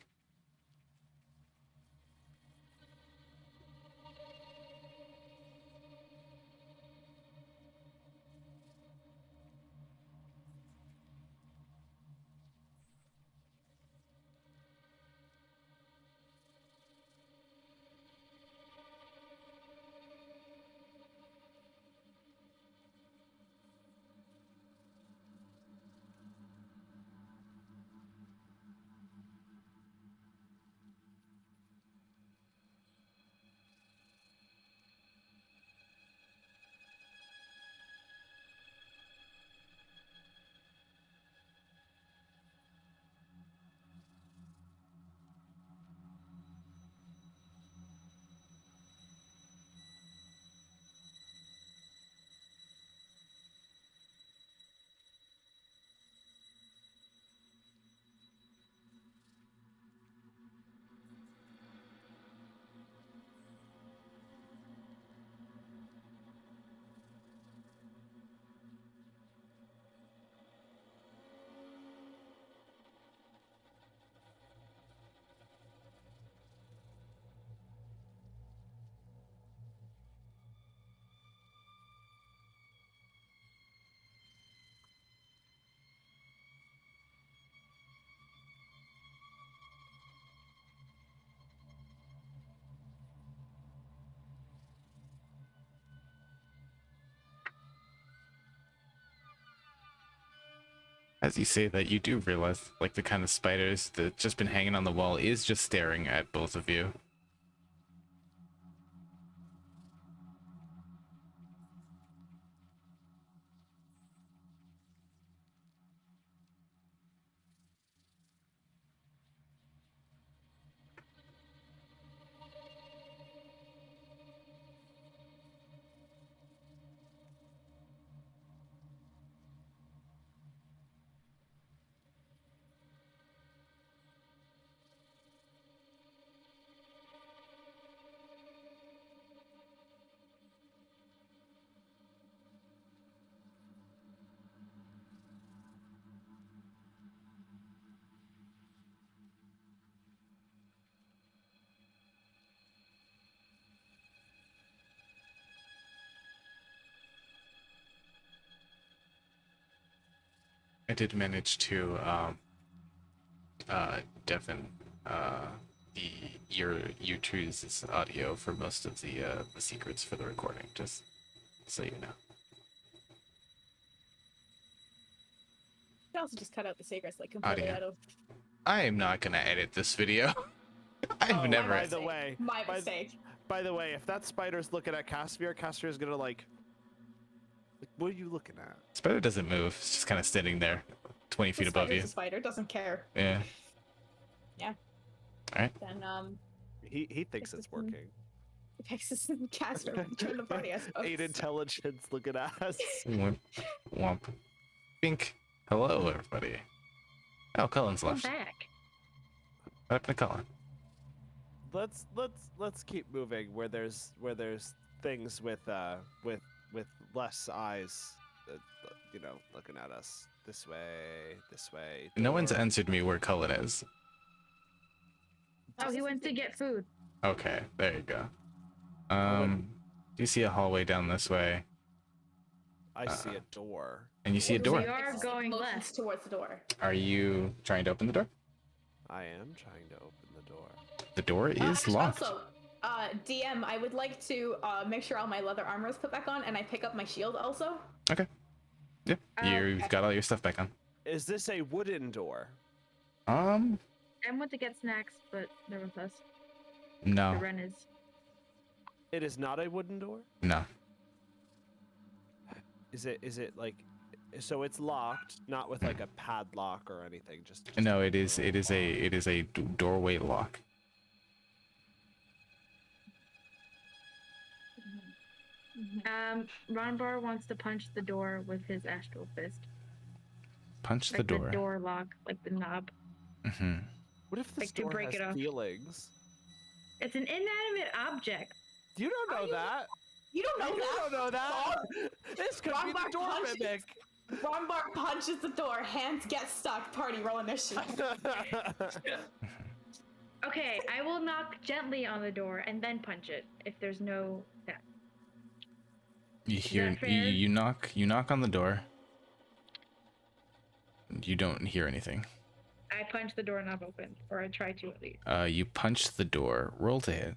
As you say that, you do realize, like, the kind of spiders that just been hanging on the wall is just staring at both of you. I did manage to deafen the your YouTube's audio for most of the secrets for the recording, just so you know. I also just cut out the secrets like completely Audio. out of. I am not gonna edit this video. I've Oh, never. By the way, My mistake. By the way, if that spider's looking at Casimir, Casimir's gonna like, what are you looking at? Spider doesn't move. It's just kind of standing there, 20 feet above you. The spider doesn't care. Yeah. Yeah. All right. Then He thinks it's working. Pixis and Casper join the party. I suppose. 8 intelligence looking at us. Womp. Womp. Bink. Hello, everybody. Oh, Cullen's I'm left. back. What happened to Cullen? Let's keep moving where there's things with less eyes, you know, looking at us. This way. No one's door. answered me where Cullen is. Oh, he went to get food. Okay, there you go. Do you see a hallway down this way? I see a door. And you see a We door. are going Motions left. towards the door. Are you trying to open the door? I am trying to open the door. The door is Actually, locked. Also, DM, I would like to make sure all my leather armor is put back on, and I pick up my shield also. Okay. Yeah, you've got all your stuff back on. Is this a wooden door? I went to get snacks, but they're with us. No, The Ren is. It is not a wooden door? no. Is it like, so it's locked, not with like a padlock or anything, just No, it is a doorway lock. Ronbar wants to punch the door with his astral fist. Punch Like the door. The door lock, like the knob. Mm-hmm. What if this Like to door break has it off. feelings? It's an inanimate object. You don't know that. You don't know You that. don't know that. This could be the Ronbar door punches. mimic. Ronbar punches the door, hands get stuck, party roll initiative. Okay, I will knock gently on the door and then punch it if there's no. Yeah. You Is hear that fair? you knock on the door. You don't hear anything. I punch the doorknob open, or I try to at least. You punch the door. Roll to hit.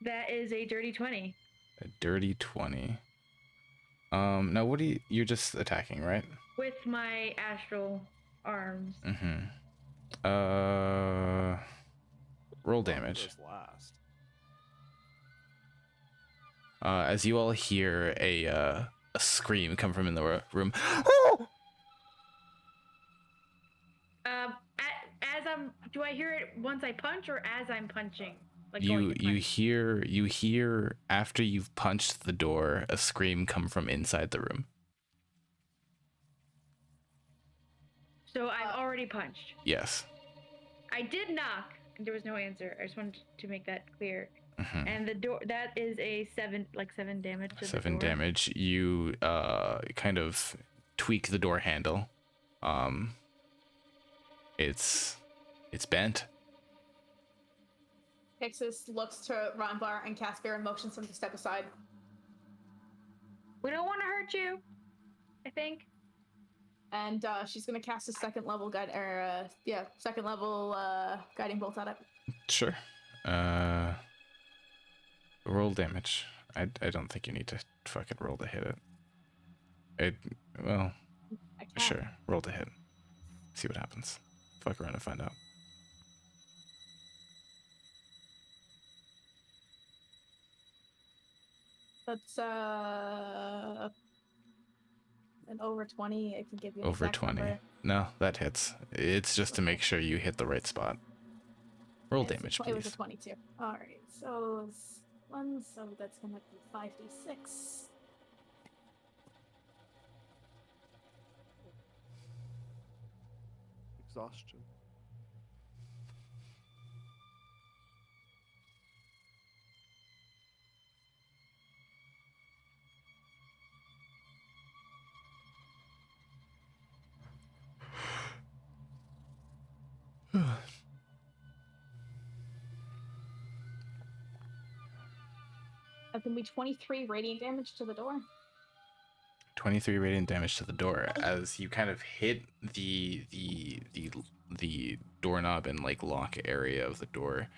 That is a dirty 20. A dirty 20. Now what do you're just attacking, right? With my astral arms. Mm-hmm. Roll damage. Goes last. As you all hear a scream come from in the room. Do I hear it once I punch or as I'm punching? Like you going to punch? you hear after you've punched the door a scream come from inside the room. So I've already punched. Yes. I did knock. There was no answer. I just wanted to make that clear. Mm-hmm. And the door, that is a 7 damage to the 7 door. damage. You kind of tweak the door handle. It's bent. Pixis looks to Ronbar and Caspier and motions him to step aside. We don't want to hurt you, I think. And she's gonna cast a second level guiding bolt at it. Sure. Roll damage. I don't think you need to fucking roll to hit it. Well, I can't. sure. Roll to hit. See what happens. Fuck around and find out. That's an over 20. I can give you an Over exact 20. number. No, that hits. It's just to make sure you hit the right spot. Roll Okay, damage, so it was a please. 22. All right, so it's 1, so that's gonna be 5d6. Exhaustion. That can be 23 radiant damage to the door. 23 radiant damage to the door as you kind of hit the doorknob and like lock area of the door.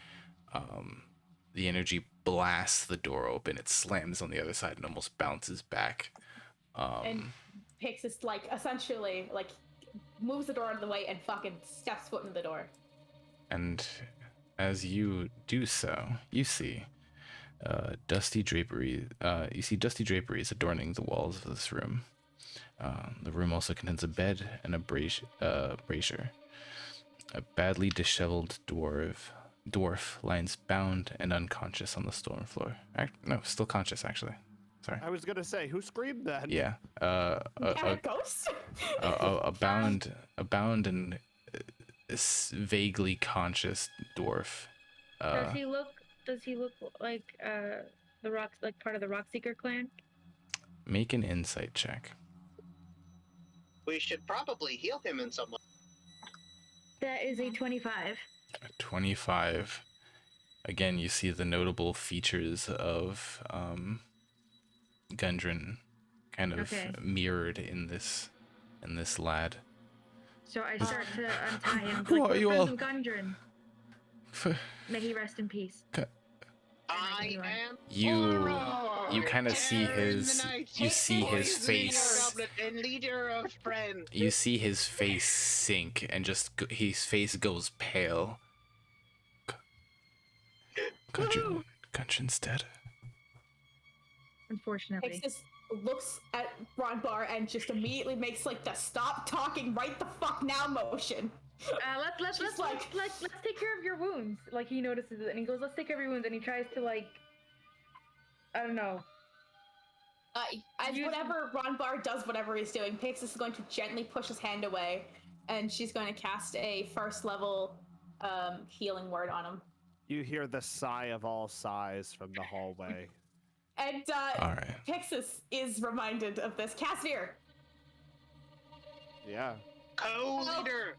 The energy blasts the door open. It slams on the other side and almost bounces back. And Pixis like essentially like moves the door out of the way and fucking steps foot in the door. And as you do so, you see dusty drapery. You see dusty draperies adorning the walls of this room. The room also contains a bed and a brazier. A badly disheveled dwarf lies bound and unconscious on the stone floor. No, still conscious actually. Sorry. I was gonna say, who screamed that? Yeah. A ghost? A bound and vaguely conscious dwarf. Does he look like the rocks, like part of the Rockseeker clan? Make an insight check. We should probably heal him in some way. That is a 25. 25. Again, you see the notable features of Gundren kind of mirrored in this lad. So I start to untie him. Who like, are you friends all? of Gundren. May he rest in peace. I am. You kind of see his face. And leader of friends. You see his face sink and just his face goes pale. Gundren's dead. Unfortunately. Pixis looks at Ronbar and just immediately makes like the stop talking right the fuck now motion. Let's take care of your wounds. Like he notices it and he goes, let's take care of your wounds, and he tries to like, I don't know. As whatever Ronbar does, whatever he's doing, Pixis is going to gently push his hand away, and she's going to cast a first level healing word on him. You hear the sigh of all sighs from the hallway. And All right. Pixis is reminded of this. Casimir! Yeah. Co-leader.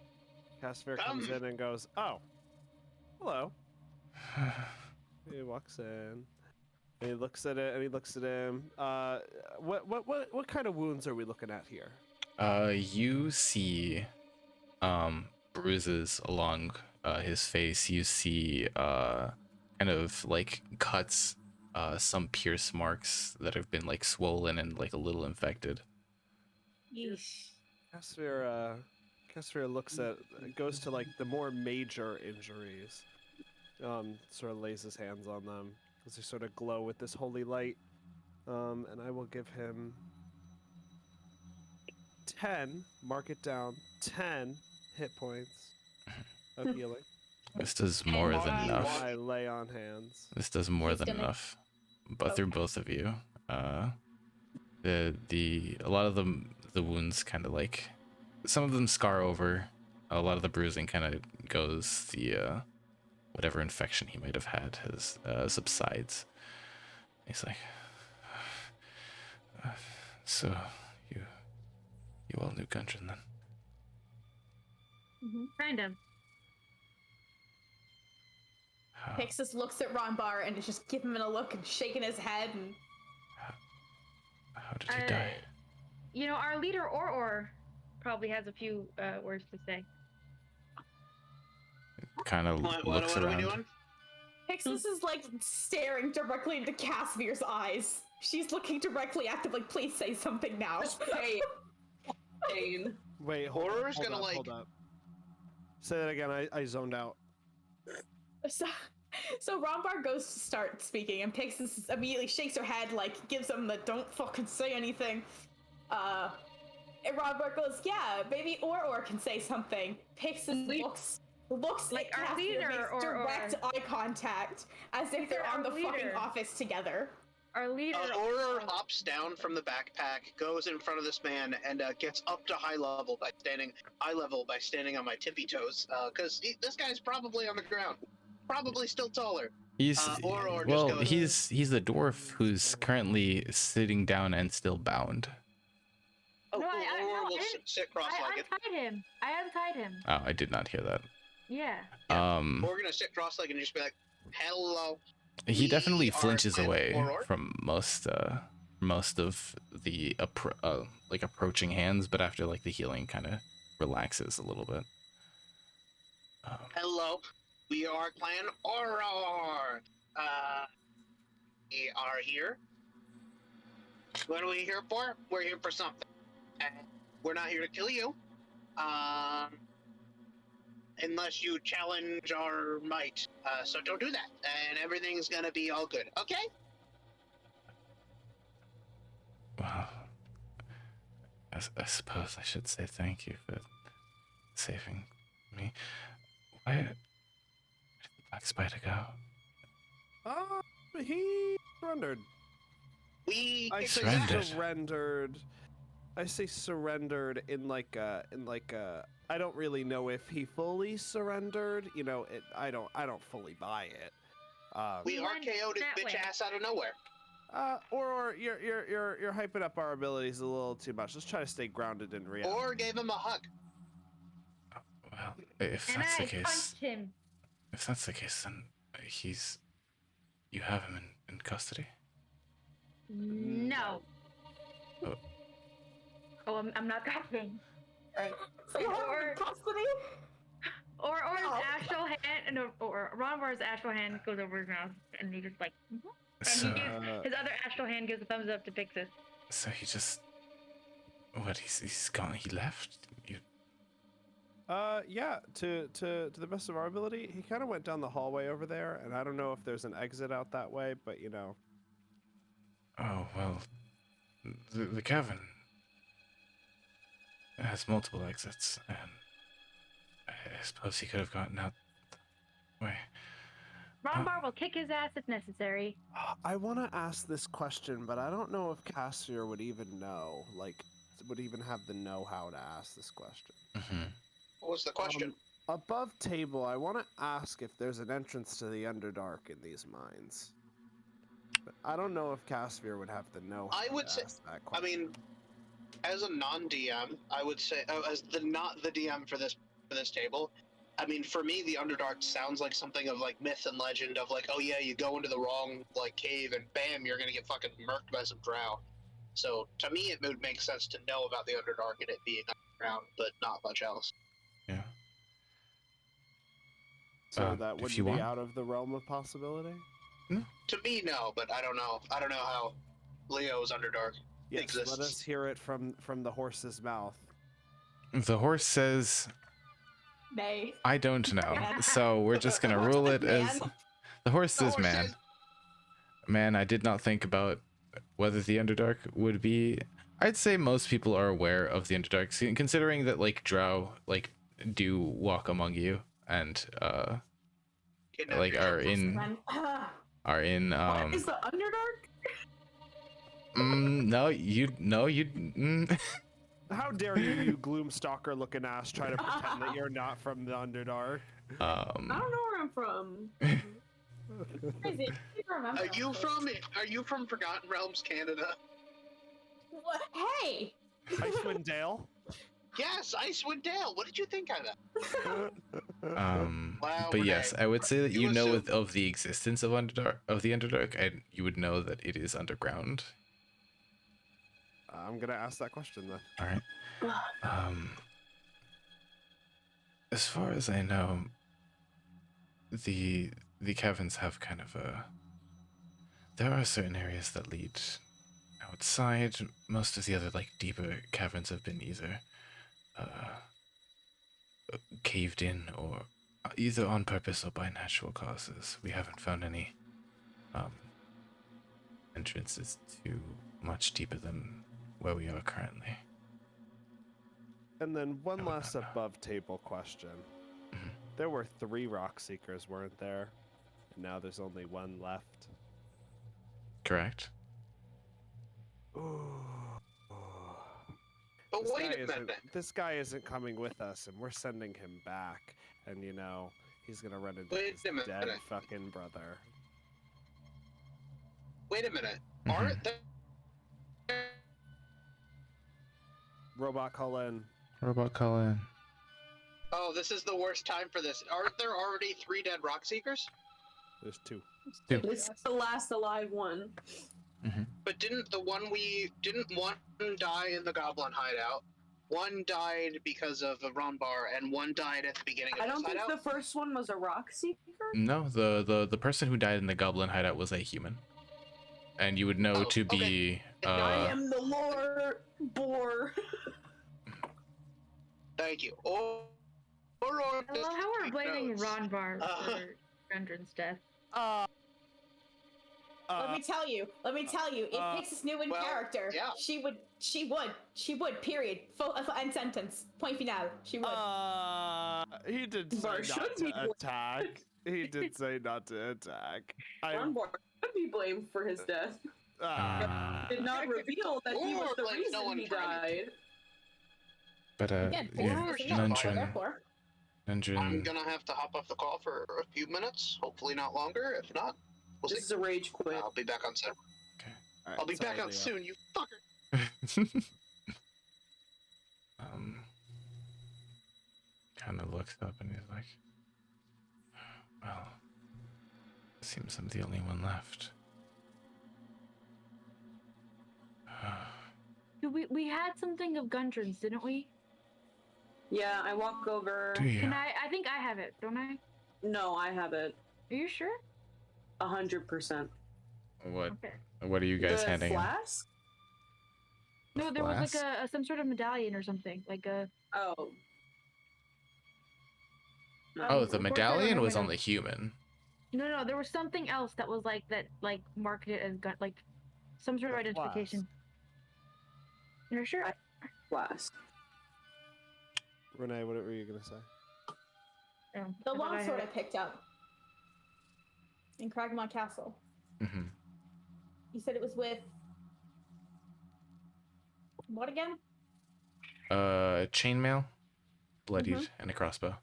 Casimir Come. comes in and goes, "Oh, hello." He walks in. And he looks at it, and he looks at him. What kind of wounds are we looking at here? You see bruises along his face. You see kind of like cuts, some pierce marks that have been like swollen and like a little infected. Yeesh. Casimir looks at, goes to like the more major injuries. Sort of lays his hands on them as they sort of glow with this holy light. And I will give him 10, mark it down, 10 hit points of healing. This does more than Wow. enough. I lay on hands. This does more He's than gonna- enough. But through both of you, a lot of the wounds kind of like, some of them scar over. A lot of the bruising kind of goes. The whatever infection he might have had has subsides. He's like, so you all knew Gundren then? Kind of. How, Pixis looks at Ronbar and is just giving him a look and shaking his head. And how did he die? You know, our leader Or probably has a few words to say. Kind of What looks are we around. doing? Pixis is like staring directly into Casimir's eyes. She's looking directly at him, like, please say something now. Pain. Wait, Horror's hold gonna, up, like- hold up. Say that again. I zoned out. So Rombar goes to start speaking, and Pixis immediately shakes her head, like, gives him the don't fucking say anything. And Rombar goes, yeah, maybe Or can say something. Pixis looks Like at our Cassidy and leader, makes direct eye contact, as if they're Our on the fucking leader. office together. Our leader. Aurora hops down from the backpack, goes in front of this man, and gets up to eye level by standing on my tippy toes. Because this guy's probably on the ground, probably still taller. He's Or just well, goes- he's the dwarf who's currently sitting down and still bound. Oh, No, Aurora will didn't- sit I cross-legged. untied him. Oh, I did not hear that. Yeah. We're gonna sit cross-legged and just be like, "Hello." He definitely We are flinches Clan away Aurora. from most of the like approaching hands, but after like the healing kind of relaxes a little bit. Hello, we are Clan Aurora. We are here. What are we here for? We're here for something. And we're not here to kill you. Unless you challenge our might. So don't do that. And everything's gonna be all good. Okay? Well, I suppose I should say thank you for saving me. Where did the Black Spider go? He surrendered. We I kicked say his ass. Surrendered. surrendered. I say surrendered in like a I don't really know if he fully surrendered. You know, I don't fully buy it. We went RKO'd his that bitch way. ass out of nowhere. Or you're hyping up our abilities a little too much. Let's try to stay grounded in reality. Or gave him a hug. Well, if And that's I the case, punched him. if that's the case, then you have him in custody. No. Oh. Oh, I'm not copying. So you have him Or- in custody? Or his No. astral hand, or Ronvar's astral hand goes over his mouth, and he just like, and So, he gives his other astral hand gives a thumbs up to Pixis. so he just what? He's gone. He left. You Yeah, to the best of our ability, he kind of went down the hallway over there, and I don't know if there's an exit out that way, but you know. Oh, well, the cavern has multiple exits, and I suppose he could have gotten out that way. Ronvar will kick his ass if necessary. I want to ask this question, but I don't know if Cassier would even know, like, would even have the know-how to ask this question. Mm-hmm. What was the question? Above table, I want to ask if there's an entrance to the Underdark in these mines. I don't know if Casimir would have to know. I how would to say- ask that I question. mean, as a non-DM, I would say, as the not the DM for this table, I mean, for me, the Underdark sounds like something of like myth and legend of like, oh yeah, you go into the wrong like cave and bam, you're gonna get fucking murked by some drow. So to me, it would make sense to know about the Underdark and it being underground, but not much else. Yeah. So that if wouldn't you be want. out of the realm of possibility. To me, no, but I don't know. I don't know how Leo's Underdark Yes, exists. let us hear it from the horse's mouth. The horse says, Nay. I don't know. Man. So we're just going to rule it as. Man. The horse The says, horse man. says- Man, I did not think about whether the Underdark would be. I'd say most people are aware of the Underdark, considering that like drow like do walk among you and Kidnap like your are children. in What is the Underdark? no you How dare you, you gloomstalker looking ass, try to pretend that you're not from the Underdark? I don't know where I'm from. Crazy. You remember Are you actually. from Forgotten Realms, Canada? What? Hey! Icewind Dale? Yes, Icewind Dale. What did you think of that? Wow, but Renee, yes, I would say that you know assume- of the existence of the Underdark, and you would know that it is underground. I'm gonna ask that question then. All right. As far as I know, the caverns have kind of a. There are certain areas that lead outside. Most of the other like deeper caverns have been either caved in or either on purpose or by natural causes. We haven't found any entrances too much deeper than where we are currently. And then one last above table question. There were 3 rock seekers, weren't there? And now there's only 1 left. Correct. But wait a minute. This guy isn't coming with us, and we're sending him back. And you know, he's gonna run into Wait his a minute. dead fucking brother. Wait a minute. Mhm. Aren't there... Robot call in. Robot call in. Oh, this is the worst time for this. Aren't there already 3 dead rock seekers? There's 2. This is the last alive one. But didn't one die in the goblin hideout? One died because of a Ronbar, and one died at the beginning of I don't this think hideout? the first one was a rock seeker. No, the person who died in the goblin hideout was a human, and you would know Oh, to be. I am the Lord Boar. Thank you. Or I love how we're blaming notes. Ronvar for Gundren's death. Let me tell you. If Pixis knew in well, character, yeah. she would. Period. End sentence. Point final. She would. He did say Or not should be to attack. He did say not to attack. Ronbar could be blamed for his death. Did not reveal that he was the Or, like, reason no one he tried died. But Again, yeah, Pixis is not part, therefore. I'm Nundren. gonna have to hop off the call for a few minutes. Hopefully not longer. If not, we'll This see. is a rage quit. I'll be back on soon. Alright, I'll be sorry, back on Leo. soon, you fucker. Kind of looks up and he's like, well, seems I'm the only one left. We had something of Gundren's, didn't we? Yeah, I walk over. Do you? Can I think I have it, don't I? No, I have it. Are you sure? 100%. What? Okay. What are you guys the handing him? flask? No, there was like Flask? some sort of medallion or something. Like a Oh. Oh, of the course I medallion was remember on now. the human. No, there was something else that was like that, like marked it as gun, like some sort of The flask. identification. You're sure? Flask. Renee, what were you gonna say? Oh, The I thought I longsword I had it. picked up in Cragmont Castle. Mm-hmm. You said it was with what again? Chainmail, bloodied, Mhm. and a crossbow,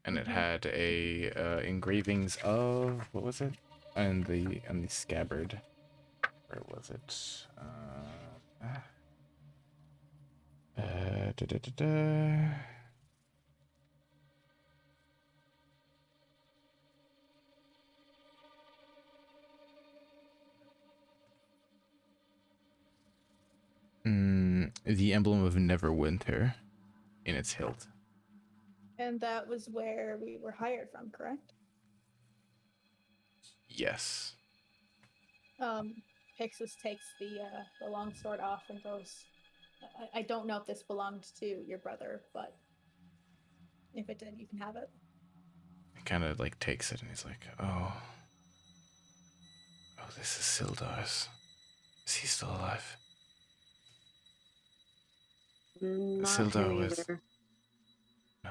and it Mhm. had a engravings of what was it? And the scabbard. Where was it? Da, da, da, da. The emblem of Neverwinter in its hilt. And that was where we were hired from, correct? Yes. Pixis takes the longsword off and goes, I don't know if this belonged to your brother, but if it did, you can have it. He kind of like takes it and he's like, oh, this is Sildar's. Is he still alive? Not Sildar him was. either. No.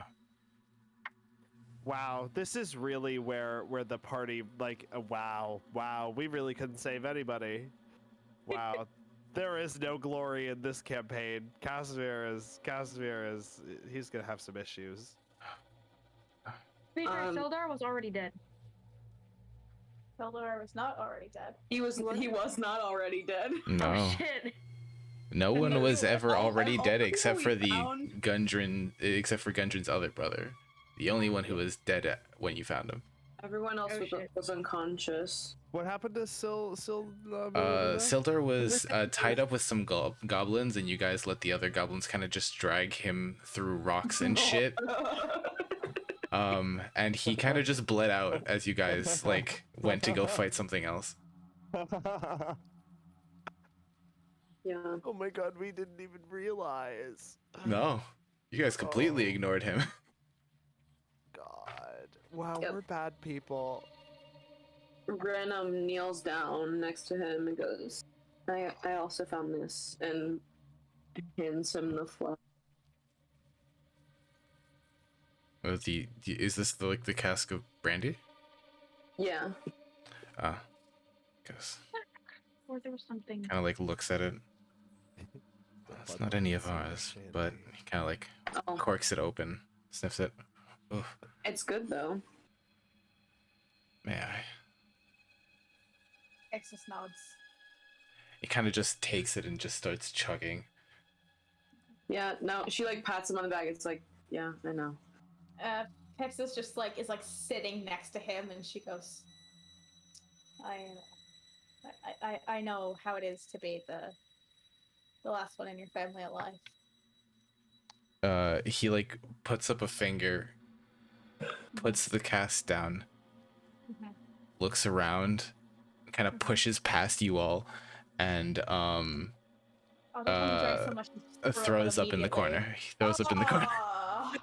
Wow, this is really where the party wow, we really couldn't save anybody. Wow, there is no glory in this campaign. Casimir is he's gonna have some issues. To be fair, Sildar was already dead. Sildar was not already dead. He was not already dead. No. Oh shit. No one was ever all already the dead people except we for the found- except for Gundren's other brother. The only one who was dead when you found him. Everyone else Oh, was, shit. was unconscious. What happened to Sildar was tied up with some goblins, and you guys let the other goblins kind of just drag him through rocks and shit. And he kind of just bled out as you guys like went to go fight something else. Yeah. Oh my god, we didn't even realize. No, you guys completely Oh. ignored him. God. Wow, Yep. we're bad people. Ren kneels down next to him and goes, I also found this, and hands him the flask. Is this the cask of brandy? Yeah. Ah, guess Or there was something. kind of like looks at it. Well, it's not any of ours, but he kind of like Oh, corks it open, sniffs it. Oof, it's good though. may I? Pixis nods. He kind of just takes it and just starts chugging. Yeah, no, she like pats him on the back. It's like, yeah, I know. Pixis just is sitting next to him, and she goes, I know how it is to be the last one in your family alive. He like puts up a finger, puts the cast down, Mhm. looks around, kind of pushes past you all, and Oh, that one drank so much he threw throws up in the immediately. corner. He throws up in the corner. Ah.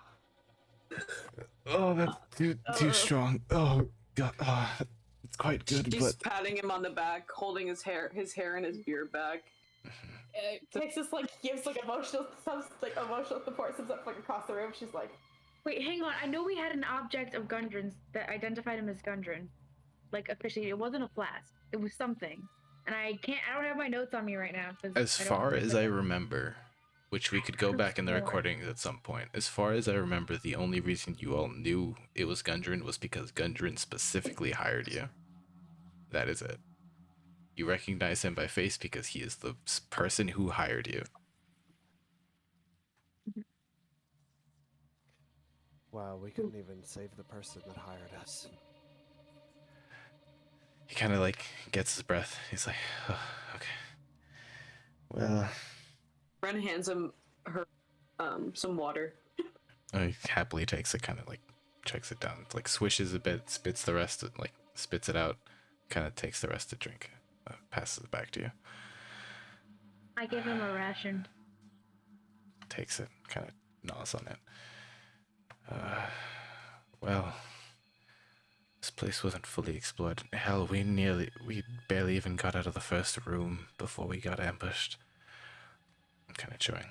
Oh, that's too strong. Oh god, it's quite good, She's but patting him on the back, holding his hair and his beard back. Pixis gives emotional support, sits up across the room. She's like, Wait, hang on. I know we had an object of Gundren's that identified him as Gundren. Like officially, it wasn't a flask. It was something. And I don't have my notes on me right now. as far as I remember, which we could go back in the recordings at some point. As far as I remember, the only reason you all knew it was Gundren was because Gundren specifically hired you. That is it. You recognize him by face because he is the person who hired you. Wow, we couldn't even save the person that hired us. He kind of like gets his breath. He's like, oh, okay. Well, Ren hands him her some water. he happily takes it, kind of like checks it down, like swishes a bit, spits the rest, like spits it out, kind of takes the rest to drink, passes it back to you. I gave him a ration. Takes it, kind of gnaws on it. Well, this place wasn't fully explored. Hell, we barely even got out of the first room before we got ambushed. I'm kind of chewing.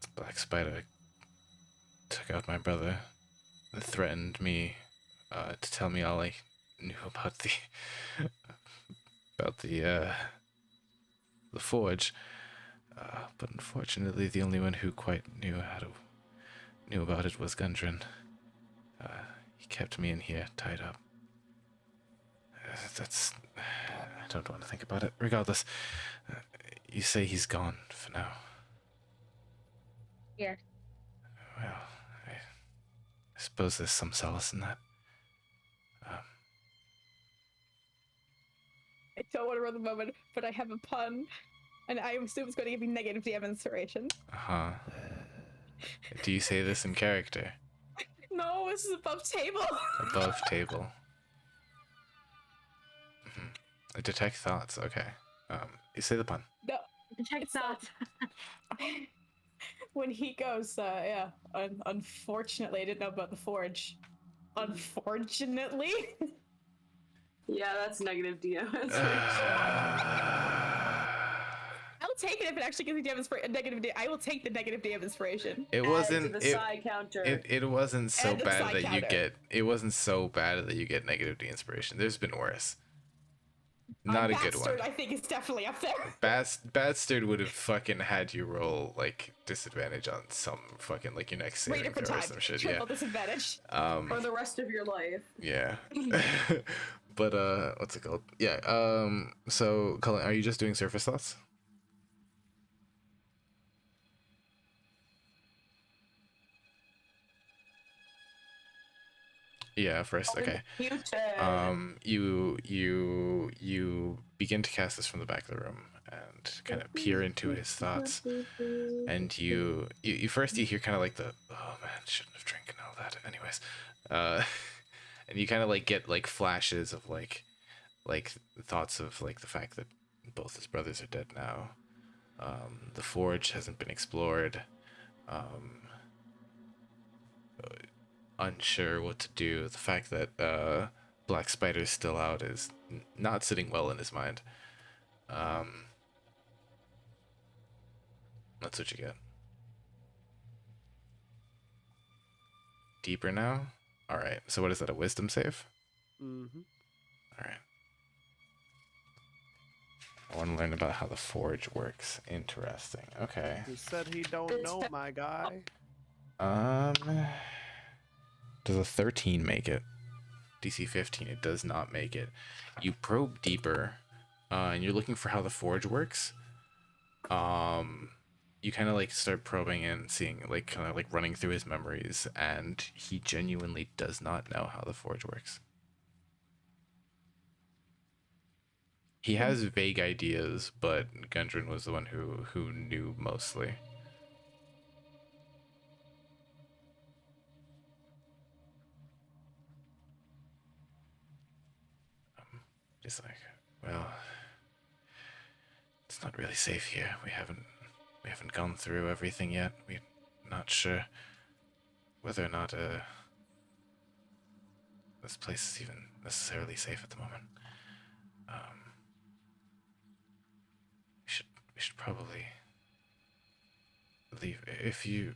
The Black Spider took out my brother and threatened me to tell me all I knew about the forge. But unfortunately, the only one who quite knew about it was Gundren. He kept me in here, tied up. that's. I don't want to think about it. Regardless, you say he's gone for now. Yes. Well, I suppose there's some solace in that. I don't want to ruin the moment, but I have a pun, and I assume it's going to give me negative DM inspiration. Uh-huh. Do you say this in character? No, this is above table. Above table. I detect thoughts. Okay. You say the pun. No, Detect It's thoughts. when he goes, unfortunately, I didn't know about the forge. Unfortunately. Yeah, that's negative DM. I'll take it if it actually gives me negative. I will take the negative DM inspiration. It Add wasn't. to the side counter. It wasn't so Add the bad side that you counter. get. It wasn't so bad that you get negative D inspiration. There's been worse. Not a good one. Bastard, I think is definitely up there. Bastard would have fucking had you roll like disadvantage on some fucking like your next Three saving different throw or times. some shit. Triple disadvantage. For the rest of your life. Yeah. But what's it called? Yeah. So Cullen, are you just doing surface thoughts? Yeah, first. Okay. You begin to cast this from the back of the room and kind of peer into his thoughts, and you first you hear kind of like the oh man, shouldn't have drank and all that. Anyways, and you kind of like get like flashes of like thoughts of like the fact that both his brothers are dead now. The forge hasn't been explored. Unsure what to do. The fact that Black Spider's still out is not sitting well in his mind. That's what you get. Deeper now? Alright, so what is that, a wisdom save? Mm-hmm. Alright. I want to learn about how the forge works. Interesting. Okay. He said he don't know, my guy. Does a 13 make it? DC 15, it does not make it. You probe deeper, and you're looking for how the forge works. You kind of like start probing and seeing, like, kind of like running through his memories, and he genuinely does not know how the forge works. He has vague ideas, but Gundren was the one who knew mostly. He's like, well, it's not really safe here. We haven't gone through everything yet. We're not sure whether or not this place is even necessarily safe at the moment. We should probably leave. If you,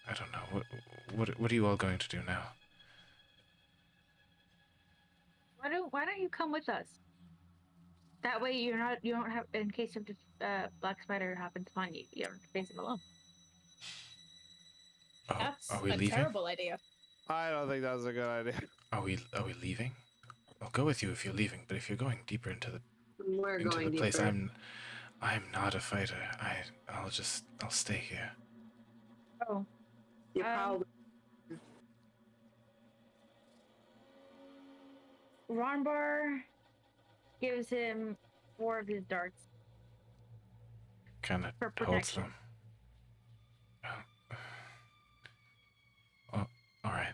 I don't know. What are you all going to do now? Why don't you come with us? That way you don't have, in case of Black Spider happens upon you, you don't have to face him alone. Oh, That's are we a leaving? terrible idea. I don't think that's a good idea. Are we leaving? I'll go with you if you're leaving, but if you're going deeper into the place, I'm not a fighter. I'll stay here. Oh. You probably Ronbar gives him 4 of his darts. Kind For of holds protection. them. Oh, all right.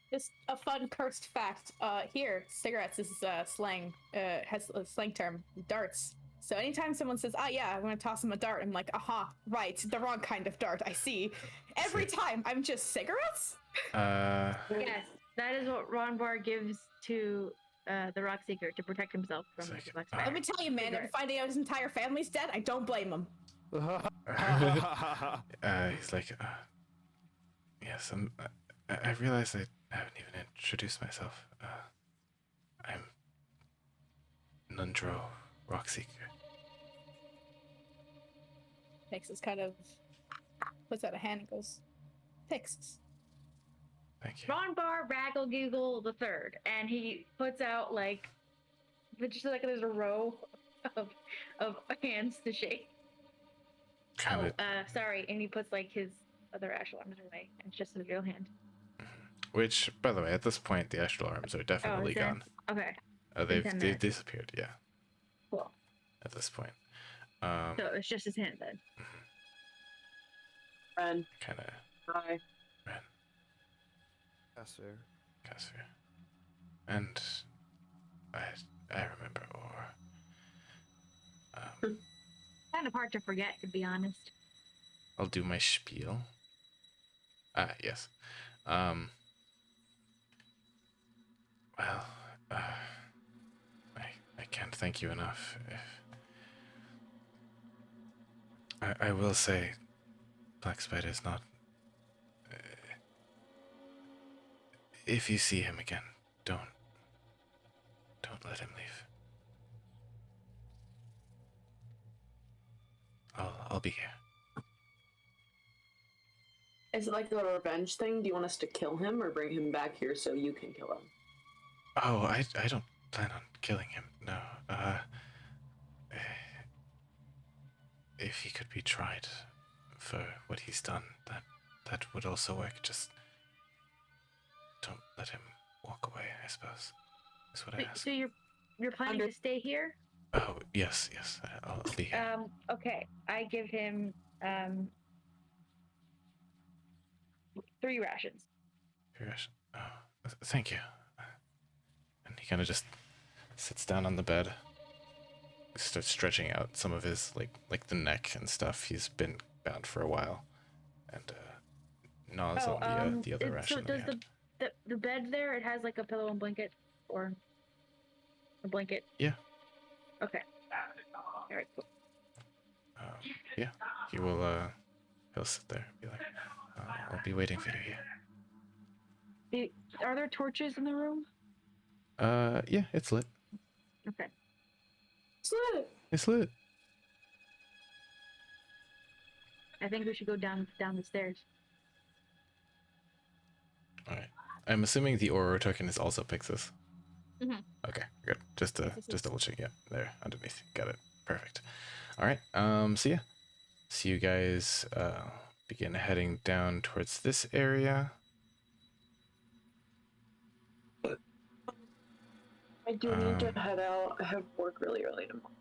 Just a fun cursed fact. Here, cigarettes is slang. Has a slang term, darts. So anytime someone says, yeah, I'm gonna toss him a dart, I'm like, aha, right, the wrong kind of dart, I see. Every time, I'm just cigarettes? Yes, that is what Ronbar gives to the Rock Seeker to protect himself from It's like, the Black oh. Spider. Let me tell you, man, if finding out his entire family's dead, I don't blame him. He's like, yes, I realize I haven't even introduced myself. I'm Nundro, Rockseeker. Pixis kind of puts out a hand and goes, Pixis, Thank you. Ron Bar Raggle Giggle the third, and he puts out like, just like there's a row of hands to shake. Kind of. Sorry, and he puts like his other astral arms away, and it's just his real hand. Which, by the way, at this point, the astral arms are definitely it's in? gone. Okay. They've 10 minutes. disappeared. Yeah. Cool. At this point. So it's just his hand then. Ren. Kind of. Hi. Ren. Casper. Casper. And I remember Or. Kind of hard to forget, to be honest. I'll do my spiel. Yes. Well, I can't thank you enough. I will say, Black Spider is not. If you see him again, don't let him leave. I'll be here. Is it like a revenge thing? Do you want us to kill him or bring him back here so you can kill him? Oh, I don't plan on killing him. No. If he could be tried for what he's done, that would also work. Just don't let him walk away, I suppose. Is what I ask. So you're planning to stay here? Oh, yes. I'll be here. Okay. I give him 3 rations. Oh, thank you. And he kind of just sits down on the bed, starts stretching out some of his like the neck and stuff. He's been bound for a while, and gnaws on the other ration. So does the bed there? It has like a pillow and blanket, or a blanket? Yeah. Okay. All right. Cool. Yeah. He will. He'll sit there. And be like, I'll be waiting for you here. Are there torches in the room? Yeah, it's lit. Okay. It's lit. I think we should go down the stairs. All right. I'm assuming the Oro token is also Pixis. Mhm. Okay, good. Just double check. Yeah, there underneath. Got it. Perfect. All right. So yeah, so you guys begin heading down towards this area. I do need to head out. I have work really early tomorrow.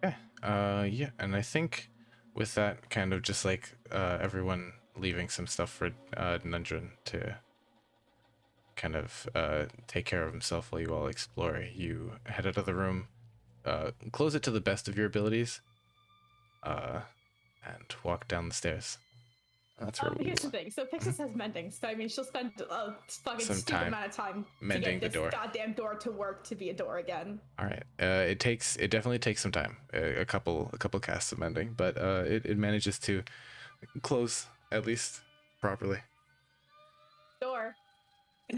Okay. Yeah, and I think with that kind of just like everyone leaving some stuff for Nundrin to kind of take care of himself while you all explore, you head out of the room, close it to the best of your abilities, and walk down the stairs. That's where Here's the thing. So Pixis has mending, so I mean she'll spend a fucking Some stupid time amount of time mending to get the door. this goddamn door to work to be a door again. All right. It definitely takes some time, a couple casts of mending, but it manages to close at least properly. Door.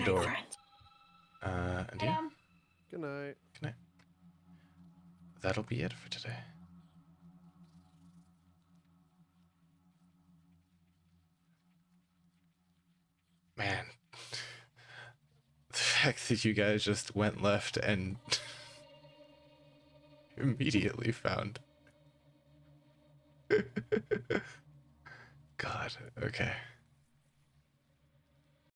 Door. And yeah, Good night. that'll be it for today. Man, the fact that you guys just went left and immediately found. God, okay.